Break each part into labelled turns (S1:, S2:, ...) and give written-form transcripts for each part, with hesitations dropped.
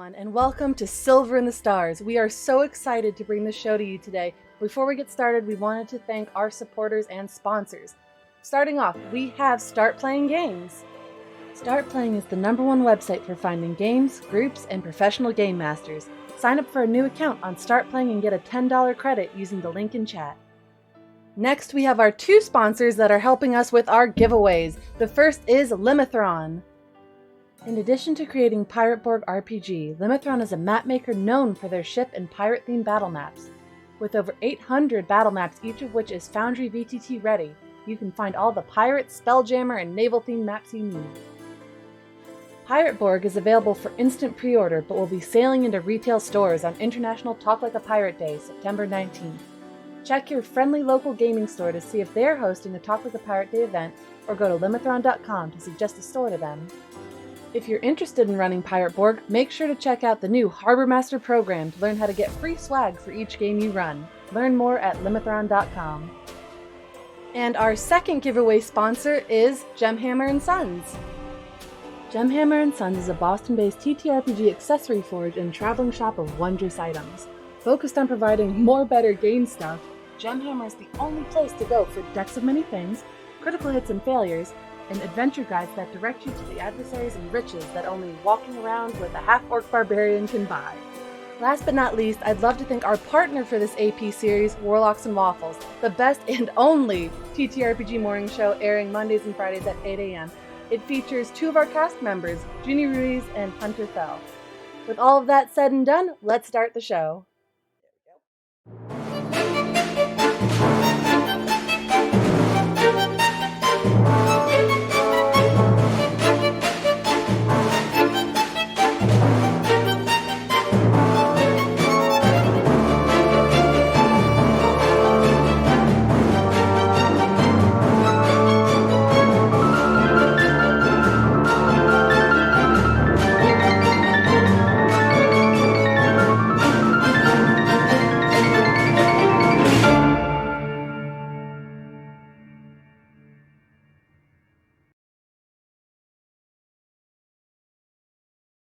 S1: everyone, and welcome to Silver in the Stars. We are so excited to bring this show to you today. Before we get started, we wanted to thank our supporters and sponsors. Starting off, we have Start Playing Games. Start Playing is the #1 website for finding games, groups, and professional game masters. Sign up for a new account on Start Playing and get a $10 credit using the link in chat. Next, we have our 2 sponsors that are helping us with our giveaways. The first is Limithron. In addition to creating Pirateborg RPG, Limithron is a map maker known for their ship and pirate-themed battle maps. With over 800 battle maps, each of which is Foundry VTT ready, you can find all the pirate, spelljammer, and naval-themed maps you need. Pirateborg is available for instant pre-order, but will be sailing into retail stores on International Talk Like a Pirate Day, September 19th. Check your friendly local gaming store to see if they're hosting a Talk Like a Pirate Day event, or go to limithron.com to suggest a store to them. If you're interested in running Pirateborg, make sure to check out the new Harbor Master program to learn how to get free swag for each game you run. Learn more at limithron.com. And our second giveaway sponsor is Gemhammer & Sons. Gemhammer & Sons is a Boston-based TTRPG accessory forge and traveling shop of wondrous items. Focused on providing more better game stuff, Gemhammer is the only place to go for decks of many things, critical hits and failures, and adventure guides that direct you to the adversaries and riches that only walking around with a half-orc barbarian can buy. Last but not least, I'd love to thank our partner for this AP series, Warlocks and Waffles, the best and only TTRPG morning show airing Mondays and Fridays at 8 a.m. It features 2 of our cast members, Ginny Ruiz and Hunter Fell. With all of that said and done, let's start the show.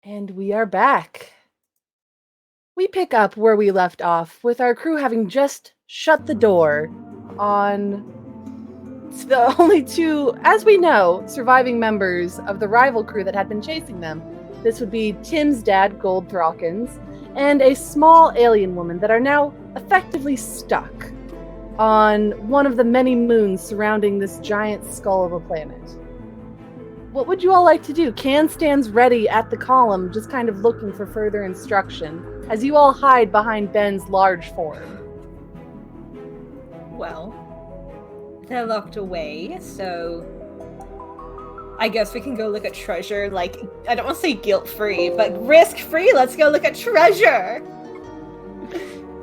S1: And we are back. We pick up where we left off, with our crew having just shut the door on the only 2, as we know, surviving members of the rival crew that had been chasing them. This would be Tim's dad, Gold Thralkins, and a small alien woman that are now effectively stuck on one of the many moons surrounding this giant skull of a planet. What would you all like to do? Can stands ready at the column, just kind of looking for further instruction, as you all hide behind Ben's large form.
S2: Well, they're locked away, so I guess we can go look at treasure, like, I don't want to say guilt-free, but risk-free. Let's go look at treasure!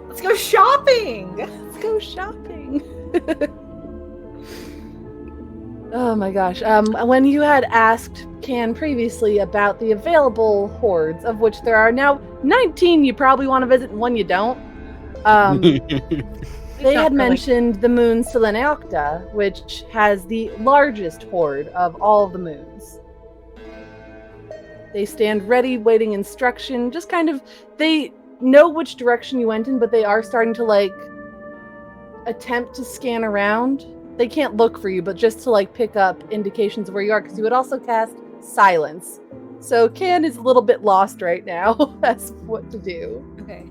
S2: Let's go shopping!
S1: Let's go shopping! Oh my gosh. When you had asked Can previously about the available hordes, of which there are now 19 you probably want to visit and 1 you don't, they had mentioned the moon Seleneocta, which has the largest horde of all of the moons. They stand ready, waiting instruction, just kind of, they know which direction you went in, but they are starting to, attempt to scan around. They can't look for you, but just to pick up indications of where you are, because you would also cast silence. So Can is a little bit lost right now as what to do.
S2: Okay.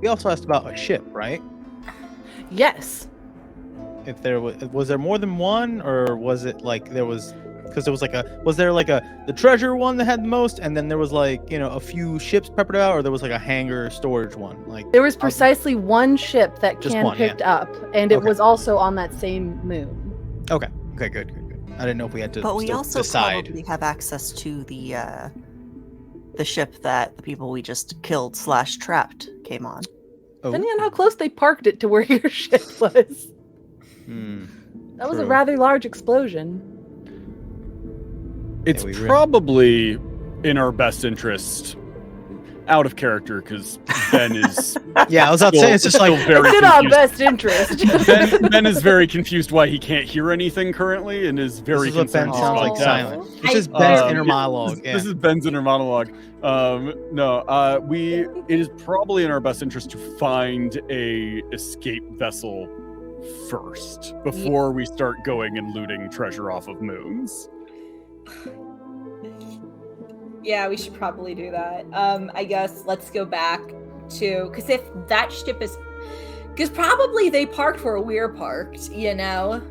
S3: We also asked about a ship, right?
S1: Yes.
S3: If there was there more than one, or was it there was, because there was the treasure one that had the most, and then there was a few ships peppered out, or there was a hangar storage one?
S1: There was precisely one ship that Can picked up, and it was also on that same moon.
S3: Okay, good. I didn't know if we had to
S4: But we also
S3: decide.
S4: probably have access to the ship that the people we just killed / trapped came on.
S3: Oh.
S1: Depending on how close they parked it to where your ship was. That was a rather large explosion.
S5: It's probably in our best interest out of character because Ben is.
S3: Yeah, I was about to say it's just like
S5: very
S1: It's in our
S5: confused.
S1: best interest.
S5: Ben is very confused why he can't hear anything currently, and is very
S3: this is what Ben
S5: concerned
S3: sounds
S5: about
S3: like
S5: that.
S3: silent. This is Ben's inner monologue.
S5: This is Ben's inner monologue. It is probably in our best interest to find a escape vessel first before we start going and looting treasure off of moons.
S2: Yeah, we should probably do that. I guess let's go back to, because if that ship is, because probably they parked where we're parked, you know?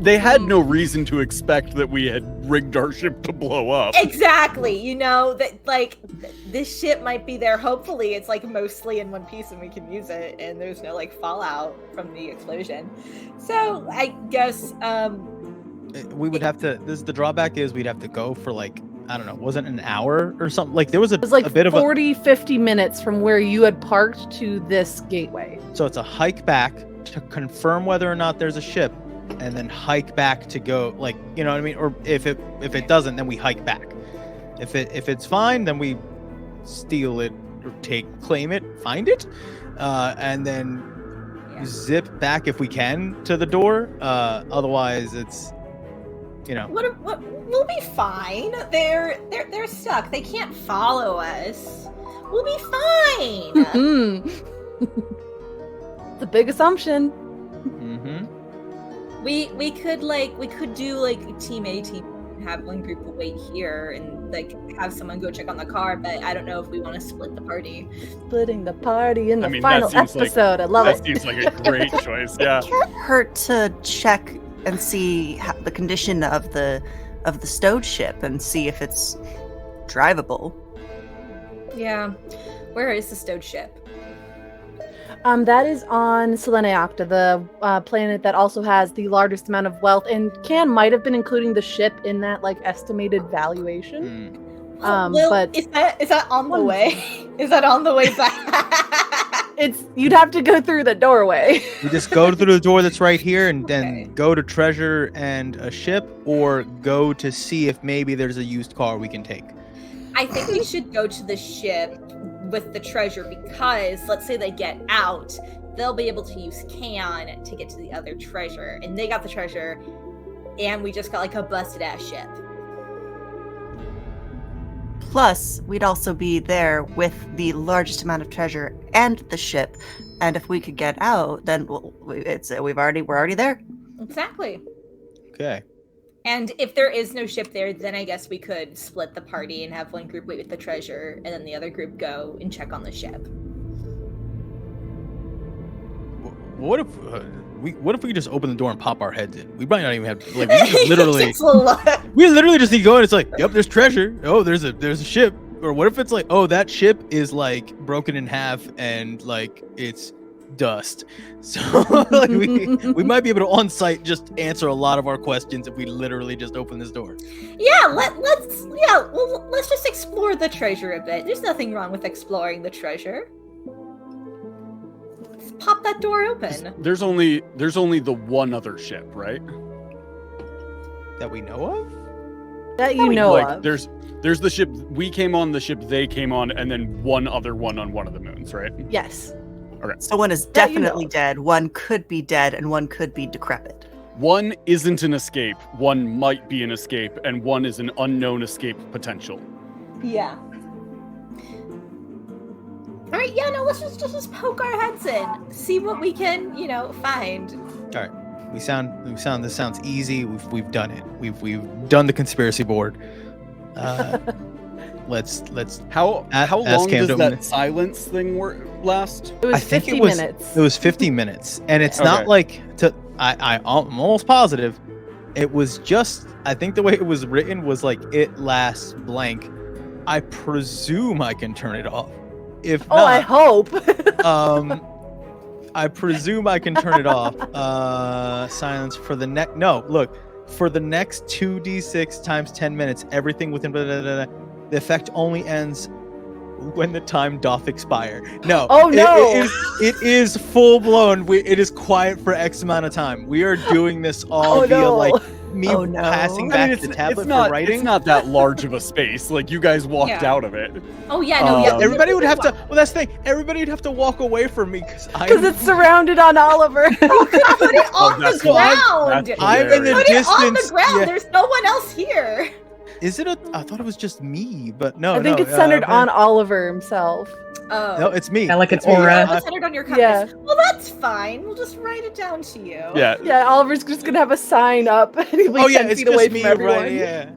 S5: They had no reason to expect that we had rigged our ship to blow up.
S2: Exactly, you know, that like this ship might be there. Hopefully it's like mostly in one piece and we can use it and there's no like fallout from the explosion. So I guess
S3: we would have to. The drawback is we'd have to go for like, I don't know, wasn't an hour or something? Like there was
S1: It was like
S3: a bit of
S1: 50 minutes from where you had parked to this gateway.
S3: So it's a hike back to confirm whether or not there's a ship, and then hike back to go, like, you know what I mean? Or if it doesn't, then we hike back. If it's fine, then we steal it or claim it, find it, and then zip back if we can to the door. Otherwise, it's, you know.
S2: What we'll be fine. They're stuck. They can't follow us. We'll be fine.
S1: It's a big assumption.
S3: Mm-hmm.
S2: We could do like team A, team B, have one group wait here and like have someone go check on the car, but I don't know if we want to split the party.
S1: Splitting the party in the
S5: I mean,
S1: final
S5: that seems like-
S1: episode. I love
S5: That
S1: it.
S5: seems like a great choice. Yeah.
S4: Can't hurt to check and see the condition of the stowed ship and see if it's drivable.
S2: Yeah. Where is the stowed ship?
S1: That is on Selene-Octa, the planet that also has the largest amount of wealth, and might have been including the ship in that like estimated valuation. But
S2: is that on the way? Is that on the way back?
S1: you'd have to go through the doorway.
S3: We just go through the door that's right here, and then go to treasure and a ship, or go to see if maybe there's a used car we can take.
S2: I think we should go to the ship with the treasure because let's say they get out, they'll be able to use Can to get to the other treasure, and they got the treasure, and we just got like a busted ass ship.
S4: Plus, we'd also be there with the largest amount of treasure and the ship, and if we could get out, then we're already there.
S2: Exactly.
S3: Okay.
S2: And if there is no ship there, then I guess we could split the party and have one group wait with the treasure, and then the other group go and check on the ship.
S3: What if we could just open the door and pop our heads in? We might not even have like we just literally
S2: It's a lot.
S3: we literally just need to go and it's like, yep, there's treasure. Oh, there's a ship. Or what if it's like, oh, that ship is like broken in half and like it's dust. So like we might be able to on site just answer a lot of our questions if we literally just open this door.
S2: Yeah, let's just explore the treasure a bit. There's nothing wrong with exploring the treasure. Let's pop that door open.
S5: There's only the one other ship, right?
S3: That we know of?
S1: That you know
S5: Like
S1: of.
S5: there's the ship we came on, the ship they came on, and then one other one on one of the moons, right?
S1: Yes.
S4: So one is
S1: That you know
S4: definitely
S1: of.
S4: dead, one could be dead, and one could be decrepit.
S5: One isn't an escape, one might be an escape, and one is an unknown escape potential.
S2: Yeah. All right, yeah, no, let's just poke our heads in, see what we can, find.
S3: All right. This sounds easy. We've done it. We've done the conspiracy board. Let's
S5: How
S3: Ask
S5: long
S3: Cam
S5: does
S3: to-
S5: that silence thing last?
S1: It was
S3: I think
S1: 50
S3: it was
S1: minutes.
S3: It was 50 minutes, and it's
S5: Okay.
S3: not like I'm almost positive. It was just, I think the way it was written was like it lasts blank. I presume I can turn it off. If
S1: Oh, I
S3: not,
S1: hope.
S3: I presume I can turn it off. Silence for the next. No, look, for the next 2d6 times 10 minutes, everything within blah, blah, blah, blah, the effect only ends when the time doth expire. No.
S1: Oh, no.
S3: It is full blown. It is quiet for X amount of time. We are doing this all
S1: Oh,
S3: via
S1: no.
S3: like me
S4: Oh, no.
S3: passing
S5: I
S3: back
S5: mean,
S3: the tablet
S5: it's not,
S3: for writing.
S5: It's not that large of a space. Like, you guys walked
S2: Yeah.
S5: out of it.
S2: Oh yeah, no, yeah.
S3: Everybody would have to. Well, that's the thing. Everybody would have to walk away from me because
S1: Because it's surrounded on Oliver.
S2: Put it on the
S5: that's
S2: ground.
S5: That's
S3: I'm in the
S2: Put it on the
S3: distance,
S2: ground.
S3: yeah.
S2: There's no one else here.
S3: Is it a? I thought it was just me, but no.
S1: I think
S3: no,
S1: it's centered
S3: okay.
S1: on Oliver himself.
S2: Oh.
S3: No, it's me.
S6: Yeah, like an
S3: It's me.
S6: aura.
S2: It's centered on your compass.
S1: Yeah.
S2: Well, that's fine. We'll just write it down to you.
S5: Yeah.
S1: Yeah, Oliver's just gonna have a sign up and he'll be
S3: Oh yeah,
S1: 10
S3: it's
S1: feet away
S3: just me,
S1: from everyone.
S3: right? Yeah.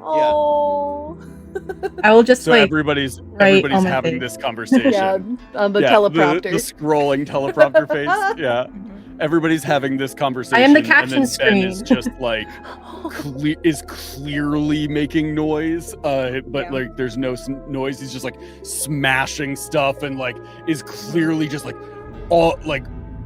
S1: Oh.
S6: I will just
S5: So
S6: like
S5: everybody's
S6: right on my
S5: having
S6: face.
S5: this conversation.
S1: Yeah, on the
S5: Yeah,
S1: teleprompter.
S5: The scrolling teleprompter face. Yeah. Everybody's having this conversation.
S6: I am the
S5: and then
S6: caption
S5: Ben is
S6: screen.
S5: just like is clearly making noise, but
S2: Yeah.
S5: like there's no noise. He's just like smashing stuff and like is clearly just like all like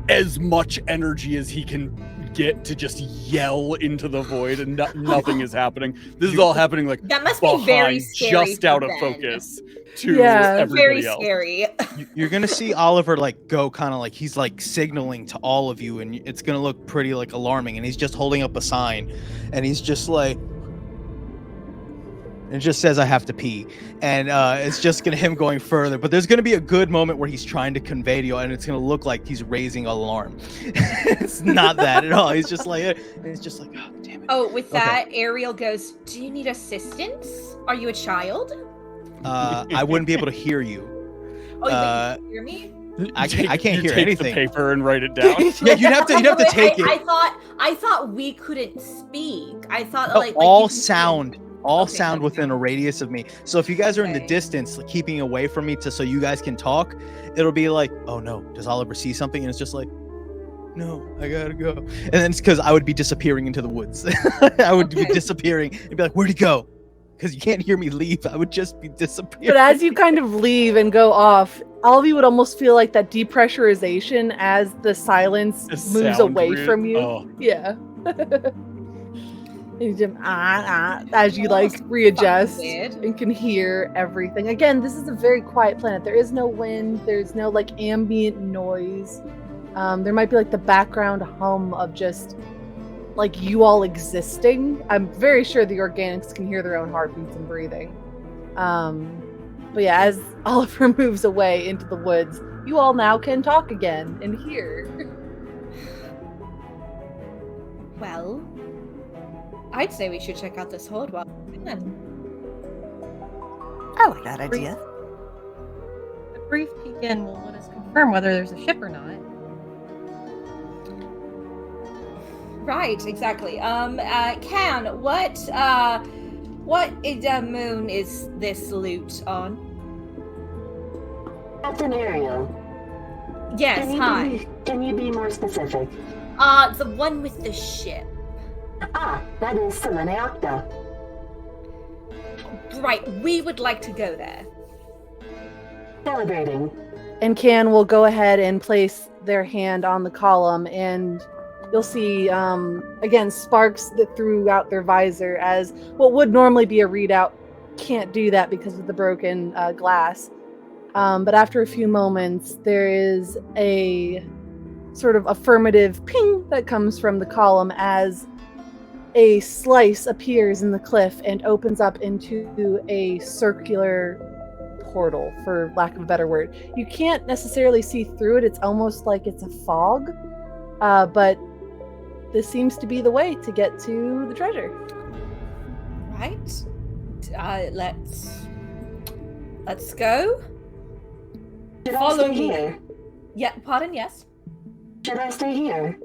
S5: as much energy as he can get to just yell into the void, and nothing is happening. This is all happening like
S2: That must be very
S5: behind,
S2: scary.
S5: just out of
S2: for Ben.
S5: focus to
S1: Yeah.
S5: everybody
S2: Very
S5: else.
S2: scary.
S3: You're gonna see Oliver like go kind of like he's like signaling to all of you, and it's gonna look pretty like alarming. And he's just holding up a sign, and he's just like, it just says I have to pee, and it's just gonna him going further. But there's gonna be a good moment where he's trying to convey to you, and it's gonna look like he's raising an alarm. It's not that at all. He's just like, it's just like, oh damn it.
S2: Oh, with that, Ariel goes, "Do you need assistance? Are you a child?"
S3: I wouldn't be able to hear you.
S2: Oh, you
S3: Uh,
S2: can hear me?
S3: I can't
S5: You
S3: hear
S5: take
S3: anything.
S5: the paper and write it down.
S3: Yeah, you'd have to take it.
S2: I thought we couldn't speak. I thought
S3: No,
S2: like
S3: all
S2: you can-
S3: sound
S2: Okay,
S3: sound
S2: okay.
S3: within a radius of me. So if you guys are in the
S2: Okay.
S3: distance, like, keeping away from me so you guys can talk, it'll be like, oh no, does Oliver see something? And it's just like, no, I gotta go. And then it's because I would be disappearing into the woods. I would be
S2: Okay.
S3: disappearing and be like, where'd he go? Because you can't hear me leave. I would just be disappearing.
S1: But as you kind of leave and go off, all of you would almost feel like that depressurization as the silence
S5: The
S1: moves
S5: sound
S1: away
S5: weird.
S1: from you.
S5: Oh.
S1: Yeah. And you just, as you like readjust
S2: Weird.
S1: and can hear everything. Again, this is a very quiet planet. There is no wind. There's no like ambient noise. There might be like the background hum of just like you all existing. I'm very sure the organics can hear their own heartbeats and breathing. But yeah, as Oliver moves away into the woods, you all now can talk again and hear.
S2: Well, I'd say we should check out this hold while we can.
S4: I like that idea.
S6: a brief peek in will let us confirm whether there's a ship or not.
S2: Right, exactly. Can, what moon is this loot on?
S7: Captain Ariel,
S2: Yes, hi.
S7: can you be more specific?
S2: The one with the ship.
S7: That is Selene.
S2: Right, we would like to go there.
S7: Celebrating.
S1: And Can will go ahead and place their hand on the column, and you'll see, again, sparks that threw out their visor as what would normally be a readout can't do that because of the broken glass. But after a few moments, there is a sort of affirmative ping that comes from the column as a slice appears in the cliff and opens up into a circular portal, for lack of a better word. You can't necessarily see through it. It's almost like it's a fog, but this seems to be the way to get to the treasure.
S2: Right. Let's go.
S7: Should I
S2: Follow
S7: stay
S2: me.
S7: here?
S2: Yeah, pardon, yes.
S7: Should I stay here?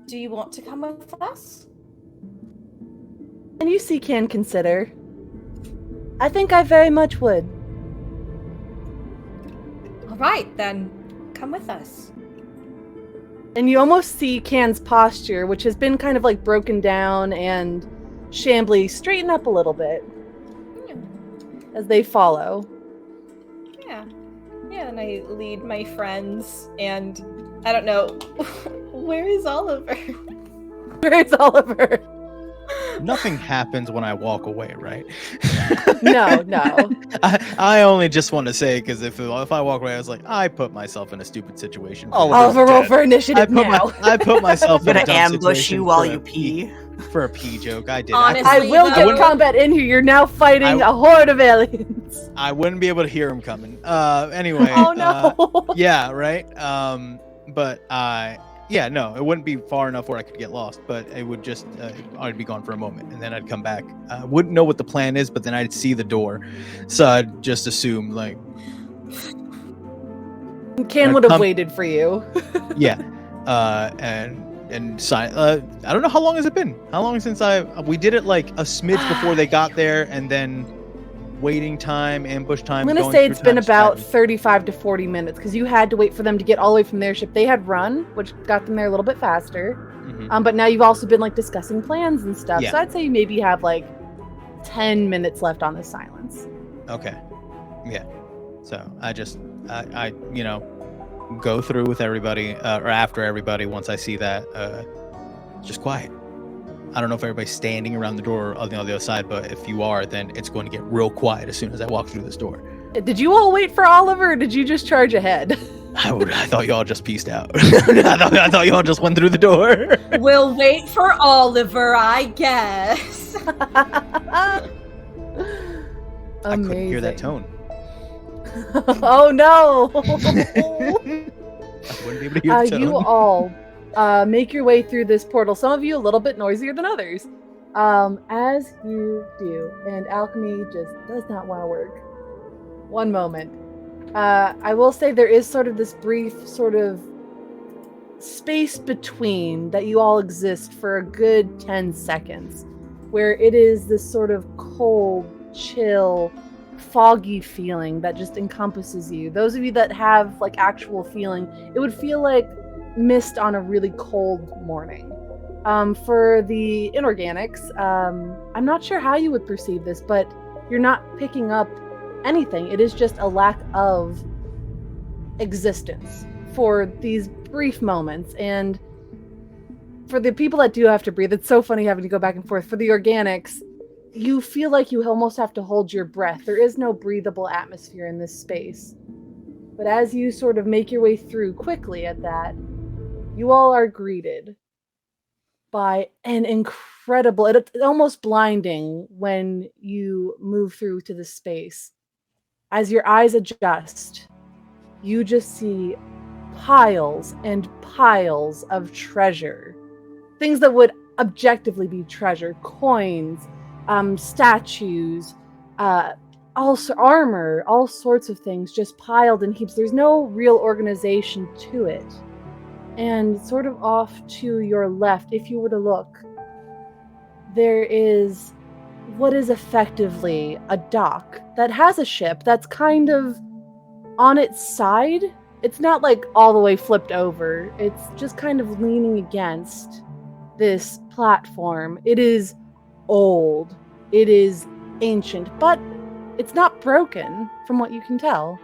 S2: Do you want to come with us?
S1: And you see Can consider. I think I very much would.
S2: All right, then come with us.
S1: And you almost see Can's posture, which has been kind of like broken down and shambly, straighten up a little bit as they follow.
S2: Yeah. Yeah, and I lead my friends, and I don't know, where is Oliver?
S1: Where is Oliver?
S3: Nothing happens when I walk away, right?
S1: No.
S3: I only just want to say, because if I walk away, I was like, I put myself in a stupid situation.
S1: Oliver, roll for initiative
S3: I put myself
S4: I'm
S3: in a
S4: gonna
S3: dumb
S4: ambush
S3: situation
S4: you while
S3: for
S4: you
S3: a
S4: pee.
S3: For a pee joke. I did.
S2: Honestly,
S1: I will
S2: though-
S1: get combat in here. You're now fighting a horde of aliens.
S3: I wouldn't be able to hear him coming. Anyway.
S1: Oh no.
S3: Yeah, right. Yeah, no, it wouldn't be far enough where I could get lost, but it would just, I'd be gone for a moment, and then I'd come back. I wouldn't know what the plan is, but then I'd see the door, so I'd just assume, like...
S1: Can would have waited for you.
S3: Yeah, I don't know, how long has it been? How long since we did it, like, a smidge before they got there, and then... waiting time, ambush time.
S1: I'm gonna say it's been about 35 to 40 minutes because you had to wait for them to get all the way from their ship. They had run, which got them there a little bit faster.
S3: Mm-hmm.
S1: But now you've also been like discussing plans and stuff.
S3: Yeah.
S1: So I'd say you maybe have like 10 minutes left on the silence.
S3: Okay. Yeah. So I go through with everybody, or after everybody once I see that, just quiet. I don't know if everybody's standing around the door on the other side, but if you are, then it's going to get real quiet as soon as I walk through this door.
S1: Did you all wait for Oliver, or did you just charge ahead?
S3: I thought y'all just pieced out. I thought y'all just went through the door.
S2: We'll wait for Oliver, I guess.
S3: I couldn't hear that tone.
S1: Oh no!
S3: I wouldn't be able to hear the tone.
S1: You all make your way through this portal. Some of you a little bit noisier than others. As you do, and alchemy just does not want to work. One moment. I will say there is sort of this brief sort of space between that you all exist for a good 10 seconds, where it is this sort of cold, chill, foggy feeling that just encompasses you. Those of you that have like actual feeling, it would feel like mist on a really cold morning. For the inorganics, I'm not sure how you would perceive this, but you're not picking up anything. It is just a lack of existence for these brief moments. And for the people that do have to breathe, it's so funny having to go back and forth. For the organics, you feel like you almost have to hold your breath. There is no breathable atmosphere in this space. But as you sort of make your way through quickly at that, you all are greeted by an incredible, it's almost blinding when you move through to the space. As your eyes adjust, you just see piles and piles of treasure. Things that would objectively be treasure. Coins, statues, also armor, all sorts of things just piled in heaps. There's no real organization to it. And sort of off to your left, if you were to look, there is what is effectively a dock that has a ship that's kind of on its side. It's not like all the way flipped over. It's just kind of leaning against this platform. It is old. It is ancient, but it's not broken from what you can tell.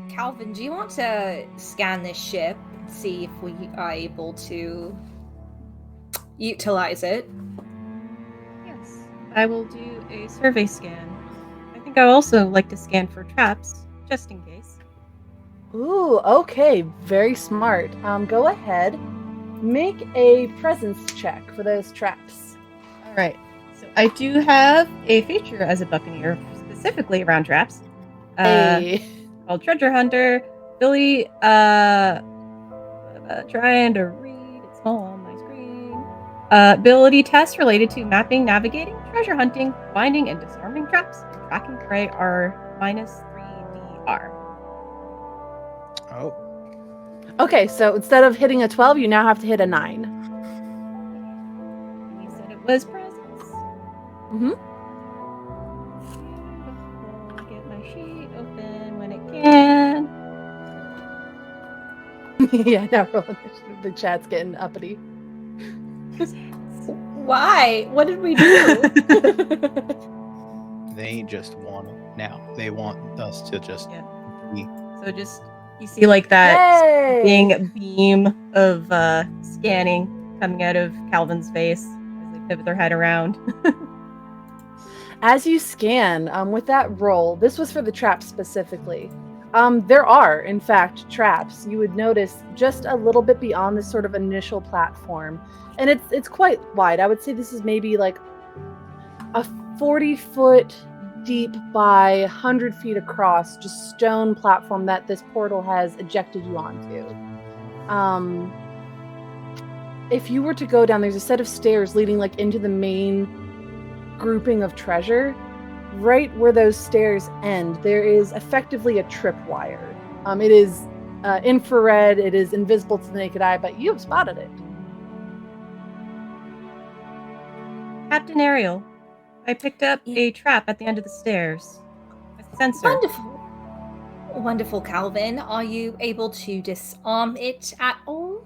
S2: Calvin, do you want to scan this ship and see if we are able to utilize it?
S6: Yes, I will do a survey scan. I think I also like to scan for traps, just in case.
S1: Ooh, okay, very smart. Go ahead, make a presence check for those traps.
S6: All right. So I do have a feature as a buccaneer, specifically around traps. Called Treasure Hunter. Billy, trying to read. It's small on my screen. Ability tests related to mapping, navigating, treasure hunting, finding and disarming traps, and tracking prey are -3 DR.
S3: Oh.
S1: Okay, so instead of hitting a 12, you now have to hit a 9.
S6: You said it was presence.
S1: Mm-hmm.
S6: I'll get my sheet open when it can.
S1: Yeah, now rolling. The chat's getting uppity.
S2: Why? What did we do?
S3: They just want it now. They want us to just be.
S6: So just, you see like that
S1: Yay!
S6: beam of scanning coming out of Calvin's face as they pivot their head around.
S1: As you scan, with that roll, this was for the traps specifically. There are, in fact, traps. You would notice just a little bit beyond this sort of initial platform, and it's quite wide. I would say this is maybe like a 40-foot deep by 100 feet across, just stone platform that this portal has ejected you onto. If you were to go down, there's a set of stairs leading like into the main grouping of treasure. Right where those stairs end, there is effectively a tripwire. It is infrared, it is invisible to the naked eye, but you have spotted it.
S6: Captain Ariel, I picked up a trap at the end of the stairs. A sensor.
S2: Wonderful, Calvin. Are you able to disarm it at all?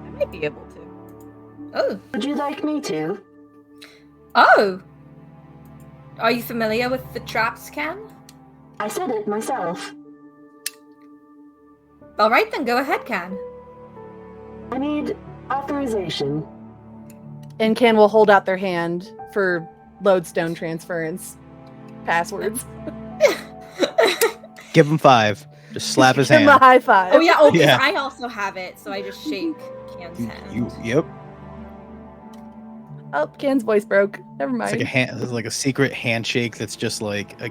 S6: I might be able to.
S2: Oh.
S7: Would you like me to?
S2: Oh. Are you familiar with the traps, Ken?
S7: I said it myself.
S2: All right, then go ahead, Ken.
S7: I need authorization.
S1: And Can will hold out their hand for lodestone transference passwords.
S3: Give him 5. Just slap his
S1: Give him
S3: hand.
S1: a high five.
S2: Oh yeah, okay.
S3: Yeah.
S2: I also have it, so I just shake Ken's hand.
S3: Yep.
S1: Oh, Can's voice broke. Never mind.
S3: It's like a secret handshake that's just like a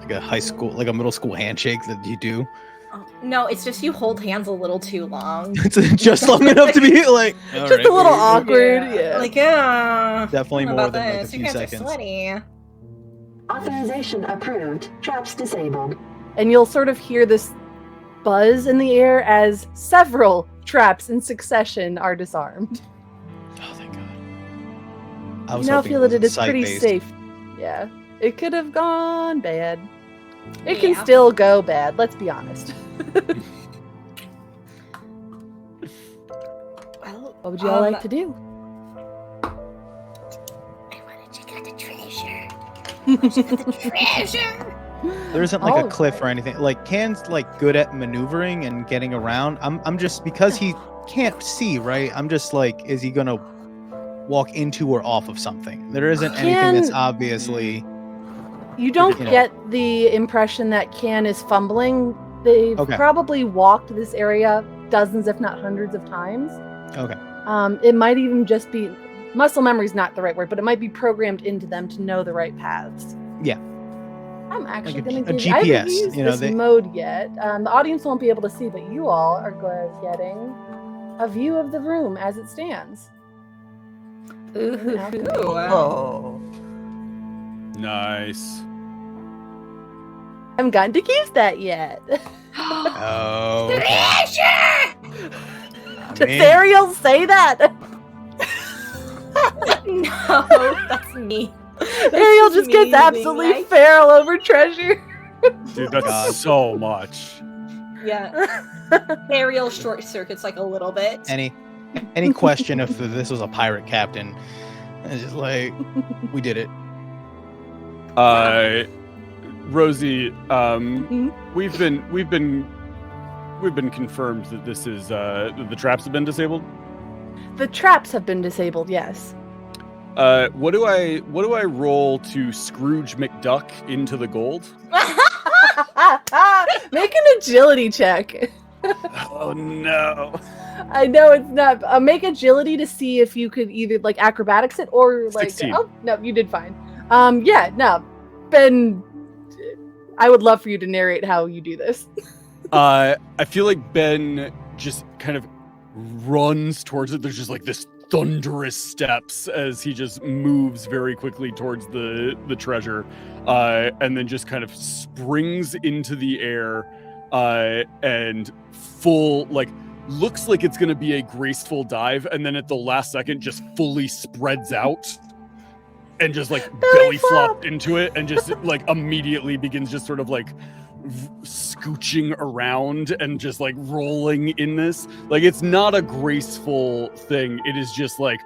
S3: like a high school, like a middle school handshake that you do.
S2: Oh, no, it's just you hold hands a little too long.
S3: It's just long enough to be like
S1: Just a little awkward. Yeah.
S2: Like,
S3: definitely more than like a
S2: this.
S3: few
S2: Your hands are
S3: seconds.
S2: sweaty.
S7: Authorization approved. Traps disabled.
S1: And you'll sort of hear this buzz in the air as several traps in succession are disarmed.
S3: Oh, thank God. I
S1: You
S3: was
S1: now
S3: hoping
S1: feel that it is
S3: wasn't
S1: pretty
S3: sight-based.
S1: safe. Yeah. It could have gone bad. It can
S2: Yeah.
S1: still go bad, let's be honest.
S2: Well,
S1: What would you all like to do?
S2: I wanted to get the treasure. I wanted to get the treasure.
S3: There isn't like
S1: Oh.
S3: a cliff or anything. Like Can's like good at maneuvering and getting around. I'm just because he can't see, right? I'm just like, is he gonna walk into or off of something? There isn't anything that's
S1: Can-
S3: obviously.
S1: You don't
S3: You know.
S1: get the impression that Can is fumbling. They've
S3: Okay.
S1: probably walked this area dozens, if not hundreds of times.
S3: Okay.
S1: It might even just be muscle memory is not the right word, but it might be programmed into them to know the right paths.
S3: Yeah.
S1: I'm actually
S3: Like a
S1: going to give
S3: GPS,
S1: I haven't used
S3: you know,
S1: this
S3: they-
S1: mode yet. The audience won't be able to see, but you all are getting a view of the room as it stands.
S2: Ooh.
S4: Oh.
S5: Nice.
S1: I haven't gotten to use that yet.
S3: Oh. Okay.
S2: Treasure!
S1: Does Ariel say that?
S2: No, that's me.
S1: Ariel just gets absolutely feral over treasure.
S5: Dude, that's
S3: God.
S5: so much.
S2: Yeah. Ariel short circuits like a little bit.
S3: Any question if this was a pirate captain? It's just like we did it.
S5: Rosie, we've been confirmed that this is the traps have been disabled.
S1: The traps have been disabled, yes.
S5: What do I roll to Scrooge McDuck into the gold?
S1: Make an agility check.
S5: Oh no.
S1: I know it's not. Make agility to see if you could either like acrobatics it or like.
S5: 16.
S1: Oh no, you did fine. Yeah, no, Ben. I would love for you to narrate how you do this.
S5: I feel like Ben just kind of runs towards it. There's just like this thunderous steps as he just moves very quickly towards the treasure, and then just kind of springs into the air, and full like looks like it's gonna be a graceful dive, and then at the last second just fully spreads out and just like belly flop into it, and just like immediately begins just sort of like scooching around and just like rolling in this. Like it's not a graceful thing. It is just like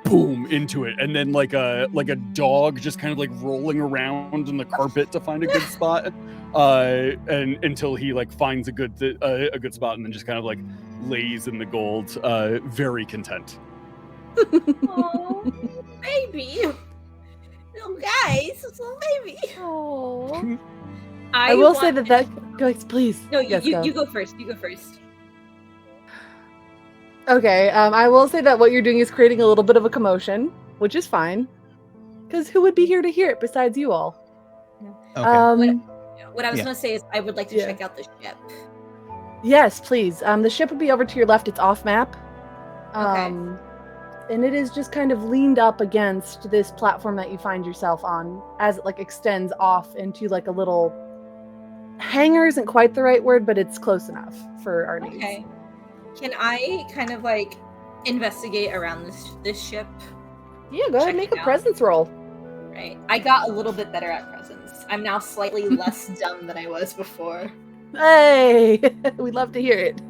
S5: boom into it, and then like a dog just kind of like rolling around in the carpet to find a good spot, and until he like finds a good spot, and then just kind of like lays in the gold, very content.
S2: Oh, baby. Little guys, little baby.
S1: Oh. I will say that guys, please.
S2: No,
S1: yes,
S2: you go first. You go first.
S1: Okay, I will say that what you're doing is creating a little bit of a commotion, which is fine. Because who would be here to hear it besides you all?
S3: Okay.
S2: What I was going to say is I would like to check out the ship.
S1: Yes, please. The ship would be over to your left. It's off map.
S2: Okay.
S1: And it is just kind of leaned up against this platform that you find yourself on as it like extends off into like a little hangar isn't quite the right word, but it's close enough for our needs.
S2: Okay. Can I kind of like investigate around this ship?
S1: Yeah, go ahead and make a presence roll.
S2: Right. I got a little bit better at presence. I'm now slightly less dumb than I was before.
S1: Hey! We'd love to hear it.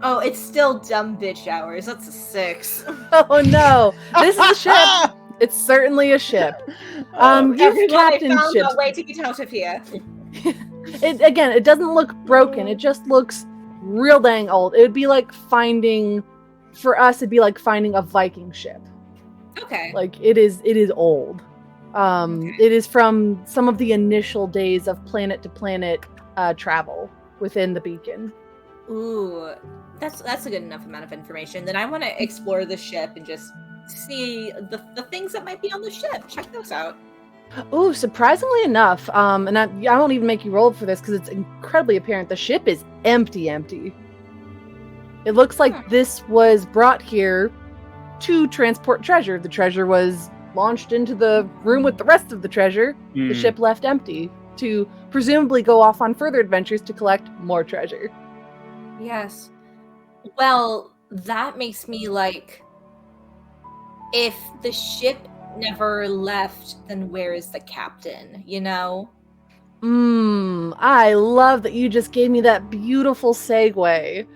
S2: Oh, it's still dumb bitch hours. That's a 6.
S1: Oh no! This is a ship! It's certainly a ship. You've captained
S2: I found
S1: ships.
S2: a way to get out of here.
S1: It doesn't look broken. It just looks real dang old. It would be like for us, it'd be like finding a Viking ship.
S2: Okay.
S1: Like it is old. It is from some of the initial days of planet to planet travel within the beacon.
S2: Ooh, that's a good enough amount of information. Then I want to explore the ship and just see the things that might be on the ship. Check those out.
S1: Ooh, surprisingly enough, and I won't even make you roll for this because it's incredibly apparent. The ship is empty. It looks like this was brought here to transport treasure. The treasure was launched into the room with the rest of the treasure. The ship left empty to presumably go off on further adventures to collect more treasure.
S2: Yes. Well, that makes me like, if the ship never left, then where is the captain, you know?
S1: I love that you just gave me that beautiful segue.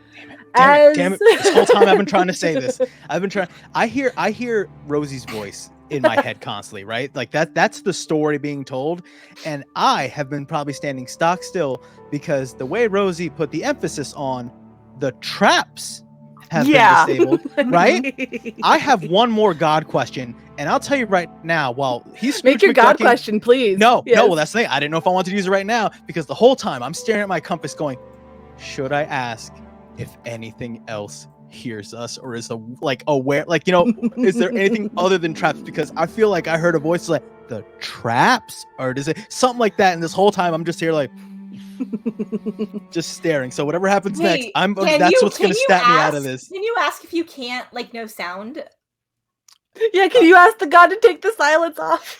S3: Damn it. This whole time I've been trying to say this. I hear Rosie's voice in my head constantly, right? Like that's the story being told. And I have been probably standing stock still because the way Rosie put the emphasis on the traps have been disabled, right? I have one more God question, and I'll tell you right now, while he's Scrooge
S1: Make your God question, please.
S3: No, well, that's the thing. I didn't know if I wanted to use it right now because the whole time I'm staring at my compass going, should I ask if anything else hears us or is aware, is there anything other than traps? Because I feel like I heard a voice like the traps, or does it something like that? And this whole time I'm just here like just staring. So whatever happens next, that's what's going to snap me out of this.
S2: Can you ask if you can't no sound?
S1: Yeah, can you ask the God to take the silence off?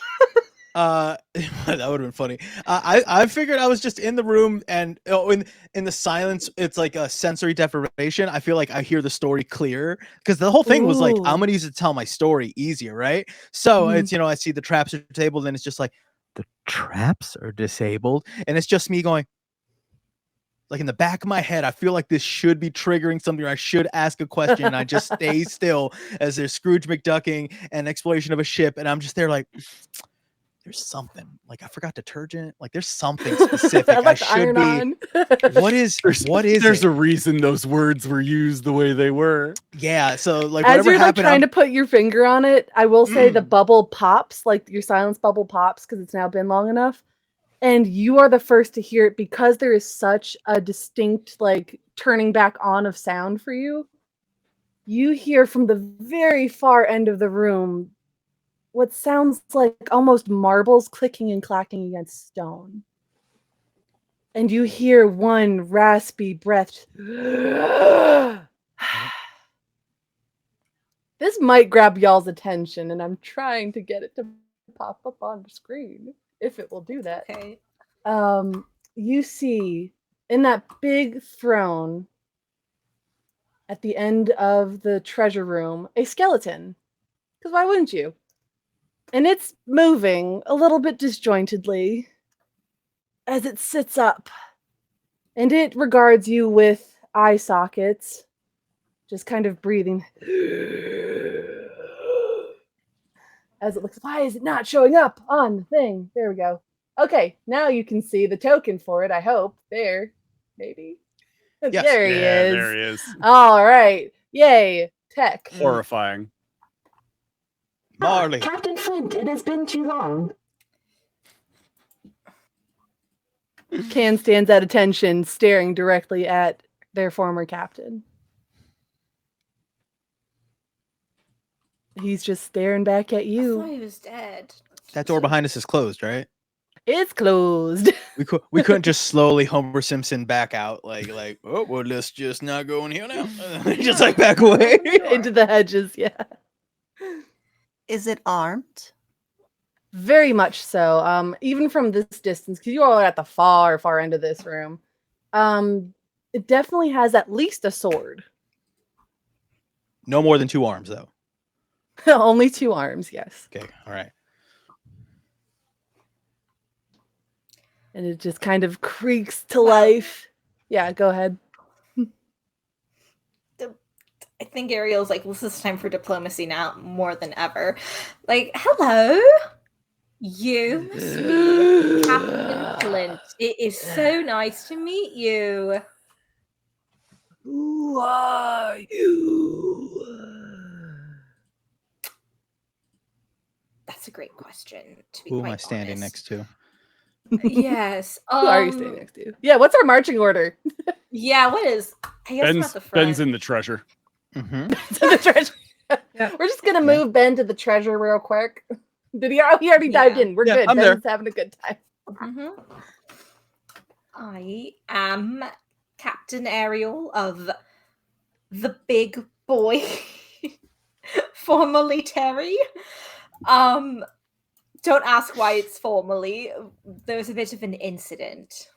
S3: That would have been funny. I figured I was just in the room, and in the silence, it's like a sensory deprivation. I feel like I hear the story clear because the whole thing was like, I'm gonna use it to tell my story easier, right? So it's I see the traps are disabled, and it's just like the traps are disabled, and it's just me going. Like in the back of my head, I feel like this should be triggering something, or I should ask a question. And I just stay still as there's Scrooge McDucking and exploration of a ship, and I'm just there like. There's something like I forgot detergent. Like there's something specific. I should be. What is?
S5: There's a reason those words were used the way they were.
S3: Yeah. So like
S1: as
S3: whatever
S1: you're trying to put your finger on it, I will say the bubble pops, like your silence bubble pops because it's now been long enough, and you are the first to hear it because there is such a distinct like turning back on of sound for you. You hear from the very far end of the room. What sounds like almost marbles clicking and clacking against stone. And you hear one raspy breath. This might grab y'all's attention, and I'm trying to get it to pop up on the screen, if it will do that.
S2: Okay.
S1: You see, in that big throne, at the end of the treasure room, a skeleton. Because why wouldn't you? And it's moving a little bit disjointedly as it sits up. And it regards you with eye sockets, just kind of breathing. As it looks, why is it not showing up on the thing? There we go. Okay, now you can see the token for it, I hope. There. Maybe.
S3: Yes.
S1: There he
S5: Yeah,
S1: is.
S5: there he is.
S1: All right. Yay. Tech.
S5: Horrifying.
S3: Marley.
S7: Captain Flint, it has been too long.
S1: Can stands at attention, staring directly at their former captain. He's just staring back at
S2: I thought
S1: you.
S2: he was dead.
S3: That door behind us is closed, right?
S1: It's closed.
S3: We couldn't just slowly Homer Simpson back out like oh well, let's just not go in here now. Just like back away.
S1: Into the hedges, yeah.
S4: Is it armed?
S1: Very much so. Even from this distance, because you all are at the far, far end of this room. It definitely has at least a sword.
S3: No more than 2 arms though.
S1: Only 2 arms, yes.
S3: Okay, all right.
S1: And it just kind of creaks to life. Yeah, go ahead.
S2: I think Ariel's like, this is time for diplomacy now more than ever. Like, hello, you, sweet Captain Flint. It is so nice to meet you.
S1: Who are you?
S2: That's a great question. To be
S3: Who am
S2: quite
S3: I standing
S2: honest.
S3: next to?
S2: Yes.
S1: Who are you standing next to? Yeah, what's our marching order?
S2: Yeah, what is? I guess I'm at the front.
S5: Ben's in the treasure.
S3: Mm-hmm.
S1: To the treasure.
S6: Yeah.
S1: We're just gonna move Ben to the treasure real quick. Did he? Oh, he already dived in. We're good.
S3: I'm
S1: Ben's
S3: there.
S1: having a good time.
S2: Mhm. I am Captain Ariel of the Big Boy, formerly Terry. Don't ask why it's formerly. There was a bit of an incident.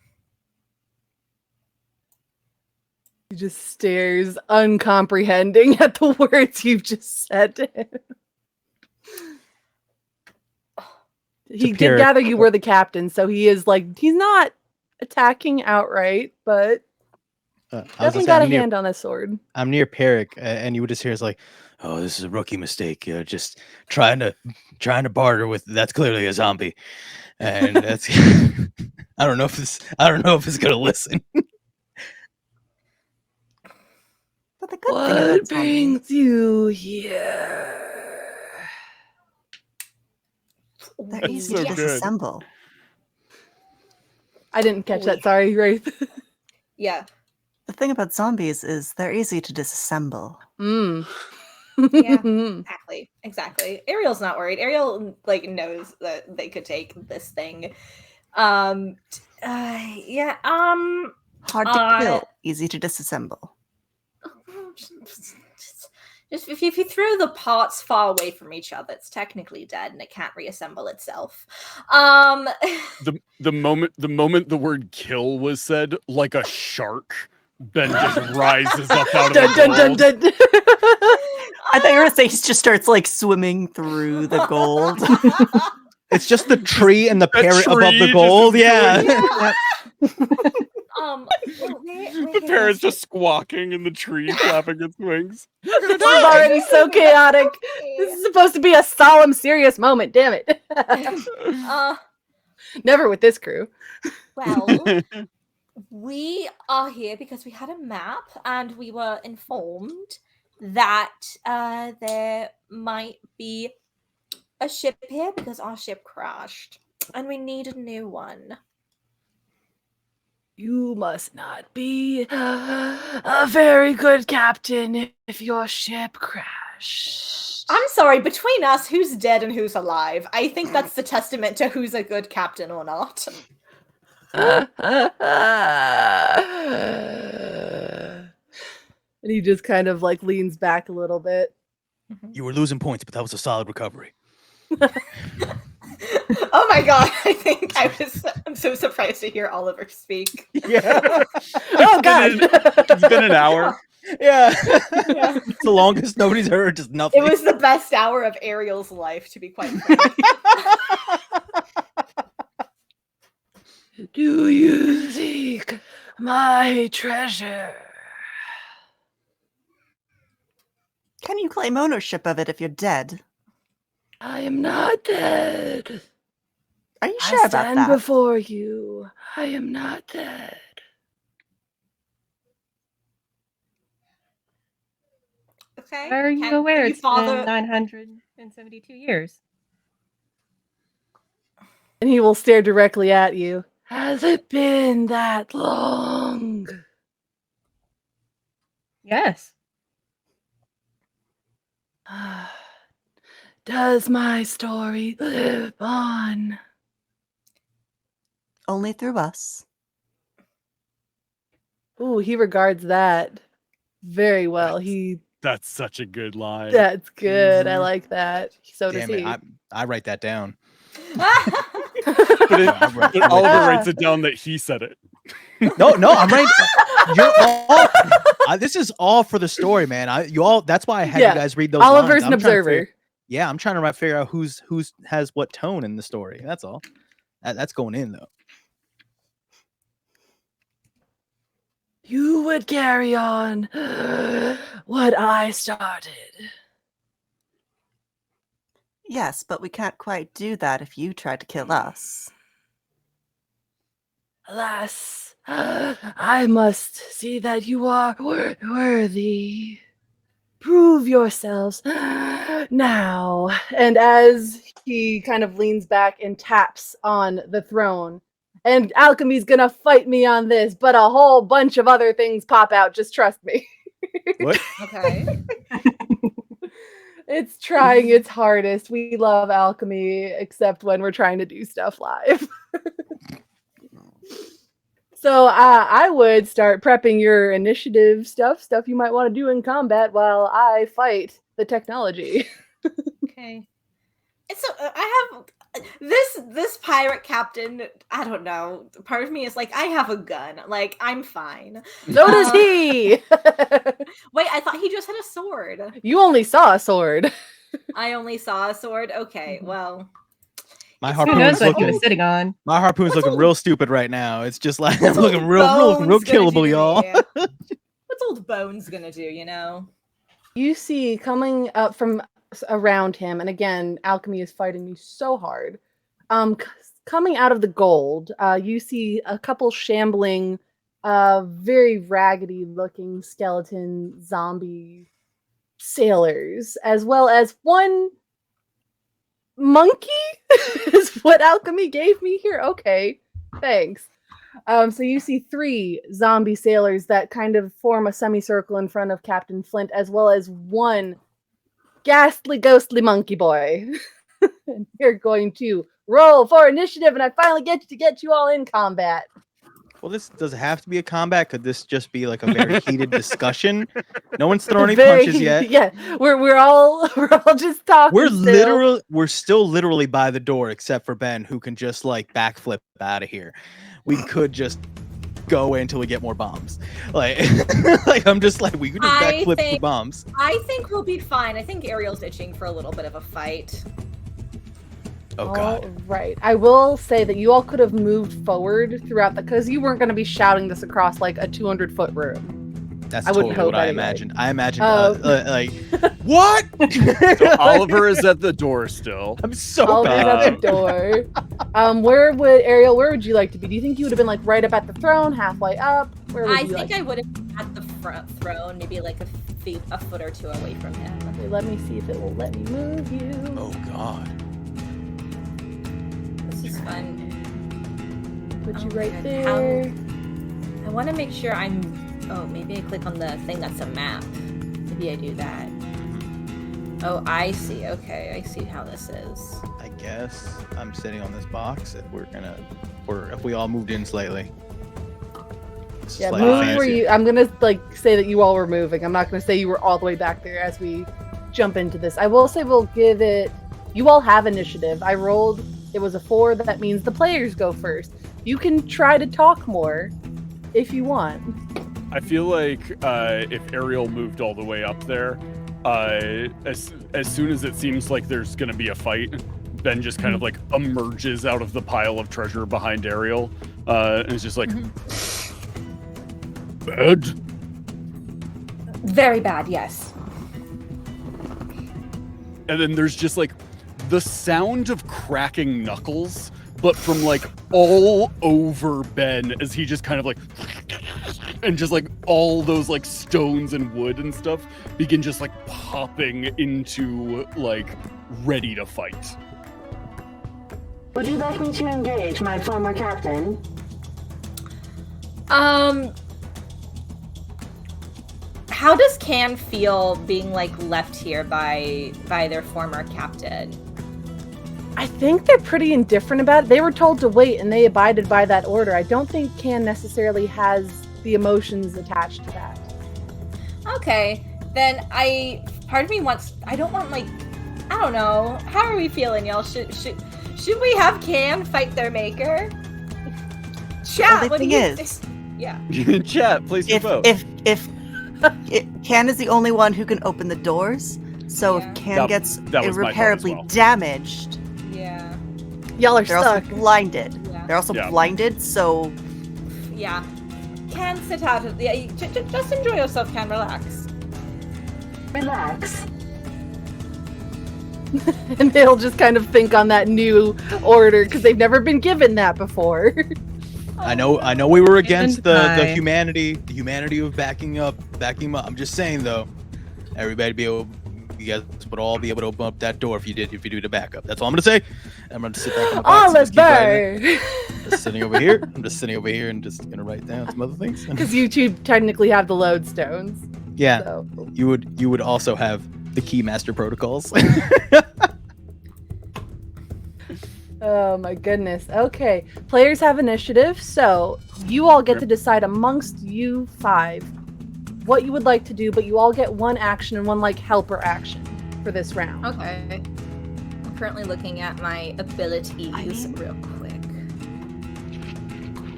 S1: He just stares, uncomprehending at the words you've just said to him. He did
S3: Pyrrhic.
S1: gather you were the captain, so he is like, he's not attacking outright, but definitely got a hand on a sword.
S3: I'm near Pyrrhic, and you would just hear it's like, "Oh, this is a rookie mistake. Just trying to barter with. That's clearly a zombie, and that's. I don't know if it's gonna listen.
S4: But the good thing about zombies,
S1: you here?
S4: they're easy
S5: so
S4: to
S5: good.
S4: disassemble.
S1: I didn't catch that. Sorry, Wraith.
S2: Yeah.
S4: The thing about zombies is they're easy to disassemble.
S2: Yeah. Exactly. Ariel's not worried. Ariel knows that they could take this thing.
S4: Hard to kill, easy to disassemble.
S2: Just if you throw the parts far away from each other, it's technically dead and it can't reassemble itself.
S5: The moment the word "kill" was said, like a shark, Ben just rises up out of the gold.
S4: I thought you were gonna say he just starts swimming through the gold.
S3: It's just the tree and the
S5: That
S3: parrot above
S5: tree
S3: the
S5: just
S3: gold.
S5: is
S3: Yeah.
S5: The parrot's just squawking in the tree, flapping its wings.
S1: This is already so chaotic. This is supposed to be a solemn, serious moment. Damn it. Never with this crew.
S2: Well, we are here because we had a map and we were informed that there might be a ship here because our ship crashed and we need a new one.
S1: You must not be a very good captain if your ship crashed.
S2: I'm sorry, between us, who's dead and who's alive? I think that's the testament to who's a good captain or not.
S1: And he just kind of leans back a little bit.
S3: You were losing points, but that was a solid recovery.
S2: Oh my god, I'm so surprised to hear Oliver speak.
S3: Yeah.
S1: Oh god.
S5: It's been an hour.
S3: Yeah. It's the longest nobody's heard. Just nothing.
S2: It was the best hour of Ariel's life, to be quite frank.
S1: Do you seek my treasure?
S4: Can you claim ownership of it if you're dead?
S1: I am not dead.
S4: Are you sure
S1: I
S4: about
S1: stand
S4: that?
S1: before you. I am not dead.
S2: Okay.
S6: How are you
S2: Can
S6: aware
S2: you
S6: it's been
S2: follow-
S6: 972 years?
S1: And he will stare directly at you. Has it been that long?
S6: Yes.
S1: Does my story live on?
S4: Only through us.
S1: Ooh, he regards that very well.
S5: That's such a good line.
S1: That's good. I
S5: Mhm.
S1: like that. So does
S3: Damn it,
S1: he.
S3: I write that down.
S5: But Oliver writes it down that he said it.
S3: No, I'm right. You're all. This is all for the story, man. You all. That's why I had you guys read those.
S1: Oliver's
S3: lines.
S1: an observer.
S3: I'm trying to figure out who's has what tone in the story. That's all. That's going in though.
S1: You would carry on what I started.
S4: Yes, but we can't quite do that if you try to kill us.
S1: Alas, I must see that you are worthy. Prove yourselves now. And as he kind of leans back and taps on the throne, and Alchemy's gonna fight me on this, but a whole bunch of other things pop out. Just trust me.
S3: What?
S2: Okay.
S1: It's trying its hardest. We love Alchemy, except when we're trying to do stuff live. So I would start prepping your initiative stuff you might want to do in combat while I fight the technology.
S2: Okay. And so I have this pirate captain. I don't know. Part of me is like, I have a gun. Like, I'm fine.
S1: So does he.
S2: Wait, I thought he just had a sword.
S1: You only saw a sword.
S2: I only saw a sword. Okay, well.
S3: My
S6: Who
S3: harpoon's
S6: knows what he
S3: looking.
S6: was sitting on?
S3: My harpoon's
S2: What's
S3: looking
S2: old-
S3: real stupid right now. It's just like
S2: What's
S3: looking
S2: old
S3: real
S2: Bones gonna
S3: killable,
S2: do to
S3: y'all.
S2: me? What's old Bones gonna do? You know.
S1: You see coming up from around him, and again, Alchemy is fighting me so hard. Coming out of the gold, you see a couple shambling, very raggedy-looking skeleton zombie sailors, as well as one monkey. Is what Alchemy gave me here. Okay, thanks. So you see 3 zombie sailors that kind of form a semicircle in front of Captain Flint, as well as one ghastly, ghostly monkey boy. And you're going to roll for initiative, and I finally get to get you all in combat.
S3: Well, this doesn't have to be a combat. Could this just be like a very heated discussion? No one's thrown any punches yet.
S1: Yeah, we're all just talking.
S3: We're still literally by the door, except for Ben, who can just like backflip out of here. We could just go until we get more bombs. Like, like I'm just like we could just backflip the bombs.
S2: I think we'll be fine. I think Ariel's itching for a little bit of a fight.
S3: Oh God.
S1: All right. I will say that you all could have moved forward throughout because you weren't going to be shouting this across like a 200-foot room.
S3: That's
S1: I wouldn't
S3: totally what
S1: hope
S3: I
S1: anyway.
S3: imagined. I imagined like
S5: What? So Oliver is at the door still.
S3: I'm so
S1: Oliver's
S3: bad.
S1: at the door. Where would you like to be? Do you think you would have been like right up at the throne, halfway up? Where would
S2: I
S1: you
S2: think
S1: like?
S2: I would have been at the front throne, maybe like a foot or two away from him.
S1: Okay, let me see if it will let me move you.
S3: Oh God.
S2: This is fun.
S1: Put you
S2: Oh,
S1: right
S2: good.
S1: there.
S2: I want to make sure I'm. Oh, maybe I click on the thing that's a map. Maybe I do that. Oh, I see. Okay, I see how this is.
S3: I guess I'm sitting on this box. If we all moved in slightly. This is
S1: Yeah,
S3: slightly
S1: move
S3: fancy.
S1: where you. I'm gonna like say that you all were moving. I'm not gonna say you were all the way back there as we jump into this. I will say we'll give it. You all have initiative. I rolled. It was a 4. That means the players go first. You can try to talk more if you want.
S5: I feel like if Ariel moved all the way up there, as soon as it seems like there's going to be a fight, Ben just kind of like emerges out of the pile of treasure behind Ariel, and is just like, bad.
S2: Very bad, yes.
S5: And then there's just like the sound of cracking knuckles, but from like all over Ben as he just kind of like and just like all those like stones and wood and stuff begin just like popping into like ready to fight.
S7: Would you like me to engage my former captain?
S2: How does Can feel being like left here by their former captain?
S1: I think they're pretty indifferent about it. They were told to wait and they abided by that order. I don't think Can necessarily has the emotions attached to that.
S2: Okay, then part of me wants, I don't know. How are we feeling, y'all? Should we have Can fight their maker? Chat, what do you think? Yeah.
S5: Chat, please vote.
S4: If Can is the only one who can open the doors, so if Can gets irreparably damaged,
S1: y'all are
S4: they're
S1: stuck.
S4: also blinded.
S2: Yeah.
S4: They're also blinded, so
S2: Can sit out. Just enjoy yourself, Can. Relax.
S7: Relax.
S1: And they'll just kind of think on that new order because they've never been given that before.
S3: I know we were against the humanity of backing him up. I'm just saying though, you guys would all be able to open up that door if you do the backup. That's all I'm gonna say. I'm gonna sit back on the box.
S1: Oliver!
S3: Just sitting over here. I'm just sitting over here and just gonna write down some other things.
S1: Because you two technically have the lodestones.
S3: Yeah.
S1: So.
S3: You would also have the Keymaster protocols.
S1: Oh my goodness. Okay. Players have initiative, so you all get to decide amongst you 5 what you would like to do, but you all get one action and one like helper action for this round.
S2: Okay. I'm currently looking at my abilities real quick.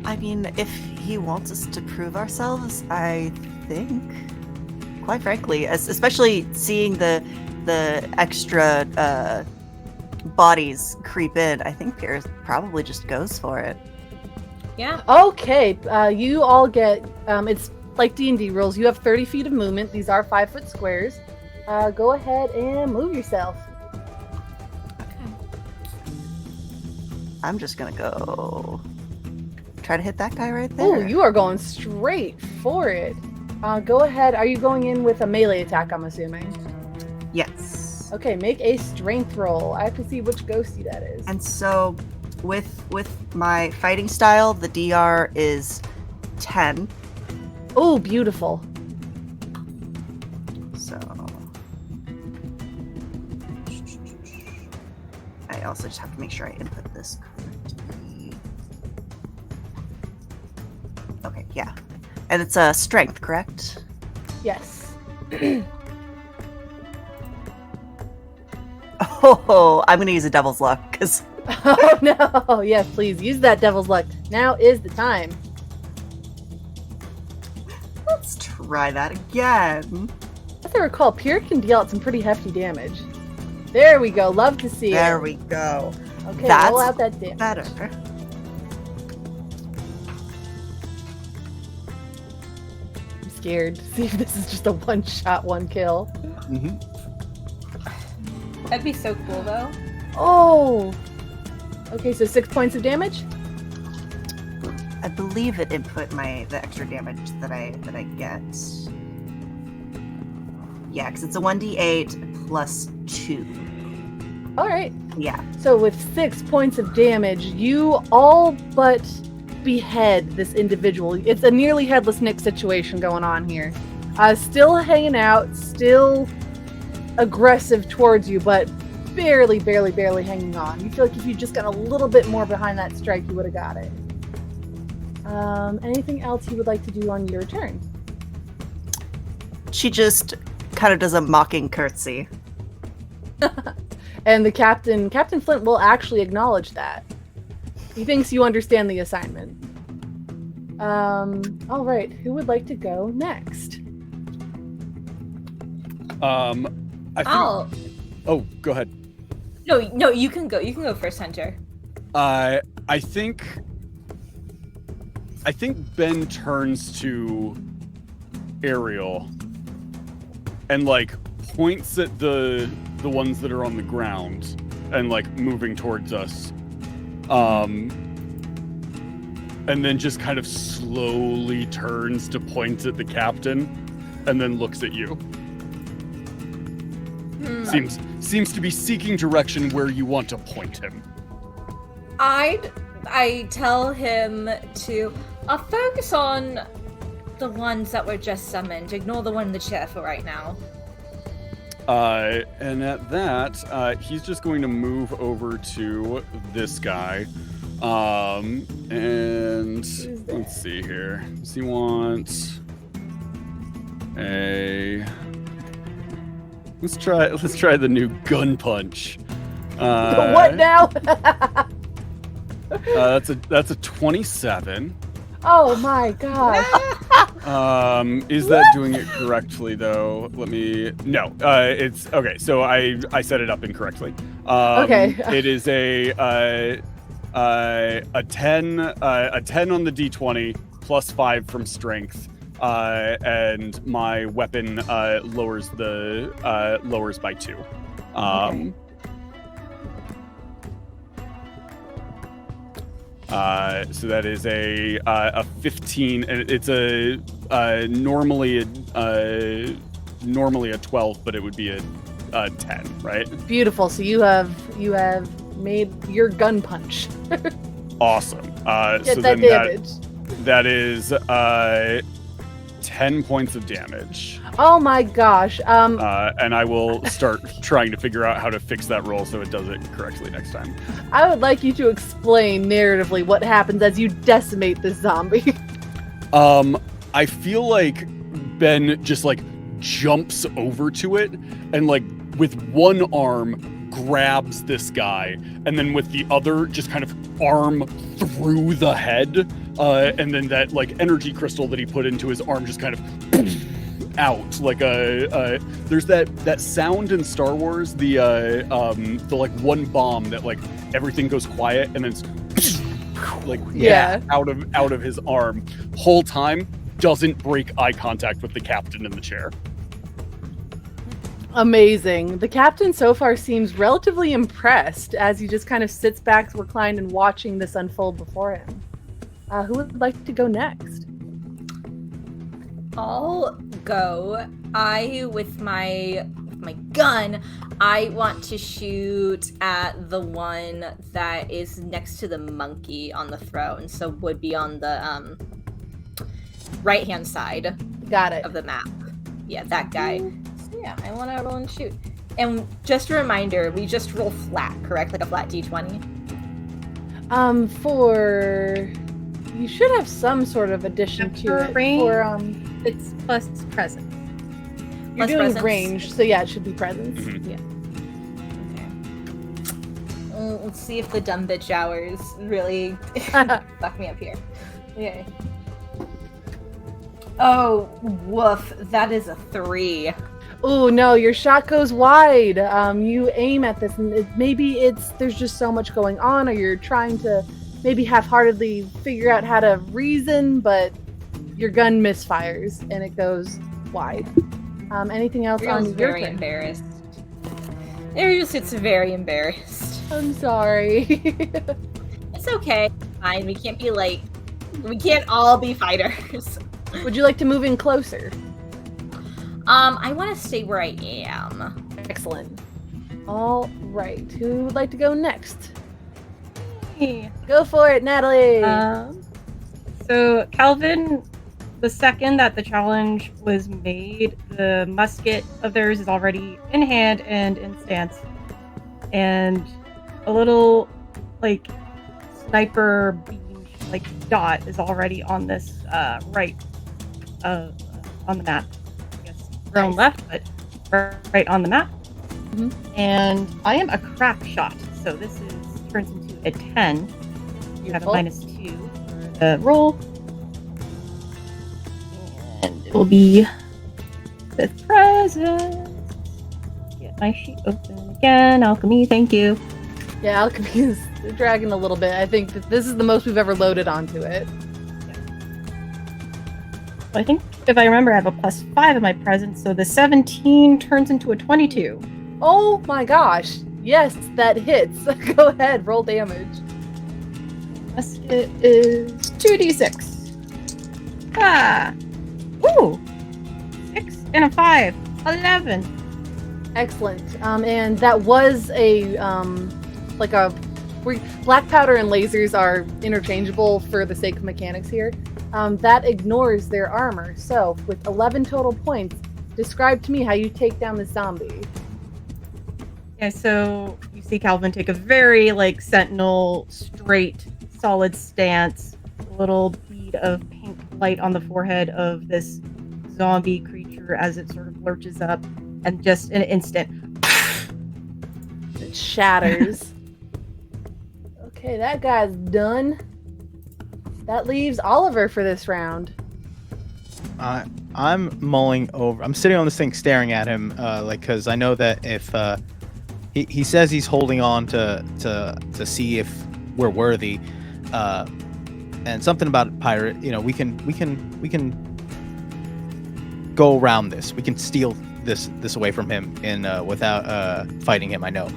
S4: I mean, if he wants us to prove ourselves, I think, quite frankly, especially seeing the extra bodies creep in, I think Pierce probably just goes for it.
S2: Yeah.
S1: Okay. You all get it's like D&D rules. You have 30 feet of movement. These are 5-foot squares. Go ahead and move yourself.
S2: Okay.
S4: I'm just gonna go try to hit that guy right
S1: Oh,
S4: there.
S1: you are going straight for it. Go ahead. Are you going in with a melee attack, I'm assuming?
S4: Yes.
S1: Okay, make a strength roll. I have to see which ghosty that is.
S4: And so, with my fighting style, the DR is 10.
S1: Oh, beautiful.
S4: So, I also just have to make sure I input this correctly. Okay, yeah. And it's a strength, correct?
S1: Yes.
S4: Oh, I'm gonna use a devil's luck because.
S1: Oh no! Yes, please use that devil's luck. Now is the time.
S4: Let's try that again.
S1: As I recall, Pierre can deal out some pretty hefty damage. There we go. Love to see it.
S4: There we go.
S1: Okay,
S4: That's
S1: roll out that damage.
S4: better.
S1: I'm scared. See if this is just a one-shot, one kill.
S3: Mm-hmm.
S2: That'd be so cool, though.
S1: Oh! Okay, so 6 points of damage?
S4: I believe it input the extra damage that I get. Yeah, because it's a 1d8 plus 2.
S1: Alright.
S4: Yeah.
S1: So with 6 points of damage, you all but behead this individual. It's a nearly headless Nick situation going on here. Still hanging out, still aggressive towards you, but barely hanging on. You feel like if you just got a little bit more behind that strike, you would have got it. Anything else you would like to do on your turn?
S4: She just kind of does a mocking curtsy.
S1: And the Captain Flint will actually acknowledge that. He thinks you understand the assignment. All right, who would like to go next?
S5: I think. Oh, go ahead.
S2: No, you can go. You can go first, Hunter.
S5: I think Ben turns to Ariel and like points at the ones that are on the ground and like moving towards us. and then just kind of slowly turns to point at the captain, and then looks at you. Seems to be seeking direction where you want to point him.
S2: I tell him to focus on the ones that were just summoned. Ignore the one in the chair for right now.
S5: And at that, he's just going to move over to this guy. And let's see here. Does he want a... Let's try the new gun punch.
S1: What now?
S5: That's a 27.
S1: Oh my god.
S5: Is that doing it correctly though? No, it's okay. So I set it up incorrectly.
S1: Okay.
S5: It is a 10 on the D20 plus 5 from strength. And my weapon lowers by 2.
S1: Okay.
S5: So that is a 15, and it's normally a 12, but it would be a 10, right?
S1: Beautiful. So you have made your gun punch.
S5: Awesome.
S1: Get
S5: so
S1: that
S5: then
S1: damage.
S5: that is 10 points of damage.
S1: Oh my gosh.
S5: And I will start trying to figure out how to fix that roll so it does it correctly next time.
S1: I would like you to explain narratively what happens as you decimate this zombie.
S5: I feel like Ben just like jumps over to it and like with one arm grabs this guy and then with the other just kind of arm through the head, and then that like energy crystal that he put into his arm just kind of out like there's that sound in Star Wars, the like one bomb that like everything goes quiet and then it's like out of his arm. Whole time doesn't break eye contact with the captain in the chair.
S1: Amazing. The captain so far seems relatively impressed as he just kind of sits back, reclined, and watching this unfold before him. Who would like to go next?
S2: I'll go. With my gun, I want to shoot at the one that is next to the monkey on the throne, so would be on the right-hand side.
S1: Got it.
S2: Of the map. Yeah, that guy. So yeah, I want to roll and shoot. And just a reminder, we just roll flat, correct? Like a flat D20?
S1: You should have some sort of addition to it.
S6: It's plus presence.
S1: You're doing range, so yeah, it should be presence.
S5: Mm-hmm.
S1: Yeah.
S2: Okay. Let's see if the dumb bitch hours really fuck me up here. Okay. Oh, woof. That is a 3.
S1: Oh no, your shot goes wide. You aim at this, and there's just so much going on, or you're trying to maybe half-heartedly figure out how to reason, but your gun misfires and it goes wide. Anything else on your
S2: very
S1: turn?
S2: Embarrassed. Ariel gets very embarrassed.
S1: I'm sorry.
S2: It's okay. Fine. We can't all be fighters.
S1: Would you like to move in closer?
S2: I want to stay where I am.
S1: Excellent. All right. Who would like to go next?
S6: Me.
S1: Go for it, Natalie.
S6: So Calvin, the second that the challenge was made, the musket of theirs is already in hand and in stance, and a little like sniper beam like dot is already on this right on the map. I guess thrown left, but right on the map.
S1: Mm-hmm.
S6: And I am a crap shot, so this turns into a 10. You have a -2 for the roll. And it will be with presence. Get my sheet open again. Alchemy, thank you.
S1: Yeah, alchemy is dragging a little bit. I think that this is the most we've ever loaded onto it.
S6: I think, if I remember, I have a +5 in my presence, so the 17 turns into a 22.
S1: Oh my gosh. Yes, that hits. Go ahead, roll damage.
S6: Musket is 2. 2d6. Ah. Ooh. 6 and a 5. 11.
S1: Excellent. And that was black powder and lasers are interchangeable for the sake of mechanics here. That ignores their armor. So, with 11 total points, describe to me how you take down this zombie.
S6: Yeah, so you see Calvin take a very, sentinel, straight, solid stance. A little bead of pink light on the forehead of this zombie creature as it sort of lurches up. And just in an instant,
S1: it shatters. Okay, that guy's done. That leaves Oliver for this round.
S3: I'm mulling over. I'm sitting on this thing staring at him, because I know that if he says he's holding on to see if we're worthy, and something about pirate, we can go around this. We can steal this away from him without fighting him. I know.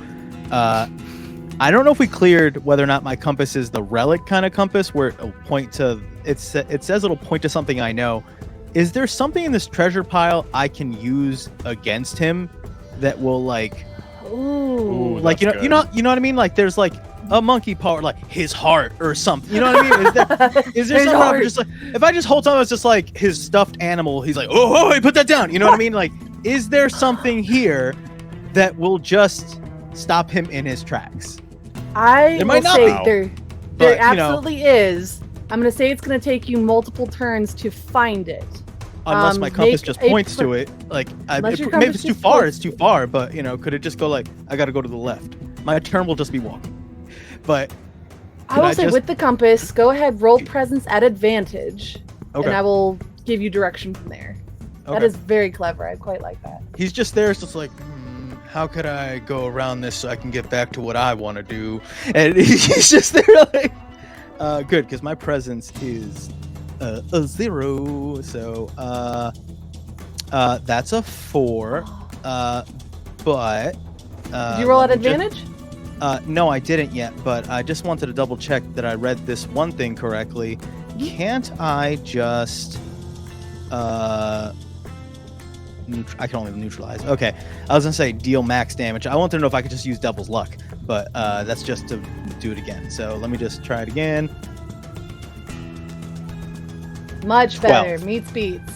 S3: I don't know if we cleared whether or not my compass is the relic kind of compass where it'll point to. It says it'll point to something I know. Is there something in this treasure pile I can use against him that will
S1: Ooh,
S3: you know what I mean? Like there's a monkey paw, or his heart or something. You know what I mean? Is there something where just if I just hold on, it's just his stuffed animal. He's like, oh, hey, put that down. You know what I mean? Is there something here that will just stop him in his tracks?
S1: There
S3: might not be.
S1: There absolutely is. I'm going to say it's going to take you multiple turns to find it.
S3: Unless my compass just points to it. Maybe it's too far, it's too far, but, could it just go I got to go to the left? My turn will just be walking. But
S1: I will say with the compass, go ahead, roll presence at advantage, and I will give you direction from there. Okay. That is very clever. I quite like that.
S3: He's just there. It's just how could I go around this so I can get back to what I want to do? And he's just there good, because my presence is a 0. So that's a 4. But
S1: did you roll at advantage?
S3: No, I didn't yet, but I just wanted to double check that I read this one thing correctly. Can't I just I can only neutralize. Okay, I was gonna say deal max damage. I wanted to know if I could just use Devil's Luck, but that's just to do it again. So let me just try it again.
S1: Much better. 12. Meets beats.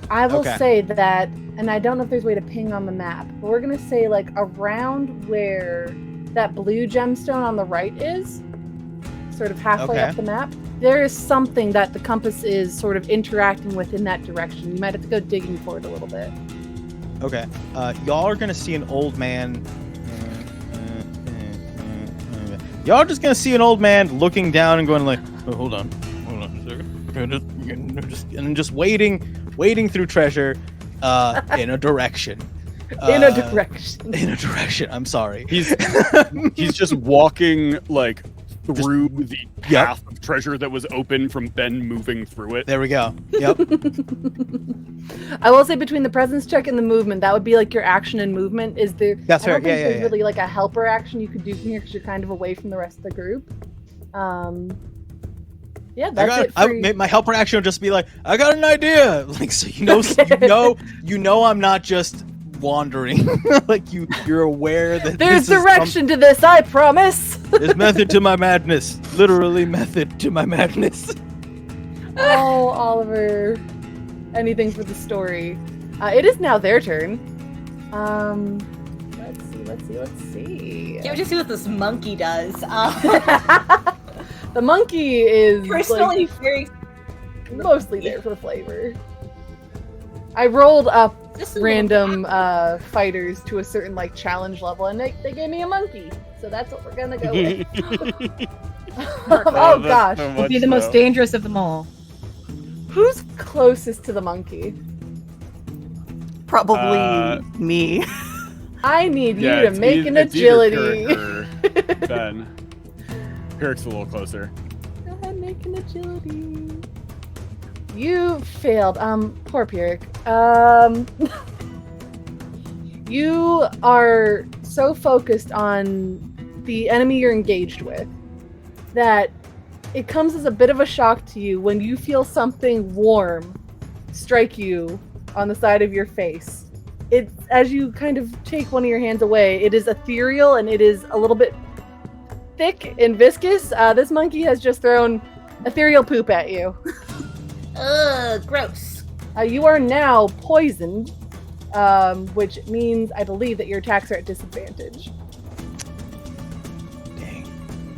S1: I will say that, and I don't know if there's a way to ping on the map, but we're gonna say around where that blue gemstone on the right is, sort of halfway up the map, there is something that the compass is sort of interacting with in that direction. You might have to go digging for it a little bit.
S3: Okay. Y'all are going to see an old man. Y'all are just going to see an old man looking down and going oh, hold on a second. And just wading through treasure in a direction.
S1: In a direction. I'm sorry.
S5: He's just walking through the path of treasure that was open from Ben moving through it.
S3: There we go. Yep.
S1: I will say between the presence check and the movement, that would be your action and movement. Is there?
S3: That's fair.
S1: I don't think there's really a helper action you could do from here because you're kind of away from the rest of the group. Yeah, that's it.
S3: My helper action would just be I got an idea. So you know I'm not just wandering. You're aware that
S1: there's direction to this, I promise.
S3: There's method to my madness. Literally method to my madness.
S1: Oh, Oliver. Anything for the story. It is now their turn. Let's see.
S2: Can't we just see what this monkey does?
S1: The monkey is
S2: personally very
S1: mostly there for the flavor. I rolled up random fighters to a certain challenge level, and they gave me a monkey, so that's what we're gonna go with. Oh gosh,
S6: it'll be the most dangerous of them all.
S1: Who's closest to the monkey?
S4: Probably me.
S1: I need you to make an agility.
S5: Ben. Piric's a little closer.
S1: Go ahead, make an agility. You failed. Poor Pirik. You are so focused on the enemy you're engaged with that it comes as a bit of a shock to you when you feel something warm strike you on the side of your face. It, as you kind of take one of your hands away, it is ethereal and it is a little bit thick and viscous. This monkey has just thrown ethereal poop at you.
S2: Ugh, gross.
S1: You are now poisoned, which means I believe that your attacks are at disadvantage.
S3: Dang.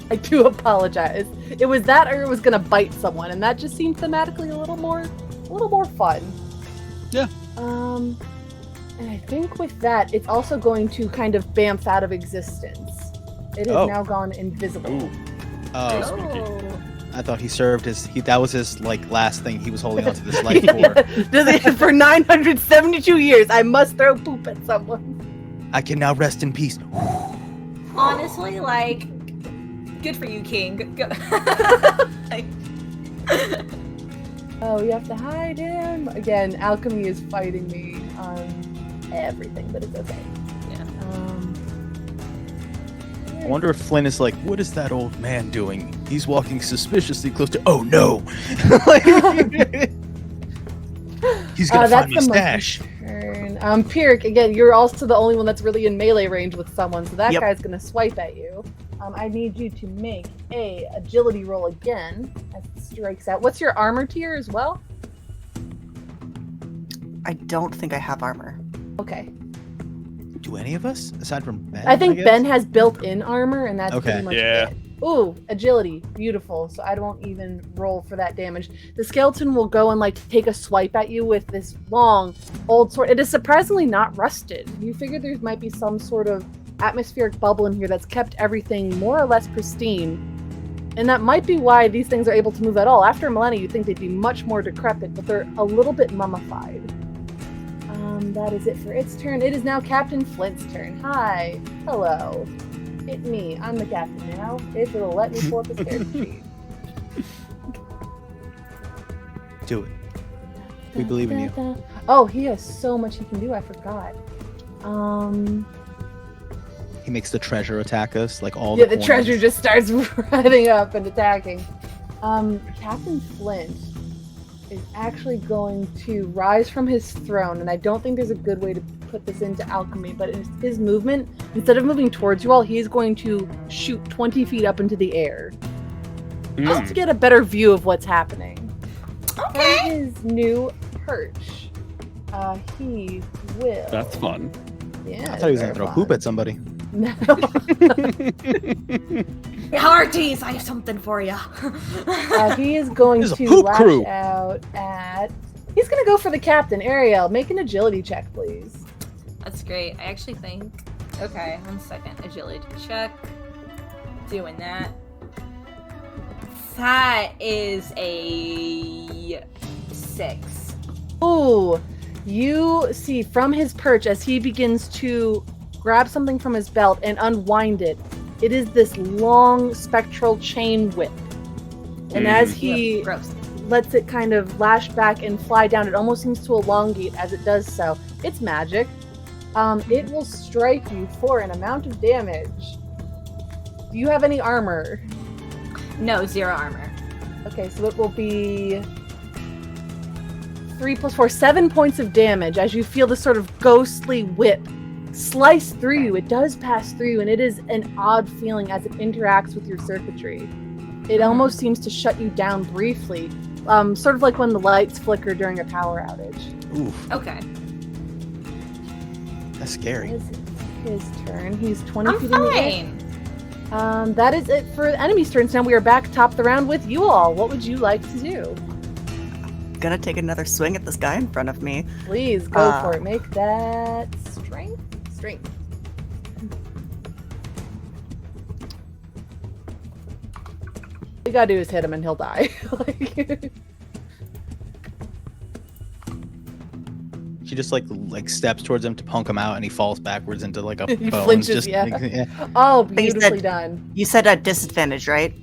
S1: I do apologize. It was that or it was going to bite someone, and that just seemed thematically a little more fun.
S5: Yeah.
S1: And I think with that, it's also going to kind of bamf out of existence. It has now gone invisible.
S5: Ooh.
S3: Oh,
S2: Oh.
S3: I thought he served that was his like last thing he was holding onto this life for.
S1: For 972 years, I must throw poop at someone.
S3: I can now rest in peace.
S2: Honestly, like, good for you, King. Like,
S1: Oh, you have to hide him. Again, alchemy is fighting me on everything, but it's okay.
S2: Yeah.
S3: I wonder if Flynn is like, what is that old man doing? He's walking suspiciously close to. Oh no! Like, he's gonna find my stash.
S1: Turn. Pyric, again, you're also the only one that's really in melee range with someone, so that guy's gonna swipe at you. I need you to make a agility roll again as it strikes out. What's your armor tier as well?
S4: I don't think I have armor.
S1: Okay.
S3: Do any of us, aside from Ben?
S1: I think
S3: guess?
S1: Ben has built-in armor, and that's
S3: Okay.
S1: pretty much
S5: Yeah.
S1: it. Ooh, agility. Beautiful. So I won't even roll for that damage. The skeleton will go and like take a swipe at you with this long old sword. It is surprisingly not rusted. You figure there might be some sort of atmospheric bubble in here that's kept everything more or less pristine. And that might be why these things are able to move at all. After a millennia, you'd think they'd be much more decrepit, but they're a little bit mummified. That is it for its turn. It is now Captain Flint's turn. Hi. Hello. It's me. I'm the captain now. If it'll let me pull up his character sheet.
S3: Do it. We believe in you.
S1: Oh, he has so much he can do. I forgot.
S3: He makes the treasure attack us, like all
S1: Yeah,
S3: the
S1: the treasure just starts running up and attacking. Captain Flint is actually going to rise from his throne, and I don't think there's a good way to put this into alchemy, but in his movement, instead of moving towards you all, he's going to shoot 20 feet up into the air. Just to get a better view of what's happening.
S2: Okay.
S1: From his new perch, he will...
S5: That's fun.
S1: Yeah,
S3: I thought he was
S1: very
S3: gonna throw
S1: fun.
S3: poop at somebody.
S1: No.
S2: Hearties, I have something for you.
S1: He is going
S3: There's a
S1: to
S3: poop
S1: lash
S3: crew.
S1: out at... He's going to go for the captain. Ariel, make an agility check, please.
S2: That's great. I actually think... Okay, 1 second. Agility check. Doing that. That is a 6.
S1: Ooh, you see from his perch as he begins to grab something from his belt and unwind it. It is this long spectral chain whip. And as he
S2: Gross.
S1: lets it kind of lash back and fly down, it almost seems to elongate as it does so. It's magic. It will strike you for an amount of damage. Do you have any armor?
S2: No, 0 armor.
S1: Okay, so it will be 3 + 4, 7 points of damage as you feel this sort of ghostly whip slice through you. It does pass through you, and it is an odd feeling as it interacts with your circuitry. It almost seems to shut you down briefly, sort of like when the lights flicker during a power outage.
S3: Oof,
S2: Okay.
S3: that's scary.
S1: It is his turn. He's 20
S2: I'm
S1: feet in the air.
S2: fine.
S1: That is it for the enemy's turns. Now we are back top the round with you all. What would you like to do?
S4: Gonna take another swing at this guy in front of me.
S1: Please go for it. Make that strength. Strength. All you gotta do is hit him and he'll die.
S3: She just like steps towards him to punk him out, and he falls backwards into like a
S1: He
S3: bone.
S1: flinches,
S3: Just,
S1: yeah. Oh,
S4: But you
S1: beautifully
S4: said-
S1: done.
S4: You said at disadvantage, right?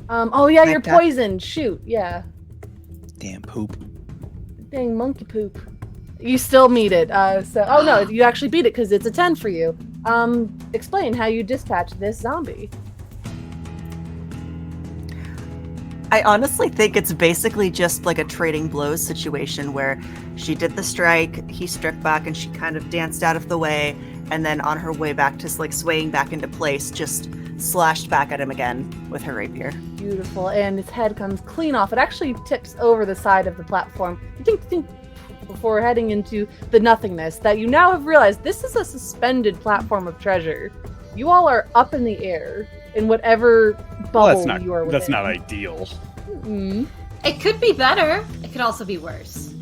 S1: Oh yeah,
S4: Like
S1: you're
S4: that.
S1: poisoned. Shoot, yeah.
S3: Damn poop.
S1: Dang monkey poop. You still meet it. Oh no, you actually beat it because it's a 10 for you. Explain how you dispatch this zombie.
S4: I honestly think it's basically just like a trading blows situation where she did the strike, he struck back, and she kind of danced out of the way, and then on her way back to like swaying back into place, just slashed back at him again with her rapier.
S1: Beautiful, and its head comes clean off. It actually tips over the side of the platform. Tink, tink, before heading into the nothingness that you now have realized this is a suspended platform of treasure. You all are up in the air in whatever bubble you are within.
S5: That's not ideal.
S1: Mm-hmm.
S2: It could be better. It could also be worse.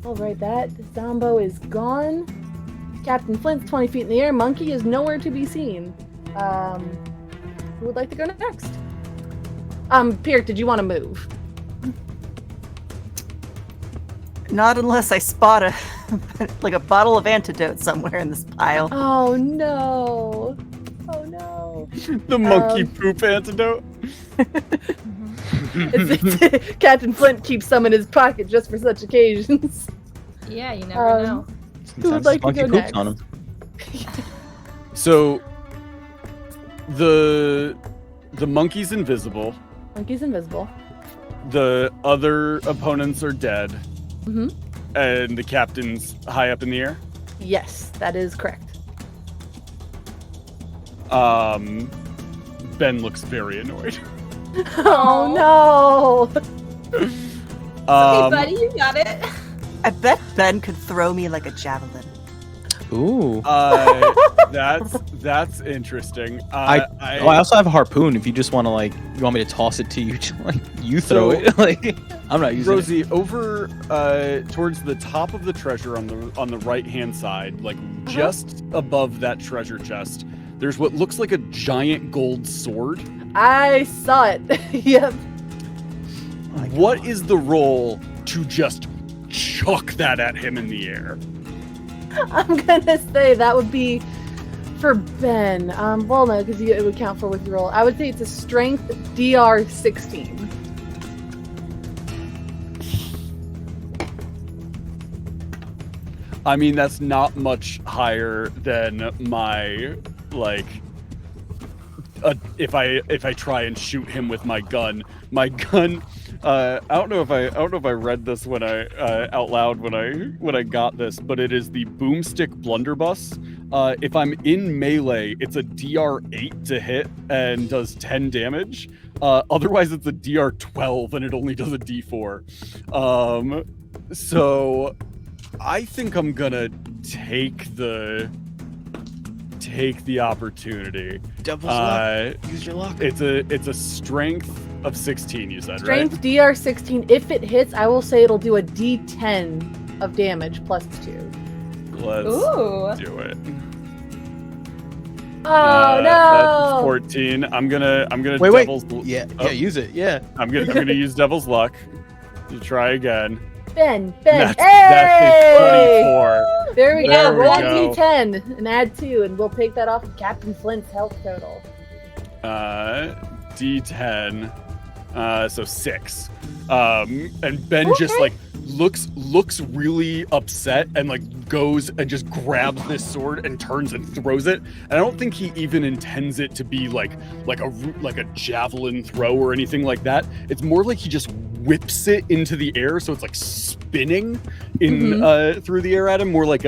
S1: All right, that Zombo is gone. Captain Flint's 20 feet in the air. Monkey is nowhere to be seen. Who would like to go next? Pierre, did you want to move?
S4: Not unless I spot a like a bottle of antidote somewhere in this pile.
S1: Oh no! Oh no!
S5: The monkey poop antidote.
S1: Captain Flint keeps some in his pocket just for such occasions.
S2: Yeah, you never know.
S1: Who would like to go next?
S3: On him.
S5: So the monkey's invisible.
S1: Monkey's invisible.
S5: The other opponents are dead.
S1: Mm-hmm.
S5: And the captain's high up in the air.
S1: Yes, that is correct.
S5: Ben looks very annoyed.
S1: Oh no!
S2: Hey, buddy, you got it.
S4: I bet Ben could throw me like a javelin.
S3: Ooh.
S5: That's interesting.
S3: I also have a harpoon. If you just want to you want me to toss it to you, you throw it. I'm not using
S5: Rosie,
S3: it.
S5: over towards the top of the treasure on the right hand side, just above that treasure chest, there's what looks like a giant gold sword.
S1: I saw it. Yep.
S5: What is the roll to just chuck that at him in the air?
S1: I'm gonna say that would be for Ben. Well, no, because it would count for with your roll. I would say it's a strength DR 16.
S5: I mean, that's not much higher than my if I try and shoot him with my gun. I don't know if I read this when I out loud when I got this, but it is the boomstick blunderbuss. If I'm in melee, it's a DR8 to hit and does 10 damage. Otherwise, it's a DR12 and it only does a D4. So I think I'm gonna take the opportunity.
S3: Devil's luck. Use your luck.
S5: It's a strength of 16, you said,
S1: Strength
S5: right?
S1: DR 16. If it hits, I will say it'll do a D10 of damage plus 2.
S5: Let's do it.
S1: Oh no!
S5: That's 14. I'm gonna
S3: Wait.
S5: devil's
S3: Yeah,
S5: oh,
S3: use it. Yeah.
S5: I'm gonna use devil's luck to try again.
S1: Ben.
S5: That's
S1: Hey!
S5: a 24.
S1: There we
S5: There
S1: go.
S5: we
S1: Roll
S5: go.
S1: D10 and add 2, and we'll take that off of Captain Flint's health total.
S5: D10. So 6. And Ben just looks really upset and goes and just grabs this sword and turns and throws it. And I don't think he even intends it to be like a javelin throw or anything like that. It's more like he just whips it into the air, so it's spinning in through the air at him, more like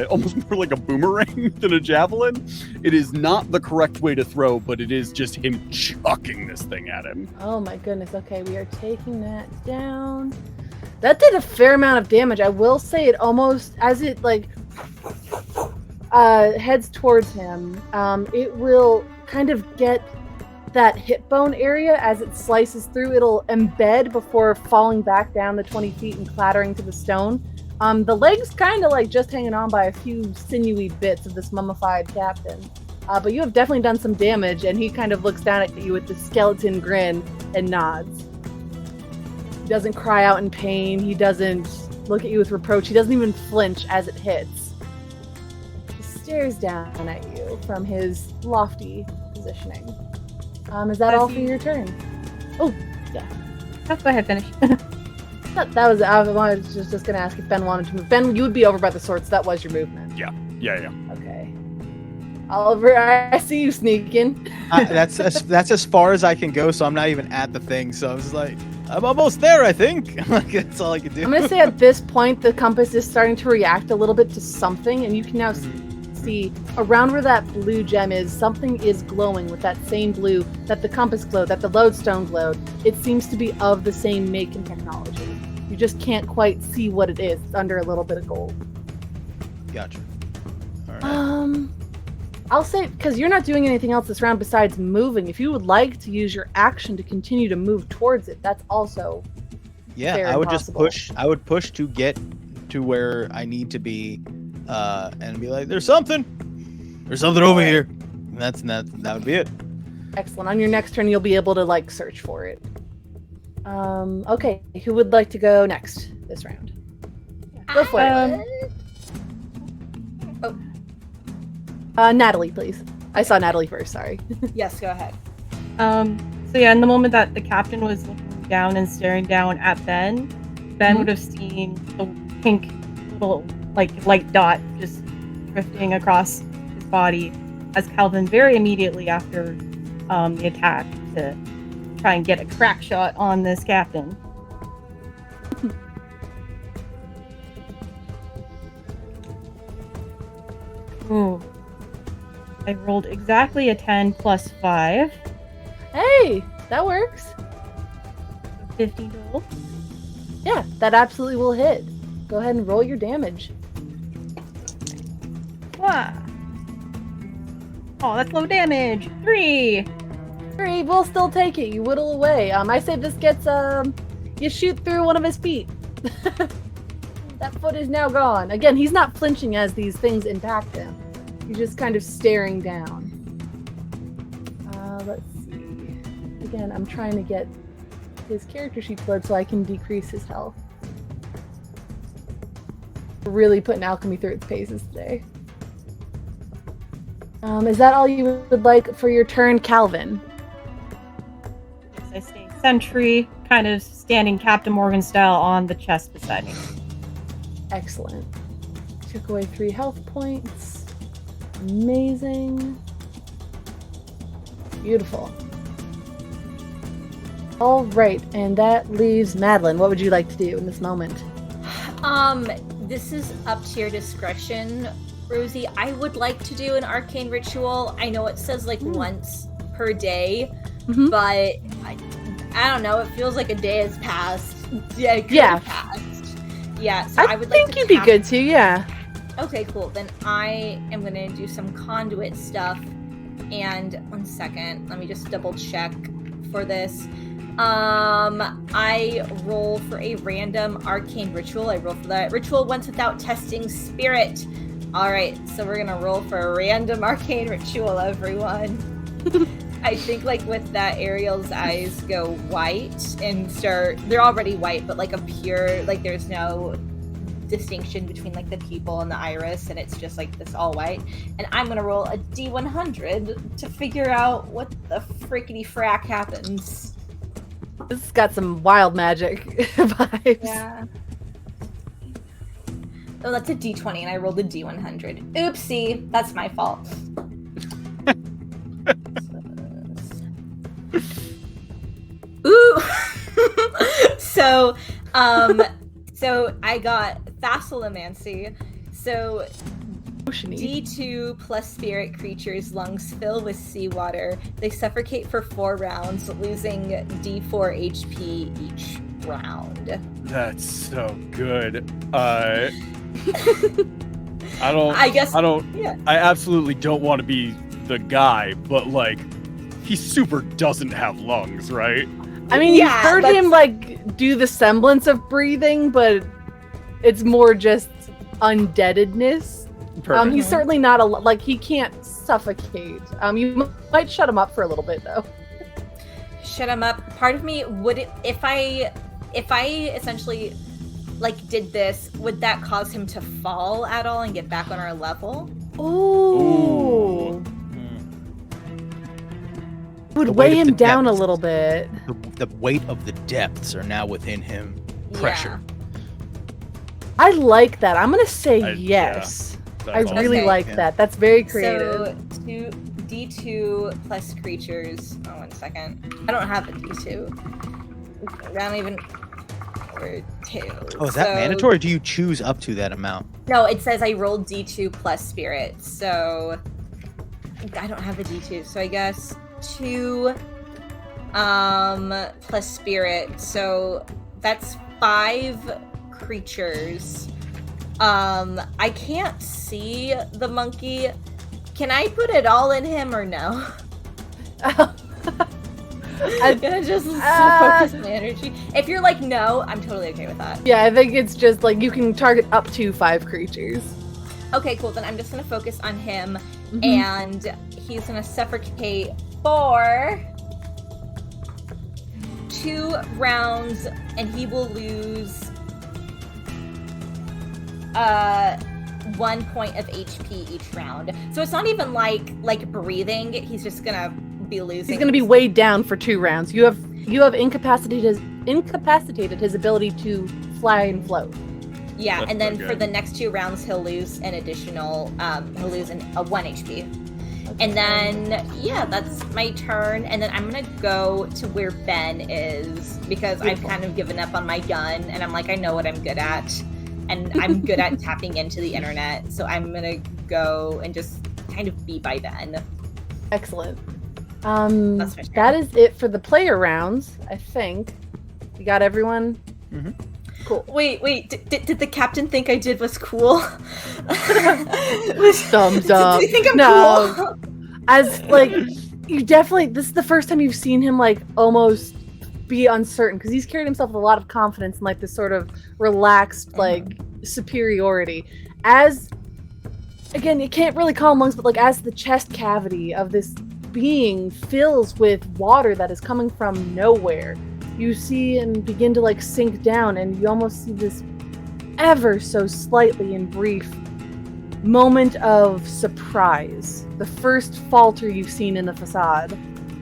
S5: almost more like a boomerang than a javelin. It is not the correct way to throw, but it is just him chucking this thing at him.
S1: Oh my goodness. Okay, we are taking that down. That did a fair amount of damage. I will say it almost, as it heads towards him, it will kind of get that hip bone area as it slices through. It'll embed before falling back down the 20 feet and clattering to the stone. The legs kind of just hanging on by a few sinewy bits of this mummified captain. But you have definitely done some damage, and he kind of looks down at you with the skeleton grin and nods. He doesn't cry out in pain. He doesn't look at you with reproach. He doesn't even flinch as it hits. He stares down at you from his lofty positioning. Is that all for your turn? Oh, yeah.
S6: Oh, go ahead, finish.
S1: That was. I was just going to ask if Ben wanted to move. Ben, you would be over by the sword, so that was your movement.
S5: Yeah.
S1: Okay. Oliver, I see you sneaking.
S3: That's as far as I can go, so I'm not even at the thing. So I was like, I'm almost there, I think. Like, that's all I can do.
S1: I'm going to say at this point, the compass is starting to react a little bit to something, and you can now see around where that blue gem is, something is glowing with that same blue that the compass glowed, that the lodestone glowed. It seems to be of the same make and technology. You just can't quite see what it is. It's under a little bit of gold.
S3: Gotcha. All right.
S1: I'll say, because you're not doing anything else this round besides moving, if you would like to use your action to continue to move towards it, that's also
S3: I would just push. I would push to get to where I need to be, and be like, "There's something over here." And that would be it.
S1: Excellent. On your next turn, you'll be able to like search for it. Okay, who would like to go next this round? Go for it. Natalie, please. I saw Natalie first, sorry.
S2: Yes, go ahead.
S6: So yeah, in the moment that the captain was looking down and staring down at Ben would have seen the pink little like light dot just drifting across his body as Calvin very immediately after the attack to try and get a crack shot on this captain. Ooh. I rolled exactly a 10 plus 5.
S1: Hey, that works.
S6: 15 total.
S1: Yeah, that absolutely will hit. Go ahead and roll your damage.
S6: Wow. Oh, that's low damage. 3.
S1: 3, we'll still take it. You whittle away. I say this gets, you shoot through one of his feet. That foot is now gone. Again, he's not flinching as these things impact him. He's just kind of staring down. Let's see. Again, I'm trying to get his character sheet loaded so I can decrease his health. We're really putting alchemy through its paces today. Is that all you would like for your turn, Calvin?
S6: I stay sentry, kind of standing Captain Morgan style on the chest beside me.
S1: Excellent. Took away 3 health points. Amazing. Beautiful. All right, and that leaves Madeline. What would you like to do in this moment?
S2: This is up to your discretion, Rosie. I would like to do an arcane ritual. I know it says like once per day, but I don't know. It feels like a day has passed. Yeah, it could have passed. Yeah, so I would like to.
S1: I think you'd be good too. Yeah.
S2: Okay, cool. Then I am going to do some conduit stuff. And 1 second, let me just double check for this. I roll for a random arcane ritual. I roll for that ritual once without testing spirit. All right, so we're going to roll for a random arcane ritual, everyone. I think like with that, Ariel's eyes go white and they're already white, but like a pure, like there's no distinction between like the pupil and the iris, and it's just like this all white. And I'm gonna roll a D100 to figure out what the frickety frack happens.
S1: This has got some wild magic vibes.
S2: Yeah. Oh, that's a D20, and I rolled a D100. Oopsie, that's my fault. Ooh. So I got Thassalumancy. So D2 plus spirit creatures' lungs fill with seawater. They suffocate for 4 rounds, losing D4 HP each round.
S5: That's so good. I absolutely don't want to be the guy, but like, he super doesn't have lungs, right?
S1: I mean, you've heard him like do the semblance of breathing, but it's more just undeadedness. He's certainly not like he can't suffocate. You might shut him up for a little bit though.
S2: Shut him up. Part of me would, if I essentially like did this, would that cause him to fall at all and get back on our level?
S1: Ooh. Would weigh him down a little bit.
S3: The weight of the depths are now within him. Pressure.
S2: Yeah.
S1: I like that. I'm gonna say yes. I
S5: That's
S1: really
S2: Okay.
S1: like
S3: Yeah.
S1: that. That's very creative.
S2: So D2 plus creatures. Oh, 1 second. I don't have a D2. I don't even. Or 2.
S3: Oh, is that
S2: So-
S3: mandatory? Or do you choose up to that amount?
S2: No, it says I rolled D2 plus spirit. So I don't have a D2. So I guess 2 plus spirit. So that's 5 creatures. I can't see the monkey. Can I put it all in him or no? I'm gonna just focus my energy. If you're like no, I'm totally okay with that.
S1: Yeah, I think it's just like you can target up to 5 creatures.
S2: Okay, cool. Then I'm just gonna focus on him,
S1: Mhm.
S2: and he's gonna suffocate for 2 rounds, and he will lose 1 point of HP each round. So it's not even like breathing. He's just gonna be losing.
S1: He's going to be weighed down for 2 rounds. You have incapacitated his ability to fly and float.
S2: Yeah,
S5: That's
S2: and then
S5: so
S2: for
S5: good.
S2: the next 2 rounds, he'll lose an additional. He'll lose a 1 HP. And then yeah, that's my turn. And then I'm gonna go to where Ben is because I've kind of given up on my gun, and I'm like, I know what I'm good at, and I'm good at tapping into the internet. So I'm gonna go and just kind of be by Ben.
S1: Excellent.
S2: That's my turn.
S1: That is it for the player rounds, I think. You got everyone?
S3: Mhm.
S1: Cool.
S2: Wait, did the captain think I did was cool?
S1: Thumbs up.
S2: Do you think I'm
S1: No.
S2: cool?
S1: As like you definitely, this is the first time you've seen him like almost be uncertain, because he's carried himself with a lot of confidence and like this sort of relaxed like superiority. As again, you can't really call him lungs, but like as the chest cavity of this being fills with water that is coming from nowhere, you see and begin to like sink down, and you almost see this ever so slightly and brief moment of surprise, the first falter you've seen in the facade,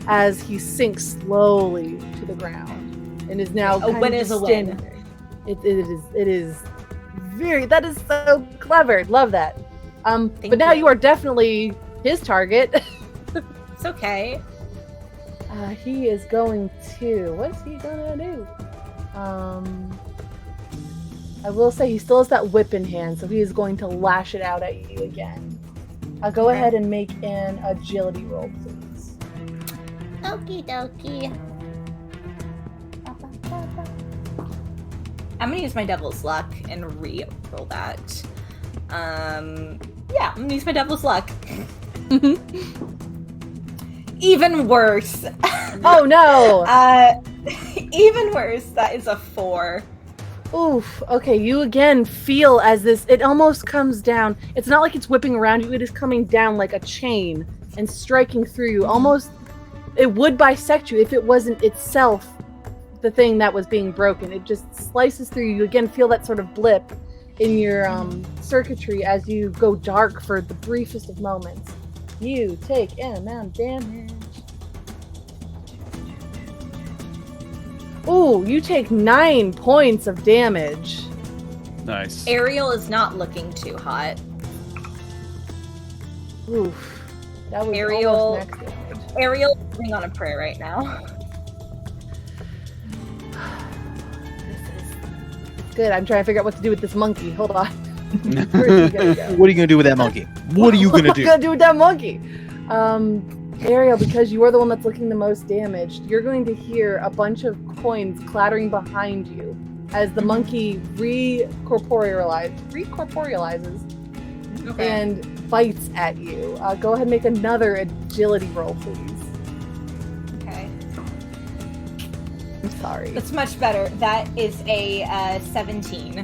S1: as he sinks slowly to the ground and is now
S2: A win is a win.
S1: It is very, that is so clever. Love that.
S2: Thank
S1: But now
S2: you.
S1: you are definitely his target.
S2: It's okay.
S1: He is going to, what's he gonna do? I will say he still has that whip in hand, so he is going to lash it out at you again. Go
S2: Okay.
S1: ahead and make an agility roll, please.
S2: Okie dokie. I'm gonna use my devil's luck and re-roll that. Yeah, I'm gonna use my devil's luck. Even worse.
S1: Oh no!
S2: Even worse. That is a 4.
S1: Oof. Okay, you again feel as this, it almost comes down. It's not like it's whipping around you, it is coming down like a chain and striking through you. Almost, it would bisect you if it wasn't itself the thing that was being broken. It just slices through you. You again feel that sort of blip in your circuitry as you go dark for the briefest of moments. You take an amount of damage. Ooh, you take 9 points of damage.
S5: Nice.
S2: Ariel is not looking too hot.
S1: Oof. That was
S2: Ariel-
S1: almost max damage.
S2: Ariel is living on a prayer right now.
S1: It's good. I'm trying to figure out what to do with this monkey. Hold on. Where's he gonna go?
S3: What are you gonna do with that monkey? What are you gonna
S1: What am I
S3: do?
S1: gonna do with that monkey? Ariel, because you are the one that's looking the most damaged, you're going to hear a bunch of coins clattering behind you as the monkey recorporealizes and bites at you. Go ahead and make another agility roll, please.
S2: Okay.
S1: I'm sorry.
S2: That's much better. That is a 17.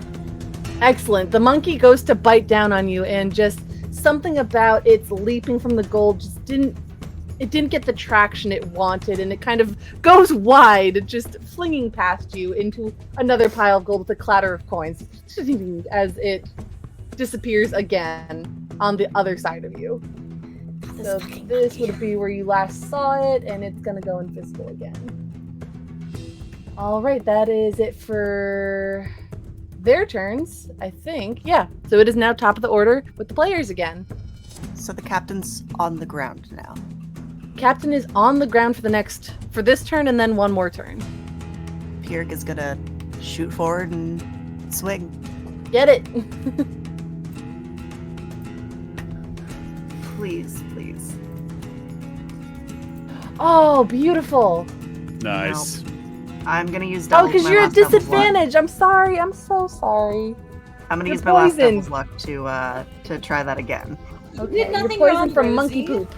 S1: Excellent. The monkey goes to bite down on you, and just something about its leaping from the gold just didn't get the traction it wanted, and it kind of goes wide, just flinging past you into another pile of gold with a clatter of coins as it disappears again on the other side of you. So this would be where you last saw it, and it's gonna go invisible again. All right, that is it for their turns, I think. Yeah. So it is now top of the order with the players again.
S4: So the captain's on the ground now.
S1: Captain is on the ground for this turn and then one more turn.
S4: Pirk is gonna shoot forward and swing.
S1: Get it.
S4: Please, please.
S1: Oh, beautiful.
S5: Nice.
S4: I'm gonna use
S1: Oh,
S4: double.
S1: because
S4: my
S1: you're at
S4: last double luck.
S1: disadvantage. I'm sorry. I'm so sorry.
S4: I'm gonna
S1: You're
S4: use my last
S1: poisoned.
S4: double luck to try that again.
S1: Okay.
S2: did nothing
S1: You're poisoned
S2: wrong,
S1: from monkey
S2: Rosie.
S1: poop.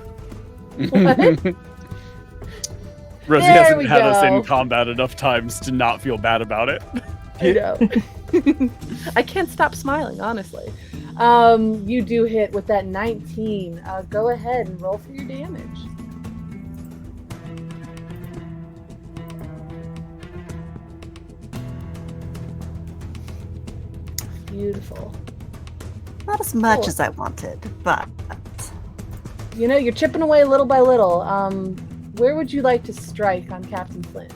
S1: What?
S5: Rosie
S1: There
S5: hasn't
S1: we
S5: had us
S1: go.
S5: in combat enough times to not feel bad about it.
S1: I know. I can't stop smiling, honestly. You do hit with that 19. Go ahead and roll for your damage. Beautiful.
S4: Not as much
S1: Cool.
S4: as I wanted, but
S1: You know, you're chipping away little by little. Where would you like to strike on Captain Flint?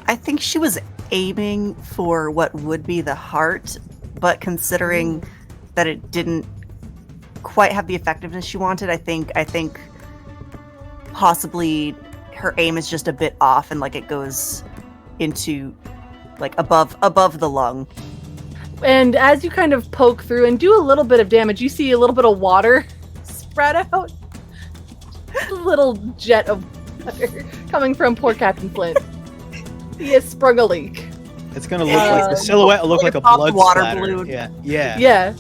S4: I think she was aiming for what would be the heart, but considering that it didn't quite have the effectiveness she wanted, I think possibly her aim is just a bit off and like it goes into like above the lung.
S1: And as you kind of poke through and do a little bit of damage, you see a little bit of water spread out. A little jet of water coming from poor Captain Flint. He has sprung a leak.
S3: It's gonna look like the silhouette will look like a
S4: Pop
S3: blood
S4: water
S3: splatter.
S4: balloon.
S3: Yeah.
S1: Yeah.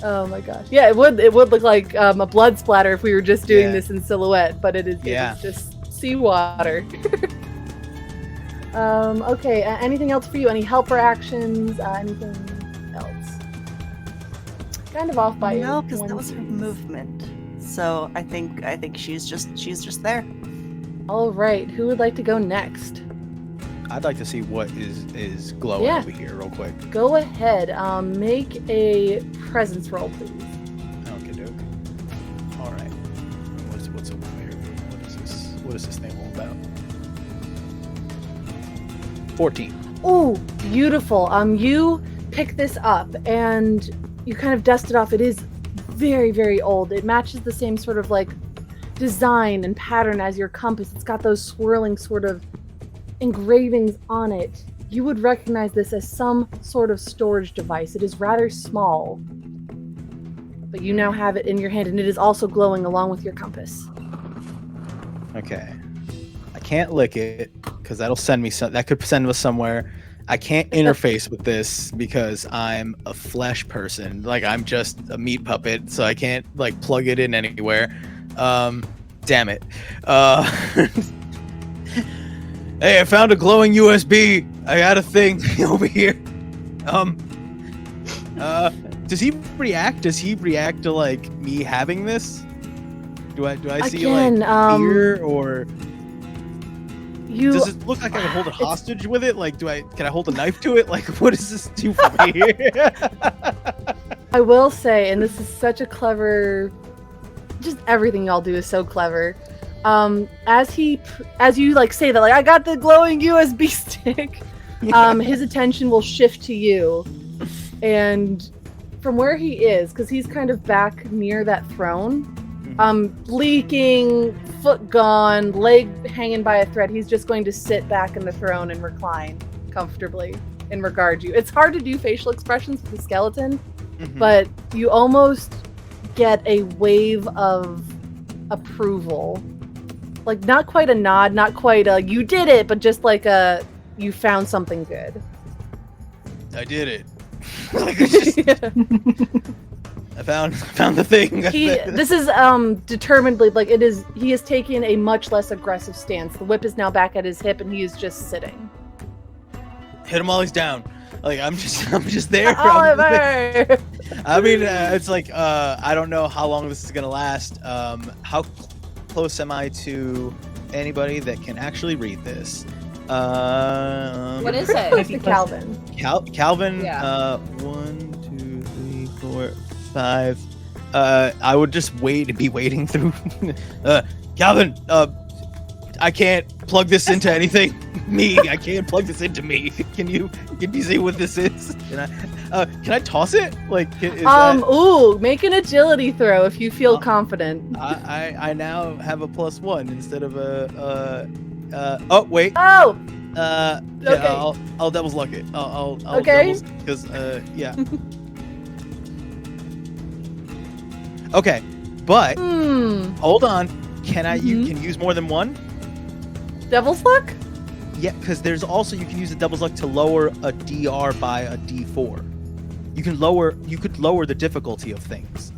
S1: Oh my gosh. Yeah, it would look like a blood splatter if we were just doing
S3: Yeah.
S1: this in silhouette, but it is just seawater. Okay, anything else for you? Any helper actions? Anything else? Kind of off by
S4: No, because that was her
S1: onesies.
S4: movement. So I think she's just there.
S1: All right, who would like to go next?
S3: I'd like to see what is glowing
S1: Yeah.
S3: over here real quick.
S1: Go ahead. Make a presence roll, please.
S3: Okay, doke. All right. What's over here? What is this thing all about? 14.
S1: Oh, beautiful. You pick this up and you kind of dust it off. It is very, very old. It matches the same sort of like design and pattern as your compass. It's got those swirling sort of engravings on it. You would recognize this as some sort of storage device. It is rather small, but you now have it in your hand, and it is also glowing along with your compass.
S3: Okay. I can't lick it because that'll send me that could send us somewhere. I can't interface with this because I'm a flesh person. Like I'm just a meat puppet, so I can't like plug it in anywhere. Damn it. Hey, I found a glowing USB. I got a thing over here. Does he react? Does he react to like me having this? Do I see
S1: Again,
S3: like fear or
S1: You
S3: does it look like I can hold it hostage with it? Like, can I hold a knife to it? Like, what does this do for me?
S1: I will say, and this is such a clever, just everything y'all do is so clever. As you like say that, like, I got the glowing USB stick, his attention will shift to you. And from where he is, because he's kind of back near that throne, leaking, foot gone, leg hanging by a thread, he's just going to sit back in the throne and recline comfortably and regard you. It's hard to do facial expressions with the skeleton, but you almost get a wave of approval. Like, not quite a nod, not quite a, you did it, but just like a, you found something good.
S3: I did it. Like, it's just, I found the thing.
S1: This is determinedly, like, it is, he has taken a much less aggressive stance. The whip is now back at his hip and he is just sitting.
S3: Hit him while he's down. Like, I'm just there.
S1: Oliver!
S3: I mean, it's like, I don't know how long this is gonna last. How close am I to anybody that can actually read this?
S2: What is
S1: Pretty close
S2: it?
S1: to Calvin.
S3: Calvin,
S2: Yeah.
S3: 1, 2, 3, 4, 5. I would just wait and be waiting through. Calvin, I can't plug this into anything. Me, I can't plug this into me. Can you see what this is? Can I toss it? Like,
S1: ooh, make an agility throw if you feel confident.
S3: I now have a +1 instead of oh wait.
S1: Oh.
S3: Yeah,
S1: Okay.
S3: I'll devil's luck it. I'll
S1: okay.
S3: Because yeah. Okay, but hold on. Can you can use more than one?
S1: Devil's luck?
S3: Yeah, because there's also you can use the devil's luck to lower a DR by a D4. You could lower the difficulty of things.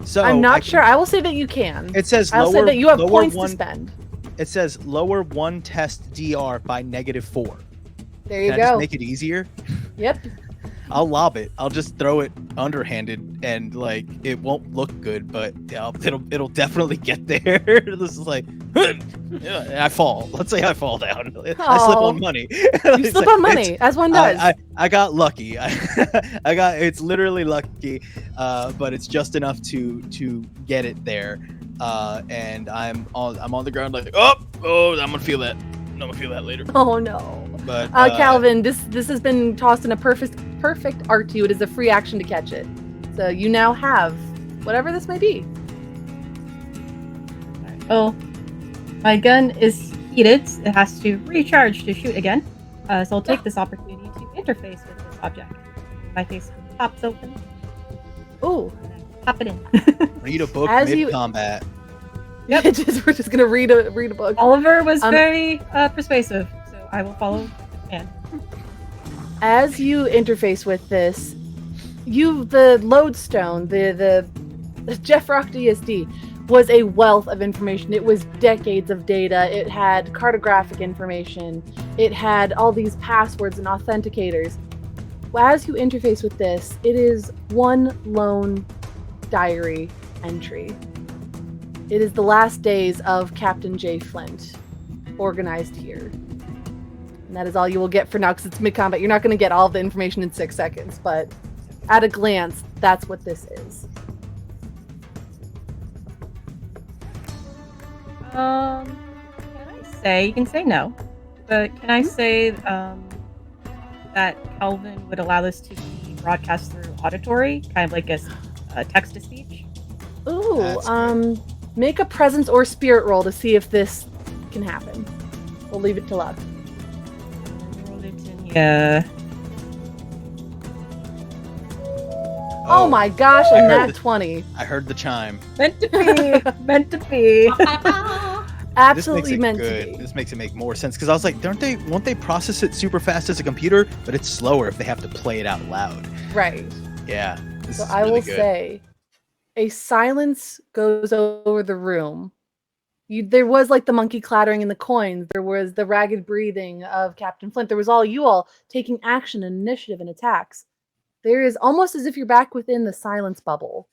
S3: So
S1: I'm not sure. I will say that you can.
S3: It says
S1: I'll say that you have points to spend.
S3: It says lower one test DR by -4.
S1: There you
S3: Can
S1: go.
S3: I just make it easier?
S1: Yep.
S3: I'll lob it. I'll just throw it underhanded, and like it won't look good, but it'll definitely get there. This is like I fall. Let's say I fall down. I slip on money.
S1: You slip on money, as one does.
S3: I got lucky. It's literally lucky, but it's just enough to get it there. And I'm on the ground like oh I'm gonna feel that. I'm gonna feel that later.
S1: Oh no.
S3: But
S1: Calvin, this has been tossed in a perfect arc to you. It is a free action to catch it. So you now have whatever this may be.
S6: Oh, my gun is heated. It has to recharge to shoot again. So I'll take this opportunity to interface with this object. My face pops open.
S1: Ooh.
S6: Pop it in.
S3: Read a book mid-combat.
S1: Yep. We're just gonna read a book.
S6: Oliver was very persuasive, so I will follow and
S1: as you interface with this, the lodestone, the Jeff Rock DSD was a wealth of information. It was decades of data. It had cartographic information. It had all these passwords and authenticators. As you interface with this, it is one lone diary entry. It is the last days of Captain J. Flint, organized here. And that is all you will get for now, because it's mid-combat. You're not going to get all of the information in 6 seconds, but at a glance, that's what this is.
S6: Can I say, you can say no, but can I say that Calvin would allow this to be broadcast through auditory, kind of like a text-to-speech?
S1: Ooh, make a presence or spirit roll to see if this can happen. We'll leave it to luck.
S6: Yeah.
S1: Oh my gosh, a nat 20.
S3: I heard the chime.
S6: Meant to be. Meant to be.
S1: Absolutely meant to be.
S3: This makes it make more sense, because I was like, won't they process it super fast as a computer? But it's slower if they have to play it out loud.
S1: Right.
S3: Yeah.
S1: So I will say, a silence goes over the room. There was like the monkey clattering in the coins. There was the ragged breathing of Captain Flint. There was all you all taking action and initiative and attacks. There is almost as if you're back within the silence bubble.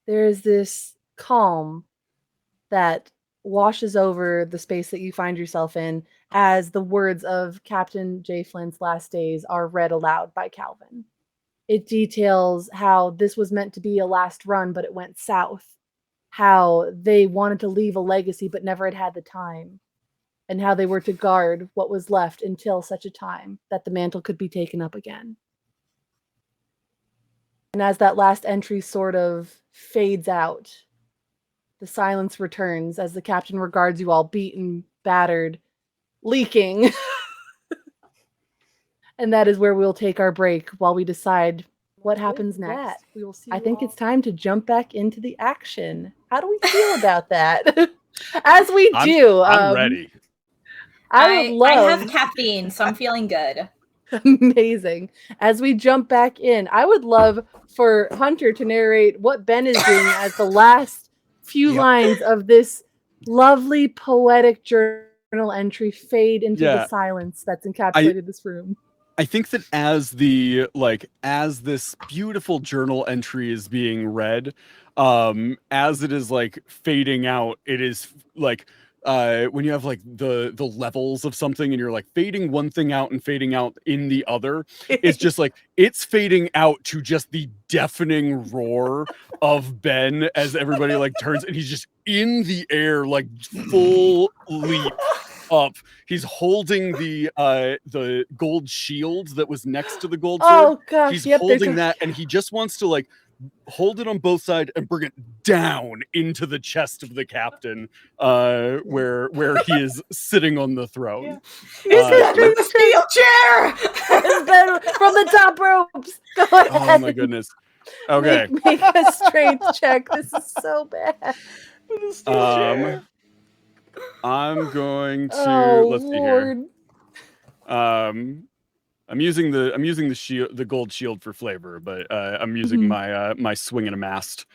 S1: There is this calm that washes over the space that you find yourself in as the words of Captain J. Flint's last days are read aloud by Calvin. It details how this was meant to be a last run, but it went south. How they wanted to leave a legacy but never had the time, and how they were to guard what was left until such a time that the mantle could be taken up again. And as that last entry sort of fades out, the silence returns as the captain regards you all beaten, battered, leaking. And that is where we'll take our break while we decide what happens next. We will see. I think it's time to jump back into the action. How do we feel about that? As we do.
S5: I'm ready.
S2: I have caffeine, so I'm feeling good.
S1: Amazing. As we jump back in, I would love for Hunter to narrate what Ben is doing as the last few lines of this lovely poetic journal entry fade into the silence that's encapsulated this room.
S5: I think that as this beautiful journal entry is being read, as it is like fading out, it is like when you have like the levels of something and you're like fading one thing out and fading out in the other, it's just like it's fading out to just the deafening roar of Ben as everybody like turns and he's just in the air like full leap up. He's holding the gold shield that was next to the gold sword.
S1: Oh gosh,
S5: He's
S1: yep,
S5: holding that, and he just wants to like hold it on both sides and bring it down into the chest of the captain, where he is sitting on the throne.
S2: The steel chair!
S1: It's Ben from the top ropes. Go ahead.
S5: Oh my goodness. Okay.
S1: Make a strength check. This is so bad.
S5: I'm going to let's
S1: Lord.
S5: see here. I'm using the shield, the gold shield for flavor, but I'm using my swing and a mast.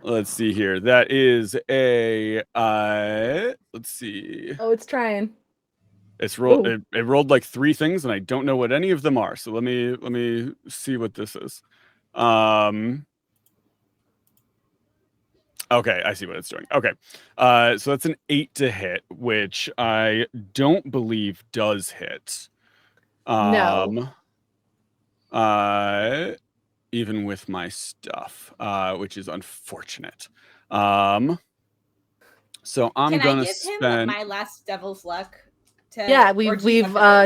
S5: Let's see here. That is a let's see.
S1: Oh, it's trying.
S5: It's rolled. It rolled like 3 things, and I don't know what any of them are. So let me see what this is. Okay, I see what it's doing. Okay, so that's an 8 to hit, which I don't believe does hit.
S1: No.
S5: Even with my stuff, which is unfortunate. So I'm gonna spend
S2: my last devil's luck.
S1: Yeah, we've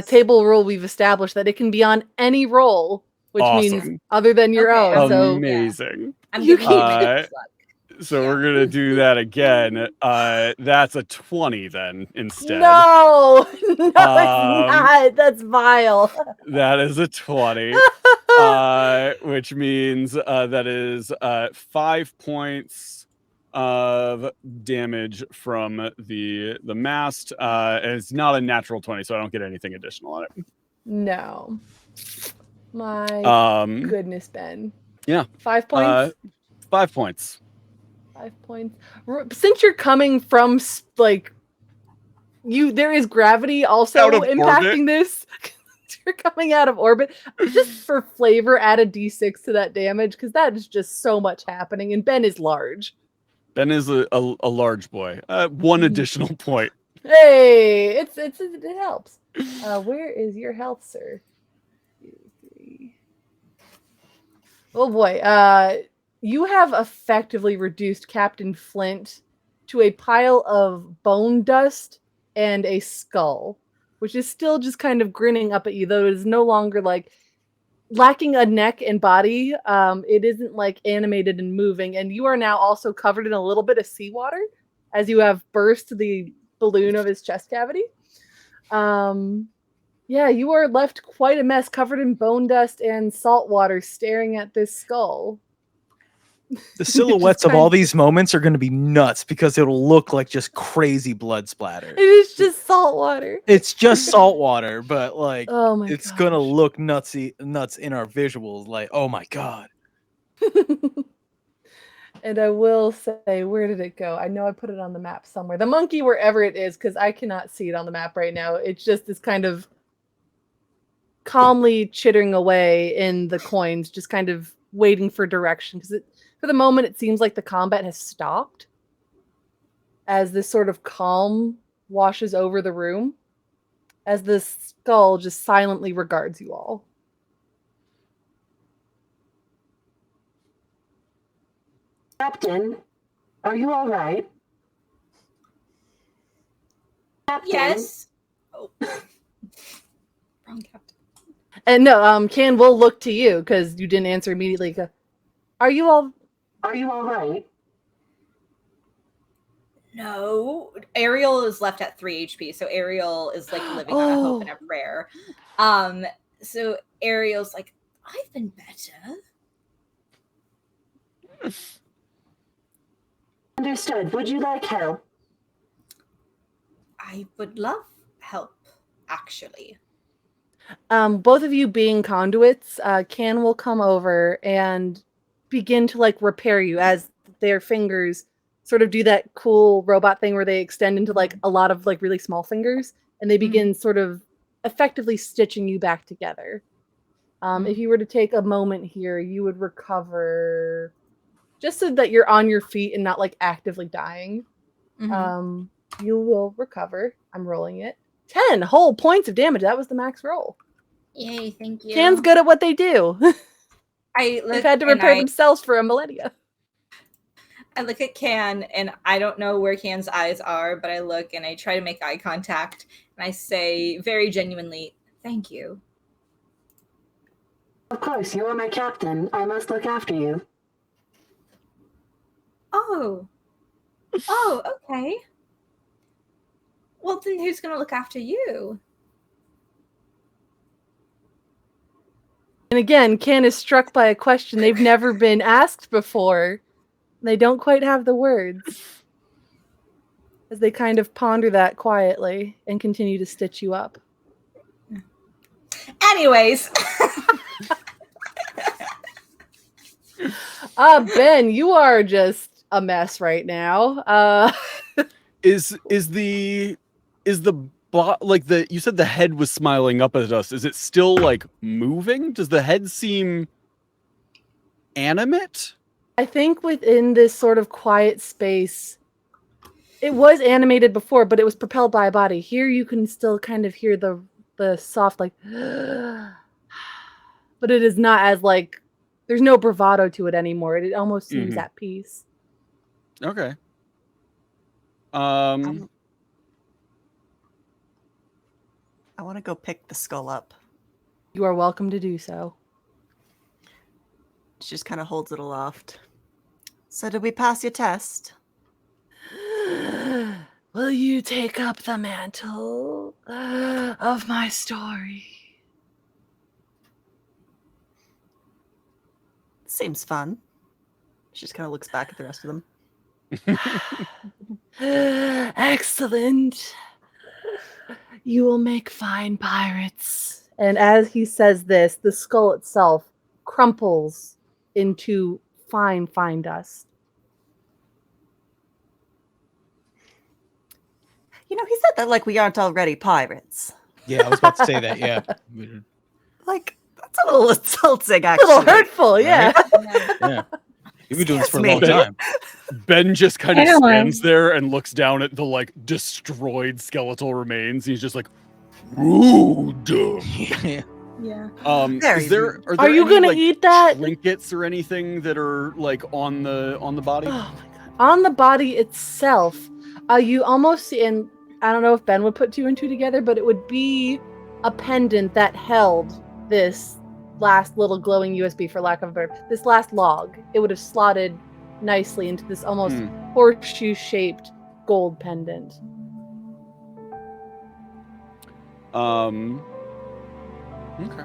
S1: table rule. We've established that it can be on any roll, which means other than your own. So
S5: amazing.
S2: I'm giving you devil's luck.
S5: So we're gonna do that again. That's a 20 then instead.
S1: No, it's not. That's vile.
S5: That is a 20, which means that is 5 points of damage from the mast. And it's not a natural 20, so I don't get anything additional on it.
S1: No. My goodness, Ben.
S5: Yeah.
S1: 5 points.
S5: 5 points.
S1: 5 points. Since you're coming from like there is gravity also impacting this. You're coming out of orbit. Just for flavor, add a d6 to that damage because that is just so much happening. And Ben is large.
S5: Ben is a large boy. 1 additional point.
S1: Hey, it helps. Where is your health, sir? 2, 3. Oh boy. You have effectively reduced Captain Flint to a pile of bone dust and a skull, which is still just kind of grinning up at you, though it is no longer like lacking a neck and body. It isn't like animated and moving, and you are now also covered in a little bit of seawater as you have burst the balloon of his chest cavity. Yeah, you are left quite a mess, covered in bone dust and salt water, staring at this skull.
S3: The silhouettes of all these moments are going to be nuts because it'll look like just crazy blood splatter.
S1: It is just salt water.
S3: It's just salt water, but like
S1: it's
S3: going to look nuts in our visuals. Like, oh my God.
S1: And I will say, where did it go? I know I put it on the map somewhere. The monkey, wherever it is, because I cannot see it on the map right now. It's just this kind of calmly chittering away in the coins, just kind of waiting for direction. Because for the moment, it seems like the combat has stopped as this sort of calm washes over the room, as the skull just silently regards you all.
S7: Captain, are you all right? Captain?
S2: Yes. Oh. Wrong captain.
S1: And no, Can will look to you because you didn't answer immediately. Are you all
S7: right?
S2: No. Ariel is left at 3 HP, so Ariel is like living on a hope and a prayer. So Ariel's like, I've been better.
S7: Understood. Would you like help?
S2: I would love help, actually.
S1: Both of you being conduits, Can will come over and begin to like repair you as their fingers sort of do that cool robot thing where they extend into like a lot of like really small fingers and they begin sort of effectively stitching you back together. If you were to take a moment here, you would recover just so that you're on your feet and not like actively dying. You will recover. I'm rolling it. 10 whole points of damage. That was the max roll.
S2: Yay, thank you.
S1: Can's good at what they do.
S2: They've
S1: had to repair themselves for a millennia.
S2: I look at Can, and I don't know where Can's eyes are, but I look and I try to make eye contact, and I say very genuinely, "Thank you."
S7: Of course, you are my captain. I must look after you.
S2: Oh, okay. Well, then who's gonna look after you?
S1: And again, Can is struck by a question they've never been asked before. They don't quite have the words. As they kind of ponder that quietly and continue to stitch you up.
S2: Anyways.
S1: Ben, you are just a mess right now.
S5: Is the you said the head was smiling up at us. Is it still like moving? Does the head seem animate?
S1: I think within this sort of quiet space, it was animated before, but it was propelled by a body. Here you can still kind of hear the soft like but it is not as like there's no bravado to it anymore. It almost seems at peace.
S5: Okay.
S4: I want to go pick the skull up.
S1: You are welcome to do so.
S4: She just kind of holds it aloft. So did we pass your test?
S1: Will you take up the mantle of my story?
S4: Seems fun. She just kind of looks back at the rest of them.
S1: Excellent. You will make fine pirates. And as he says this, the skull itself crumples into fine dust.
S4: You know, he said that like we aren't already pirates.
S3: Yeah, I was about to say that. Yeah.
S4: Like, that's a little insulting, actually.
S1: A little hurtful, yeah.
S3: Yeah. You've been doing this for a
S4: Yes,
S3: long
S4: maybe.
S3: time.
S5: Ben just kind of
S6: I know.
S5: stands there and looks down at the like destroyed skeletal remains. He's just like, rude.
S3: Yeah.
S2: Yeah.
S4: Very
S5: Is there
S4: rude.
S5: are
S1: you
S5: any,
S1: gonna
S5: like,
S1: eat that?
S5: trinkets or anything that are like on the body?
S1: Oh my god. On the body itself, you almost see, and I don't know if Ben would put two and two together, but it would be a pendant that held this last little glowing USB, for lack of a better, this last log. It would have slotted nicely into this almost horseshoe-shaped gold pendant.
S5: Okay.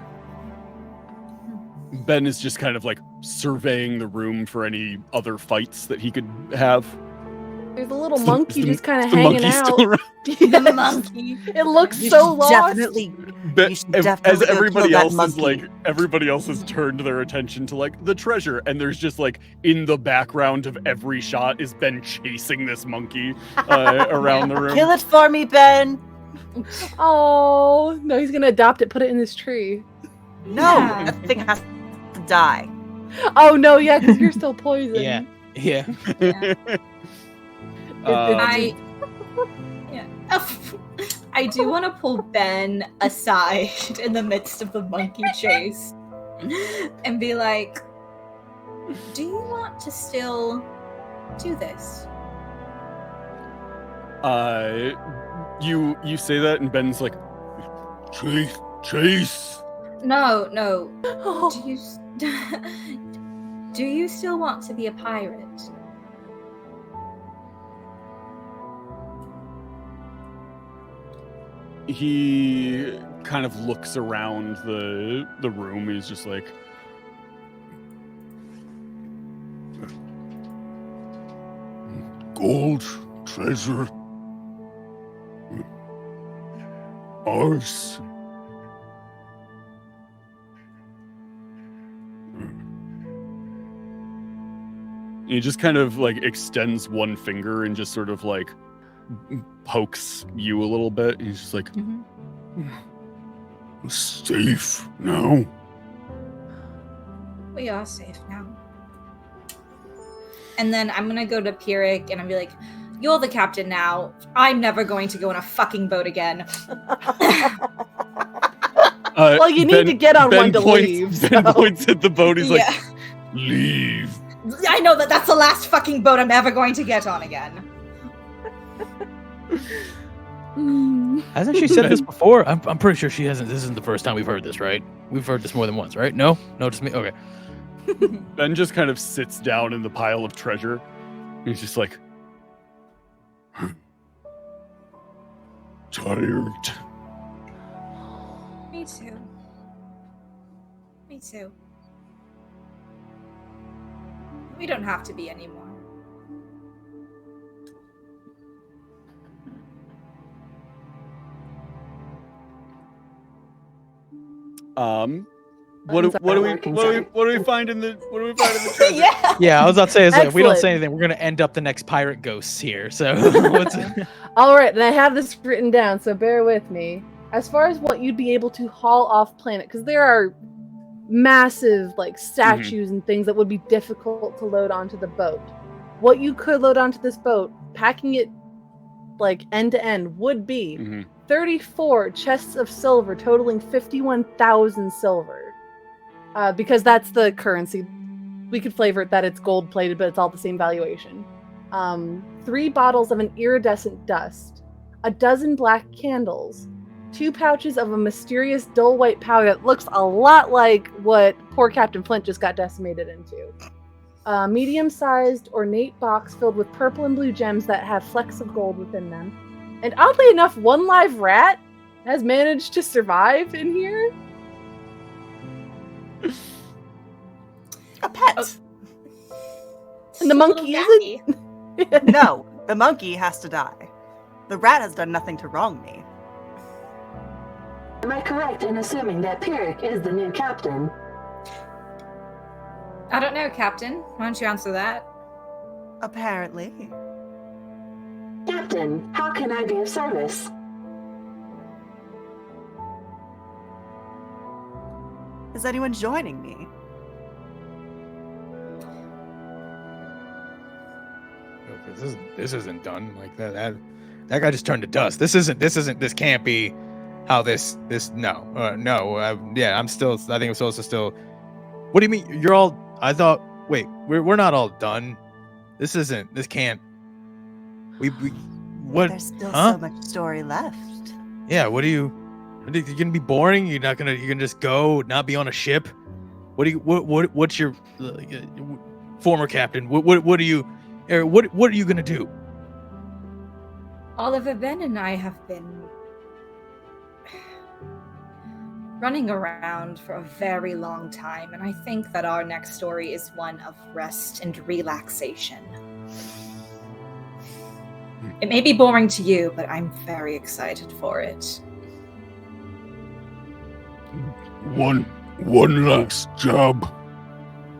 S5: Ben is just kind of like surveying the room for any other fights that he could have.
S1: There's a little
S5: Is
S1: monkey
S5: the-
S1: just kind of
S5: is the
S1: hanging
S5: monkey
S1: out.
S5: still around?
S2: The
S1: Yes.
S2: monkey.
S1: It looks
S4: You
S1: so
S4: should
S1: lost.
S4: definitely.
S5: But
S4: You should
S5: as
S4: definitely go
S5: everybody
S4: kill that
S5: else is
S4: monkey.
S5: like, everybody else has turned their attention to like the treasure, and there's just like in the background of every shot is Ben chasing this monkey around the room.
S4: Kill it for me, Ben.
S1: Oh no, he's gonna adopt it, put it in this tree.
S4: No,
S2: Yeah.
S4: that thing has to die.
S1: Oh no, yeah, because you're still poisoned.
S3: Yeah. Yeah.
S2: I I do want to pull Ben aside in the midst of the monkey chase and be like, do you want to still do this?
S5: You say that, and Ben's like, chase.
S2: No.
S1: Oh.
S2: Do you still want to be a pirate?
S5: He kind of looks around the room. He's just like, gold, treasure, ours. He just kind of like extends one finger and just sort of like pokes you a little bit. He's just like, safe now.
S2: We are safe now. And then I'm gonna go to Pyrrhic and I'll be like, you're the captain now. I'm never going to go on a fucking boat again.
S1: Well, you need to get on one to
S5: points,
S1: leave,
S5: Ben
S1: so.
S5: points at the boat. He's
S2: Yeah.
S5: like, leave.
S2: I know that's the last fucking boat I'm ever going to get on again.
S3: Hasn't she said this before? I'm pretty sure she hasn't. This isn't the first time we've heard this, right? We've heard this more than once, right? No, just me. Okay.
S5: Ben just kind of sits down in the pile of treasure. And he's just like, tired.
S2: Me too. Me too. We don't have to be anymore.
S5: What do we find in the treasure?
S2: Yeah.
S3: Yeah, I was about to say, if we don't
S1: Excellent.
S3: say anything, we're gonna end up the next pirate ghosts here. So, what's
S1: All right, and I have this written down, so bear with me. As far as what you'd be able to haul off planet, because there are massive like statues and things that would be difficult to load onto the boat. What you could load onto this boat, packing it like end to end, would be 34 chests of silver, totaling 51,000 silver. Because that's the currency. We could flavor it that it's gold plated, but it's all the same valuation. 3 bottles of an iridescent dust, a dozen black candles, 2 pouches of a mysterious dull white powder that looks a lot like what poor Captain Flint just got decimated into. A medium-sized ornate box filled with purple and blue gems that have flecks of gold within them. And oddly enough, 1 live rat has managed to survive in here.
S4: A pet.
S1: And the monkey isn't.
S4: No, the monkey has to die. The rat has done nothing to wrong me.
S7: Am I correct in assuming that Pyrrhic is the new captain?
S2: I don't know, Captain. Why don't you answer that?
S4: Apparently.
S7: Captain, how can I be of service?
S4: Is anyone joining me?
S3: This isn't done. Like that guy just turned to dust. This can't be how this no. Yeah, I'm still. I think I'm supposed to still. What do you mean? You're all. I thought. Wait, we're not all done. This isn't. This can't. We what?
S4: There's still
S3: huh?
S4: so much story left.
S3: Yeah. What do you? Are you gonna be boring? You're gonna just go, not be on a ship? What do you? What's your former captain? What do you? What are you gonna do?
S2: Oliver, Ben, and I have been running around for a very long time, and I think that our next story is one of rest and relaxation. It may be boring to you, but I'm very excited for it.
S5: One last job.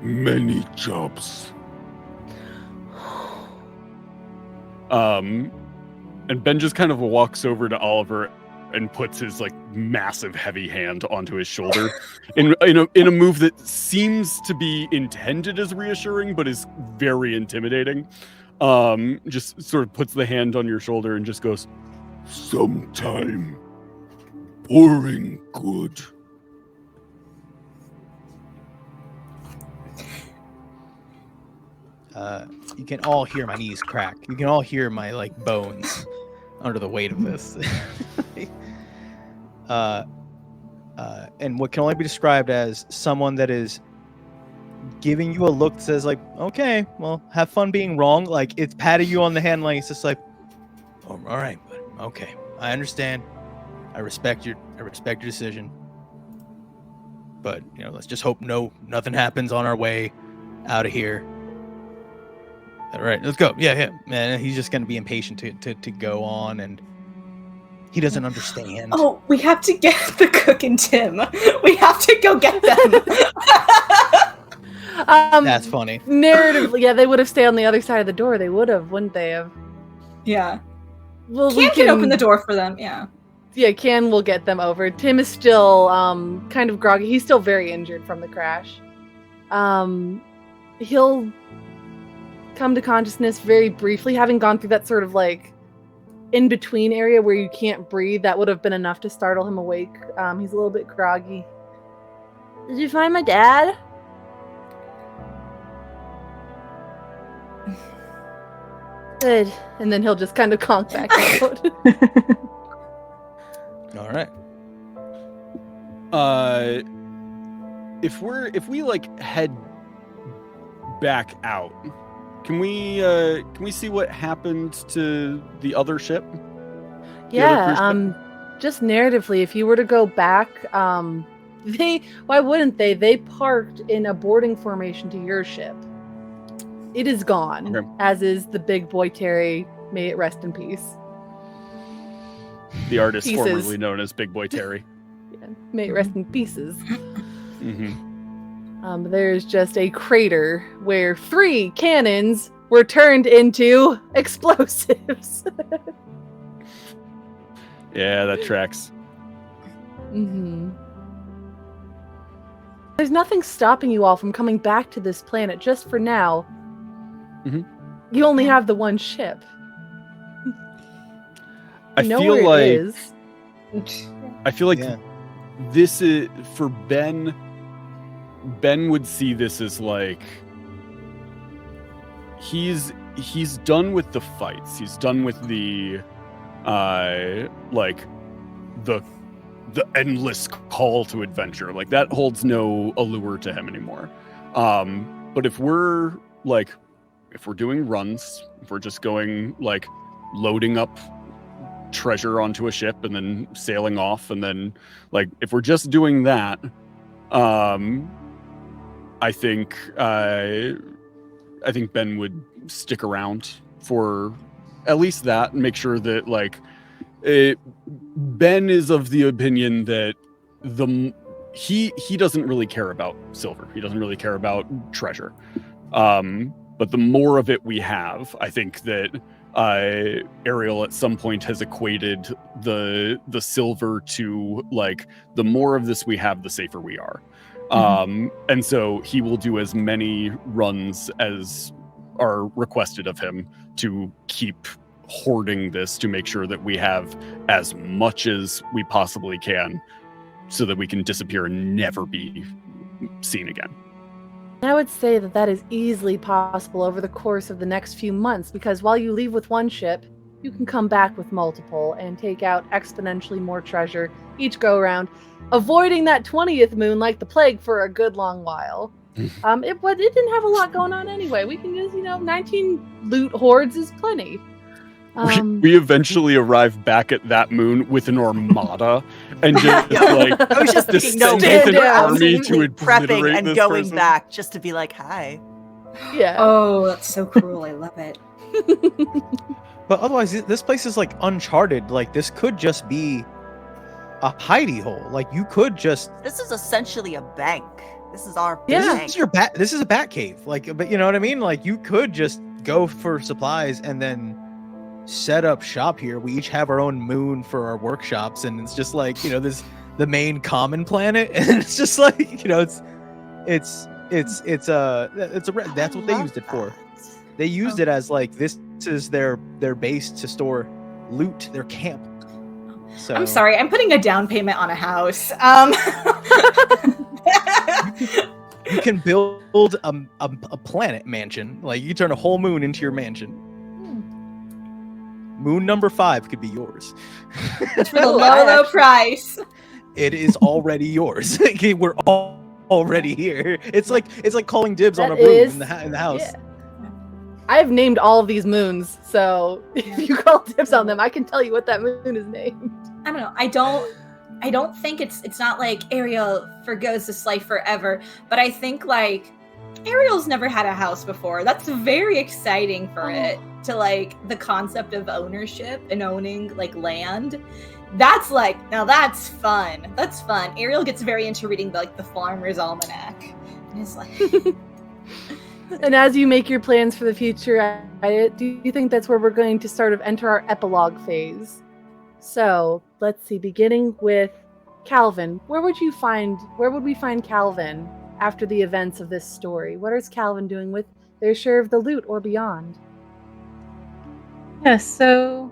S5: Many jobs. And Ben just kind of walks over to Oliver and puts his like massive heavy hand onto his shoulder in a move that seems to be intended as reassuring but is very intimidating. Just sort of puts the hand on your shoulder and just goes, "Sometime boring good."
S3: You can all hear my knees crack. You can all hear my like bones under the weight of this. And what can only be described as someone that is giving you a look that says like, okay, well, have fun being wrong. Like it's patting you on the hand, like it's just like, oh, all right, but okay, I understand. I respect your decision. But let's just hope nothing happens on our way out of here. All right, let's go. Yeah. Man, he's just gonna be impatient to go on, and he doesn't understand.
S2: Oh, we have to get the cook and Tim. We have to go get them.
S3: That's funny.
S1: Narratively, yeah, they would have stayed on the other side of the door. They would have, wouldn't they have?
S2: Yeah.
S1: Well,
S2: Can open the door for them, yeah.
S1: Yeah, Can will get them over. Tim is still kind of groggy. He's still very injured from the crash. He'll come to consciousness very briefly, having gone through that sort of like in-between area where you can't breathe. That would have been enough to startle him awake. He's a little bit groggy. Did you find my dad? Good. And then he'll just kind of conk back out.
S3: All right.
S5: If we like head back out, can we see what happened to the other ship?
S1: Yeah, just narratively, if you were to go back, why wouldn't they? They parked in a boarding formation to your ship. It is gone,
S5: Okay.
S1: as is the big boy Terry. May it rest in peace.
S5: The artist
S1: Pieces.
S5: formerly known as Big Boy Terry.
S1: Yeah, may it rest in pieces.
S5: Mm-hmm.
S1: There's just a crater where 3 cannons were turned into explosives.
S5: Yeah, that tracks.
S1: There's nothing stopping you all from coming back to this planet just for now. You only have the one ship.
S5: I
S1: You know
S5: feel
S1: where
S5: like
S1: it is.
S3: Yeah.
S5: this is for Ben. Ben would see this as like he's done with the fights. He's done with the like the endless call to adventure. Like that holds no allure to him anymore. But if we're doing runs, if we're just going like loading up treasure onto a ship and then sailing off, and then like if we're just doing that, I think Ben would stick around for at least that and make sure that like Ben is of the opinion that he doesn't really care about silver. He doesn't really care about treasure. But the more of it we have, I think that Ariel at some point has equated the silver to like the more of this we have, the safer we are. And so he will do as many runs as are requested of him to keep hoarding this, to make sure that we have as much as we possibly can so that we can disappear and never be seen again.
S1: I would say that is easily possible over the course of the next few months, because while you leave with one ship, you can come back with multiple and take out exponentially more treasure each go around, avoiding that 20th moon like the plague for a good long while. It didn't have a lot going on anyway. We can just, 19 loot hordes is plenty.
S5: We eventually arrive back at that moon with an armada and just
S4: I was just thinking, no,
S5: descend with an
S4: we're
S5: army to
S4: absolutely prepping
S5: obliterate
S4: and
S5: this
S4: going
S5: person.
S4: back just to be like, hi.
S1: Yeah.
S2: Oh, that's so cruel. I love it.
S3: But otherwise, this place is like uncharted. Like this could just be a hidey hole. Like you could just.
S4: This is essentially a bank. This is our
S1: Yeah.
S4: bank.
S3: This is a bat cave. Like, but you know what I mean? Like you could just go for supplies and then set up shop here. We each have our own moon for our workshops, and it's just like this the main common planet, and it's just like it's that's what they used it for. They used it as like this is their base to store loot, their camp. So
S2: I'm sorry, I'm putting a down payment on a house.
S3: you can build a planet mansion. Like you turn a whole moon into your mansion. Moon number 5 could be yours.
S2: For the low price.
S3: It is already yours. We're already here. It's like calling dibs on a room in the house.
S1: Yeah. I've named all of these moons, so if you call dibs on them, I can tell you what that moon is named.
S2: I don't know. I don't think it's not like Ariel forgoes this life forever, but I think like Ariel's never had a house before. That's very exciting for it, to like the concept of ownership and owning like land. That's like, now that's fun. That's fun. Ariel gets very into reading the Farmer's Almanac. And it's like
S1: And as you make your plans for the future, do you think that's where we're going to sort of enter our epilogue phase? So let's see, beginning with Calvin. Where would we find Calvin after the events of this story? What is Calvin doing with their share of the loot or beyond?
S6: Yes, so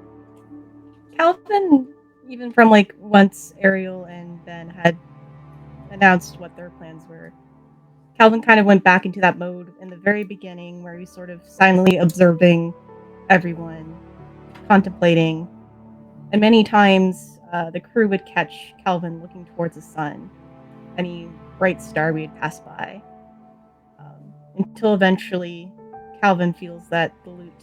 S6: Calvin, even from like once Ariel and Ben had announced what their plans were, Calvin kind of went back into that mode in the very beginning where he's sort of silently observing everyone contemplating. And many times the crew would catch Calvin looking towards the sun, any bright star we'd pass by. Until eventually Calvin feels that the loot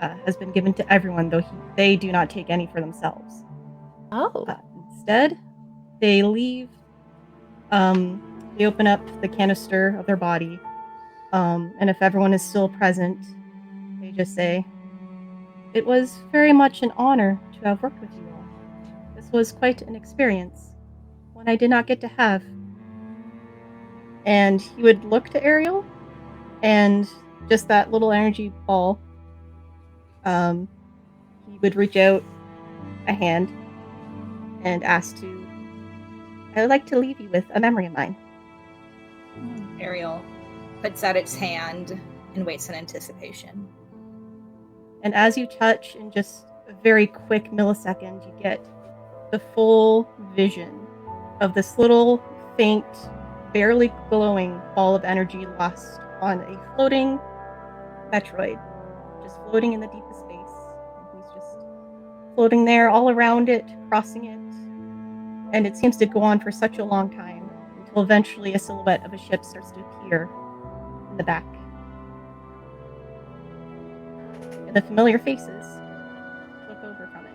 S6: has been given to everyone, though they do not take any for themselves.
S1: Oh.
S6: Instead, they leave. They open up the canister of their body, and if everyone is still present, they just say, "It was very much an honor to have worked with you all. This was quite an experience, one I did not get to have." And he would look to Ariel, and just that little energy ball, he would reach out a hand and ask to, "I would like to leave you with a memory of mine."
S2: Ariel puts out its hand and waits in anticipation.
S6: And as you touch, in just a very quick millisecond, you get the full vision of this little, faint, barely glowing ball of energy lost on a floating Metroid, just floating in the deepest space. And he's just floating there all around it, crossing it. And it seems to go on for such a long time, until eventually a silhouette of a ship starts to appear in the back. And the familiar faces look over from it.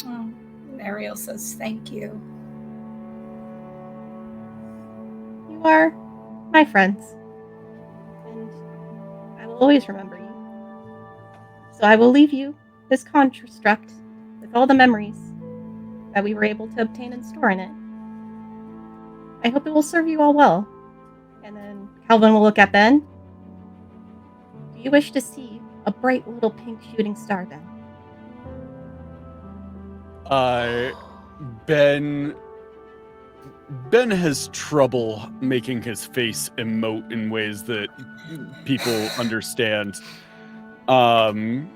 S2: Oh, Ariel says thank you.
S6: You are my friends, and I will always remember you. So I will leave you this construct with all the memories that we were able to obtain and store in it. I hope it will serve you all well. And then Calvin will look at Ben. Do you wish to see a bright little pink shooting star, Ben?
S5: Ben has trouble making his face emote in ways that people understand. I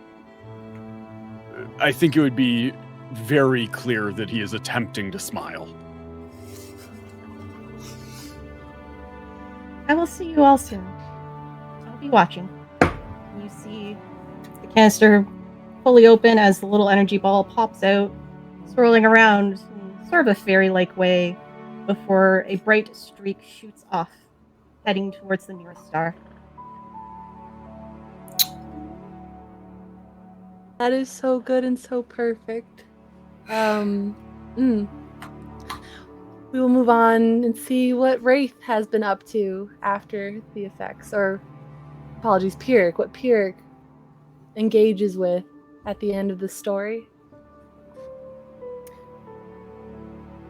S5: think it would be very clear that he is attempting to smile.
S6: I will see you all soon. I'll be watching. You see the canister fully open as the little energy ball pops out, swirling around in sort of a fairy-like way before a bright streak shoots off, heading towards the nearest star.
S1: That is so good and so perfect. We will move on and see what Wraith has been up to after the effects, or apologies, Pyrrhic, what Pyrrhic engages with at the end of the story.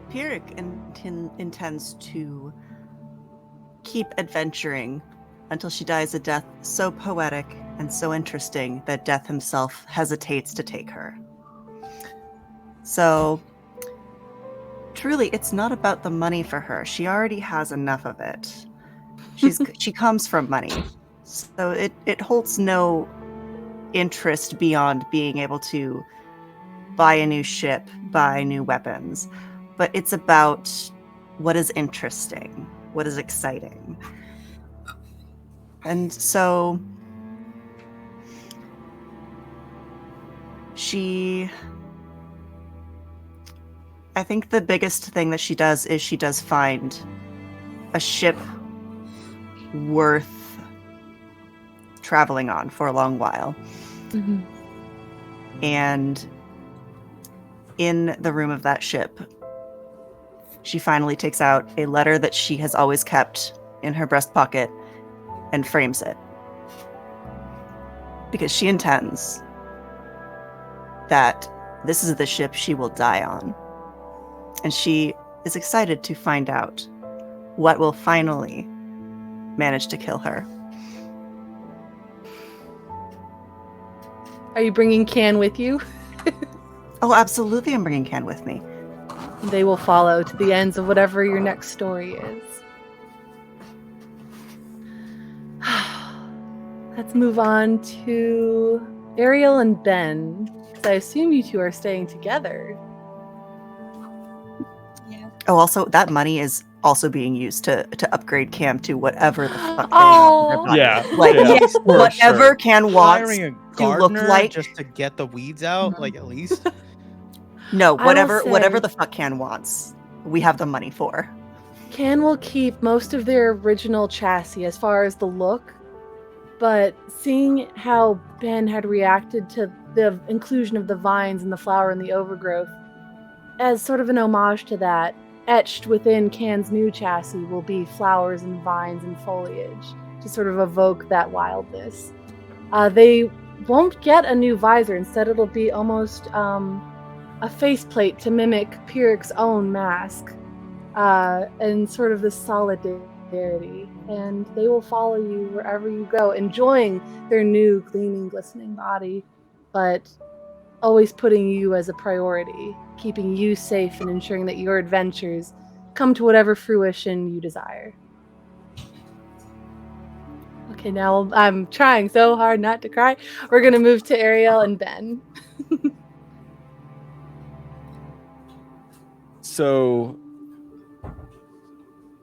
S4: Pyrrhic intends to keep adventuring until she dies a death so poetic and so interesting that Death himself hesitates to take her. So, truly, it's not about the money for her. She already has enough of it. She comes from money. So it holds no interest beyond being able to buy a new ship, buy new weapons. But it's about what is interesting, what is exciting. And so I think the biggest thing that she does is she does find a ship worth traveling on for a long while.
S1: Mm-hmm.
S4: And in the room of that ship, she finally takes out a letter that she has always kept in her breast pocket and frames it. Because she intends that this is the ship she will die on. And she is excited to find out what will finally manage to kill her.
S1: Are you bringing Can with you?
S4: Oh, absolutely, I'm bringing Can with me.
S1: They will follow to the ends of whatever your next story is. Let's move on to Ariel and Ben, because I assume you two are staying together.
S2: Yeah.
S4: Oh, also, that money is also being used to upgrade Cam to whatever the fuck they
S1: Oh.
S4: want. With their
S5: Yeah.
S4: body. Like,
S5: Yeah.
S4: whatever Can wants
S3: Hiring a
S4: to look
S3: gardener
S4: like.
S3: just to get the weeds out, like at least.
S4: No,
S1: I will
S4: whatever
S1: say-
S4: the fuck Can wants, we have the money for.
S1: Can will keep most of their original chassis as far as the look, but seeing how Ben had reacted to the inclusion of the vines and the flower and the overgrowth, as sort of an homage to that, etched within Can's new chassis will be flowers and vines and foliage to sort of evoke that wildness. They won't get a new visor. Instead, it'll be almost a faceplate to mimic Pyrrhic's own mask, and sort of this solidarity. And they will follow you wherever you go, enjoying their new gleaming, glistening body, but always putting you as a priority, keeping you safe and ensuring that your adventures come to whatever fruition you desire. Okay, now I'm trying so hard not to cry. We're going to move to Ariel and Ben.
S5: So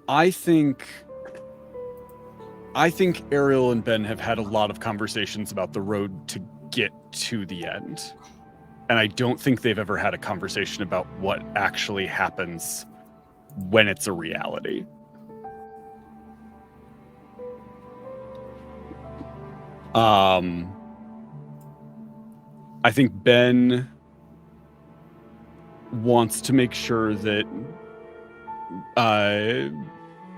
S5: I think Ariel and Ben have had a lot of conversations about the road to get to the end. And I don't think they've ever had a conversation about what actually happens when it's a reality. I think Ben wants to make sure that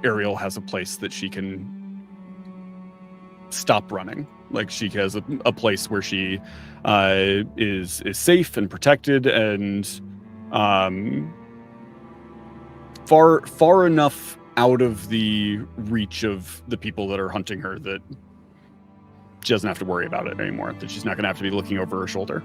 S5: Ariel has a place that she can stop running. Like she has a place where she is safe and protected and far enough out of the reach of the people that are hunting her that she doesn't have to worry about it anymore. That she's not going to have to be looking over her shoulder.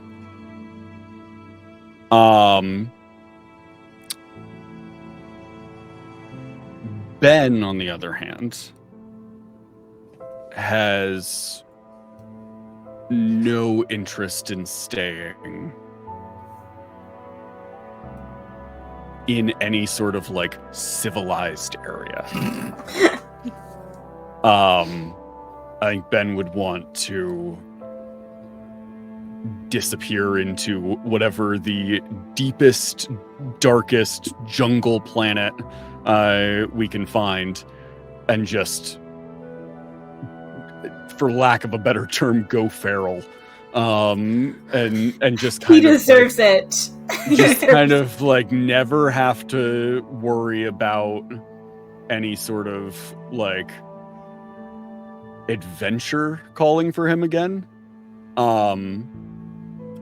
S5: Ben, on the other hand, has no interest in staying in any sort of like civilized area. I think Ben would want to disappear into whatever the deepest, darkest jungle planet we can find, and just, for lack of a better term, go feral, and just kind
S2: He
S5: of
S2: deserves it. He
S5: just
S2: deserves
S5: kind of like never have to worry about any sort of like adventure calling for him again,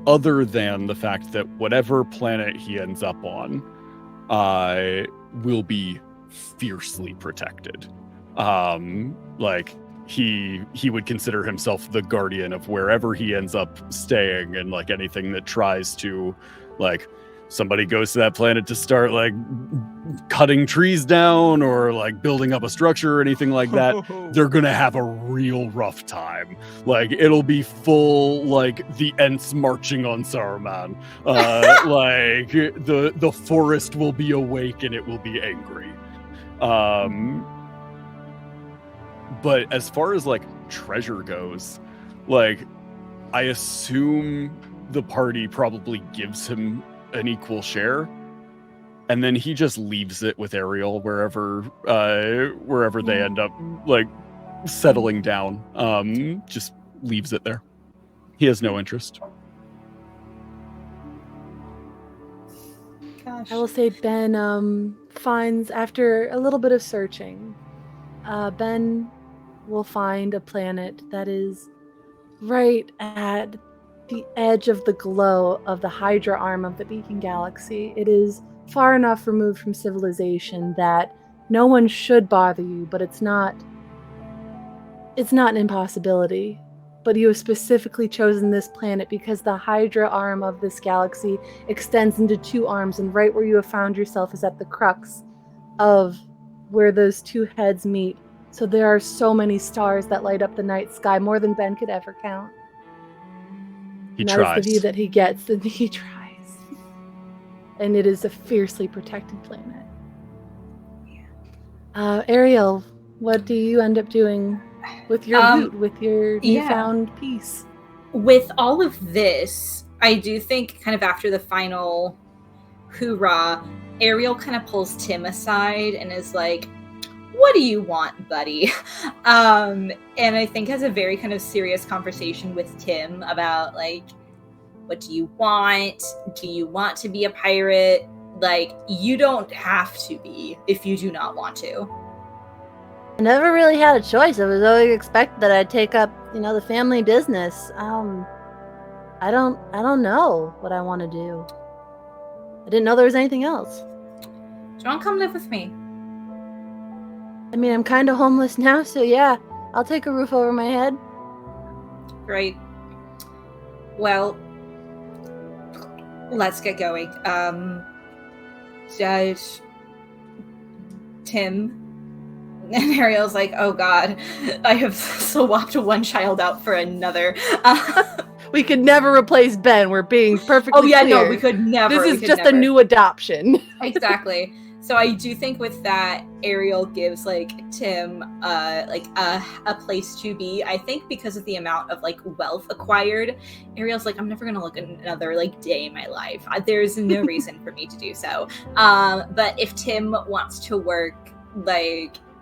S5: other than the fact that whatever planet he ends up on will be fiercely protected. Like he would consider himself the guardian of wherever he ends up staying, and like anything that tries to, like, somebody goes to that planet to start like cutting trees down or like building up a structure or anything like that, they're gonna have a real rough time. Like it'll be full like the Ents marching on Saruman. Like the forest will be awake and it will be angry. But as far as like treasure goes, like I assume the party probably gives him an equal share, and then he just leaves it with Ariel wherever they end up like settling down. Just leaves it there. He has no interest.
S2: Gosh.
S1: I will say Ben finds, after a little bit of searching, Ben will find a planet that is right at the edge of the glow of the Hydra arm of the Beacon Galaxy. It is far enough removed from civilization that no one should bother you, but it's not an impossibility. But you have specifically chosen this planet because the Hydra arm of this galaxy extends into two arms, and right where you have found yourself is at the crux of where those two heads meet. So there are so many stars that light up the night sky, more than Ben could ever count.
S5: He
S1: and that
S5: tries.
S1: is the view that he gets, and he tries. And it is a fiercely protected planet. Ariel, what do you end up doing with your loot, with your
S2: yeah.
S1: newfound peace?
S2: With all of this, I do think kind of after the final hoorah, Ariel kind of pulls Tim aside and is like, what do you want, buddy? And I think has a very kind of serious conversation with Tim about, like, what do you want? Do you want to be a pirate? Like, you don't have to be if you do not want to.
S1: I never really had a choice. I was always expected that I'd take up, the family business. I don't know what I want to do. I didn't know there was anything else.
S2: Do you want to come live with me?
S1: I mean, I'm kind of homeless now, so yeah, I'll take a roof over my head.
S2: Great. Well, let's get going. Tim. And Ariel's like, oh god, I have swapped one child out for another.
S1: We could never replace Ben. We're being perfectly
S2: clear.
S1: No,
S2: we could never.
S1: This is just a new adoption.
S2: Exactly. So I do think with that, Ariel gives Tim a place to be. I think because of the amount of wealth acquired, Ariel's like, I'm never gonna look at another day in my life. There's no reason for me to do so. But if Tim wants to work,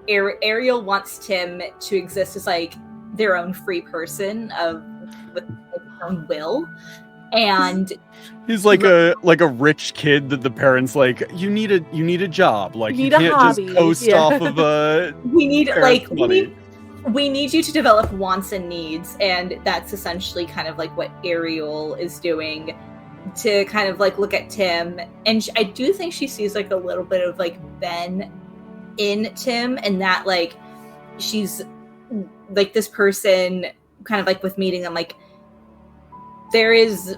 S2: Ariel wants Tim to exist as their own free person with their own will. And
S5: he's like a rich kid that the parents you need a job, you can't just coast off of
S2: we need we need you to develop wants and needs, and that's essentially kind of what Ariel is doing to kind of look at Tim. And I do think she sees a little bit of Ben in Tim, and that she's this person kind of with meeting them, there is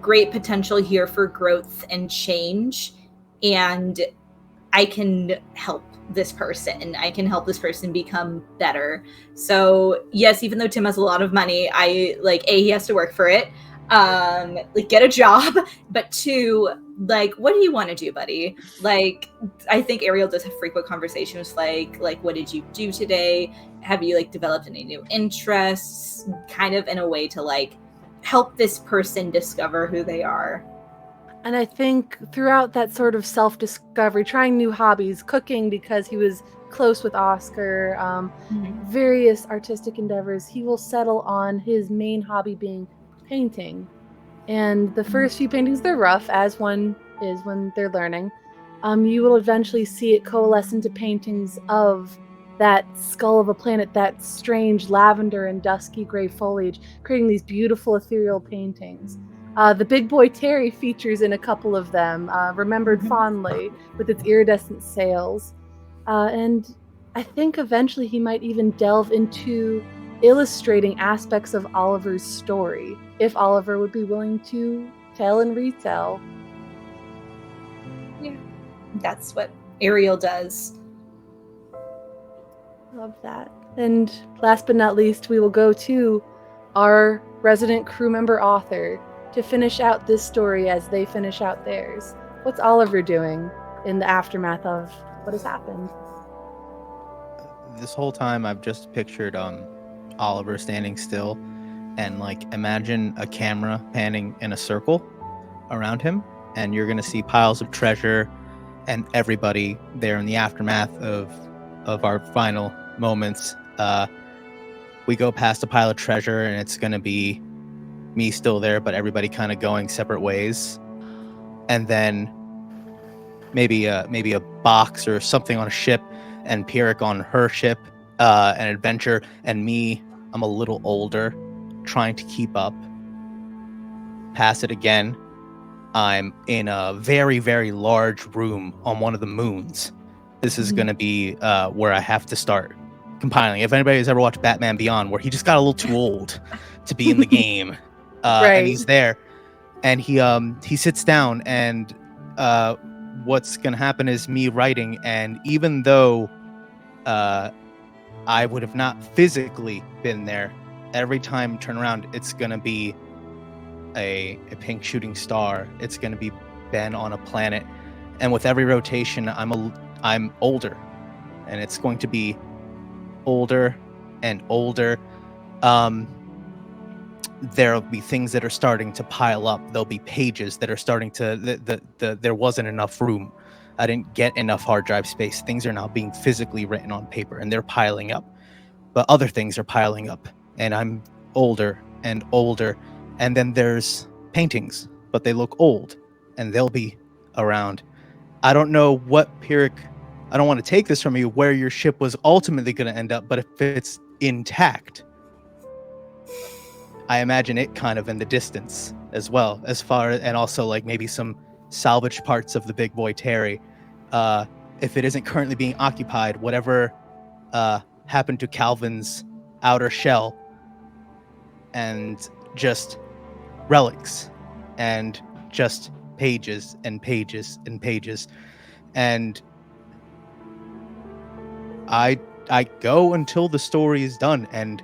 S2: great potential here for growth and change, and I can help this person. I can help this person become better. So yes, even though Tim has a lot of money, he has to work for it, get a job, but two, what do you want to do, buddy? I think Ariel does have frequent conversations what did you do today? Have you developed any new interests? Kind of in a way to help this person discover who they are.
S1: And I think throughout that sort of self-discovery, trying new hobbies, cooking because he was close with Oscar, various artistic endeavors, he will settle on his main hobby being painting. And the first few paintings, they're rough, as one is when they're learning. You will eventually see it coalesce into paintings of that skull of a planet, that strange lavender and dusky gray foliage, creating these beautiful ethereal paintings. The big boy Terry features in a couple of them, remembered fondly with its iridescent sails. And I think eventually he might even delve into illustrating aspects of Oliver's story, if Oliver would be willing to tell and retell.
S2: Yeah, that's what Ariel does.
S1: Love that. And last but not least, we will go to our resident crew member author to finish out this story as they finish out theirs. What's Oliver doing in the aftermath of what has happened?
S3: This whole time I've just pictured Oliver standing still and imagine a camera panning in a circle around him, and you're gonna see piles of treasure and everybody there in the aftermath of our final moments. We go past a pile of treasure and it's gonna be me still there, but everybody kind of going separate ways, and then maybe a box or something on a ship, and Pierrick on her ship, an adventure, and me, I'm a little older, trying to keep up. Pass it again, I'm in a very, very large room on one of the moons. This is going to be where I have to start compiling. If anybody has ever watched Batman Beyond, where he just got a little too old to be in the game, and he's there, and he sits down, and what's going to happen is me writing, and even though I would have not physically been there, every time I turn around, it's going to be a pink shooting star. It's going to be Ben on a planet, and with every rotation, I'm older, and it's going to be older and older. There'll be things that are starting to pile up. There'll be pages that are starting to there wasn't enough room. I didn't get enough hard drive space. Things are now being physically written on paper, and they're piling up. But other things are piling up, and I'm older and older. And then there's paintings, but they look old, and they'll be around. I don't know what Pyrrhic, I don't want to take this from you, where your ship was ultimately going to end up, but if it's intact, I imagine it kind of in the distance as well, as far, and also like maybe some salvaged parts of the big boy Terry. If it isn't currently being occupied, whatever happened to Calvin's outer shell, and just relics, and just pages and pages and pages, and I go until the story is done, and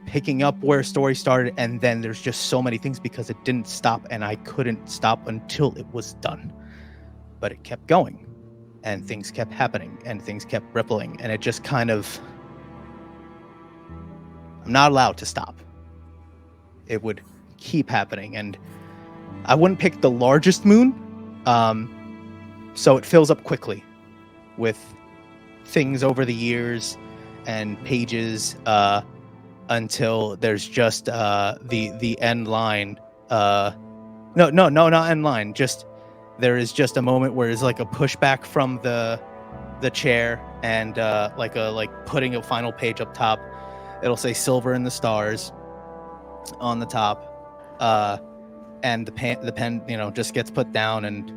S3: picking up where story started, and then there's just so many things because it didn't stop, and I couldn't stop until it was done. But it kept going, and things kept happening, and things kept rippling, and it just kind of, I'm not allowed to stop. It would keep happening, and I wouldn't pick the largest moon, so it fills up quickly with things over the years and pages, until there's just the end line. No, not end line. Just there is just a moment where it's like a pushback from the chair, and like putting a final page up top. It'll say "Silver in the Stars" on the top, and the pen, just gets put down, and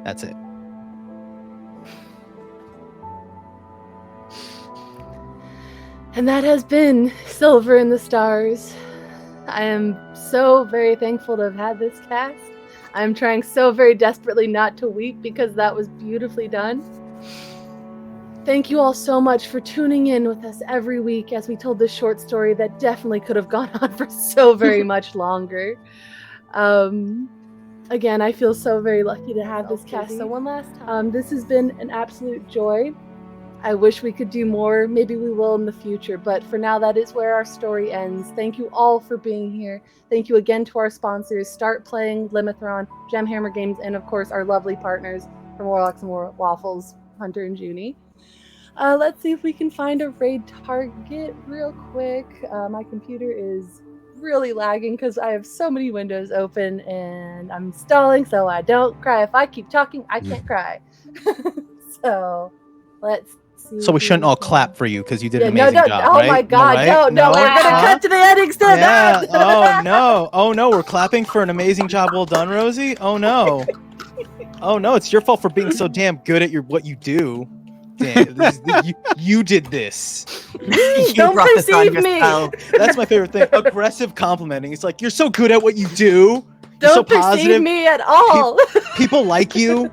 S3: that's it.
S1: And that has been Silver in the Stars. I am so very thankful to have had this cast. I'm trying so very desperately not to weep because that was beautifully done. Thank you all so much for tuning in with us every week as we told this short story that definitely could have gone on for so very much longer. Again, I feel so very lucky to have this cast. So one last time, this has been an absolute joy. I wish we could do more. Maybe we will in the future, but for now, that is where our story ends. Thank you all for being here. Thank you again to our sponsors, Start Playing, Limithron, Gemhammer Games, and of course, our lovely partners from Warlocks and Waffles, Hunter and Junie. Let's see if we can find a raid target real quick. My computer is really lagging because I have so many windows open and I'm stalling, so I don't cry. If I keep talking, I can't cry. So let's see.
S3: So we shouldn't all clap for you because you did an amazing job,
S1: oh
S3: right?
S1: my god, no, we're gonna cut to the ending still.
S3: Yeah. Oh no, we're clapping for an amazing job. Well done, Rosie. Oh no, it's your fault for being so damn good at what you do. Damn, you did this.
S1: Don't perceive me.
S3: That's my favorite thing. Aggressive complimenting. It's like, you're so good at what you do. You're so
S1: perceive
S3: positive.
S1: Me at all.
S3: People like you.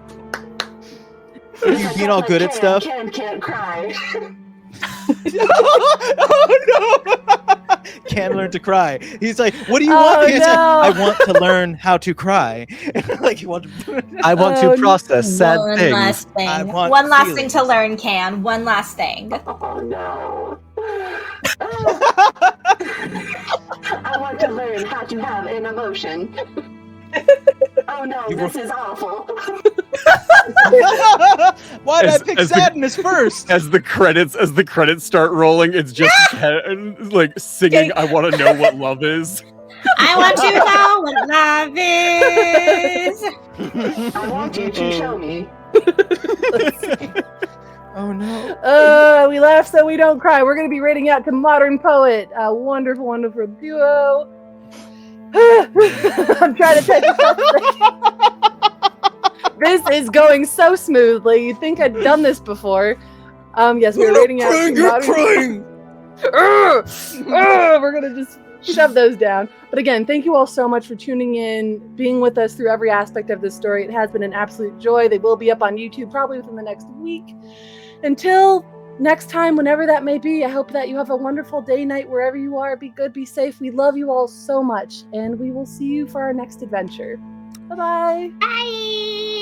S3: You being all good at stuff.
S7: Ken can't cry.
S3: Oh no! Can't learn to cry. He's like, what do you want?
S1: No.
S3: I want to learn how to cry. Like,
S8: I want to process sad
S2: One
S8: things.
S2: last thing.
S3: I want
S2: One last
S3: feelings.
S2: thing to learn, Can. One last thing.
S7: Oh no. I want to learn how to have an emotion. Oh no, this is awful.
S3: Why did I pick sadness first?
S5: As the credits start rolling, it's just Ken, like singing "I Want to Know What Love Is."
S2: I want to know what love is.
S7: I want you to show me.
S3: Oh no.
S1: We laugh so we don't cry. We're going to be rating out to Modern Poet. A wonderful, wonderful duo. I'm trying to take this is going so smoothly. You'd think I'd done this before. Yes, we're rating out to Modern We're going to just shove those down. But again, thank you all so much for tuning in, being with us through every aspect of this story. It has been an absolute joy. They will be up on YouTube probably within the next week. Until next time, whenever that may be, I hope that you have a wonderful day, night, wherever you are. Be good, be safe. We love you all so much, and we will see you for our next adventure. Bye-bye.
S2: Bye.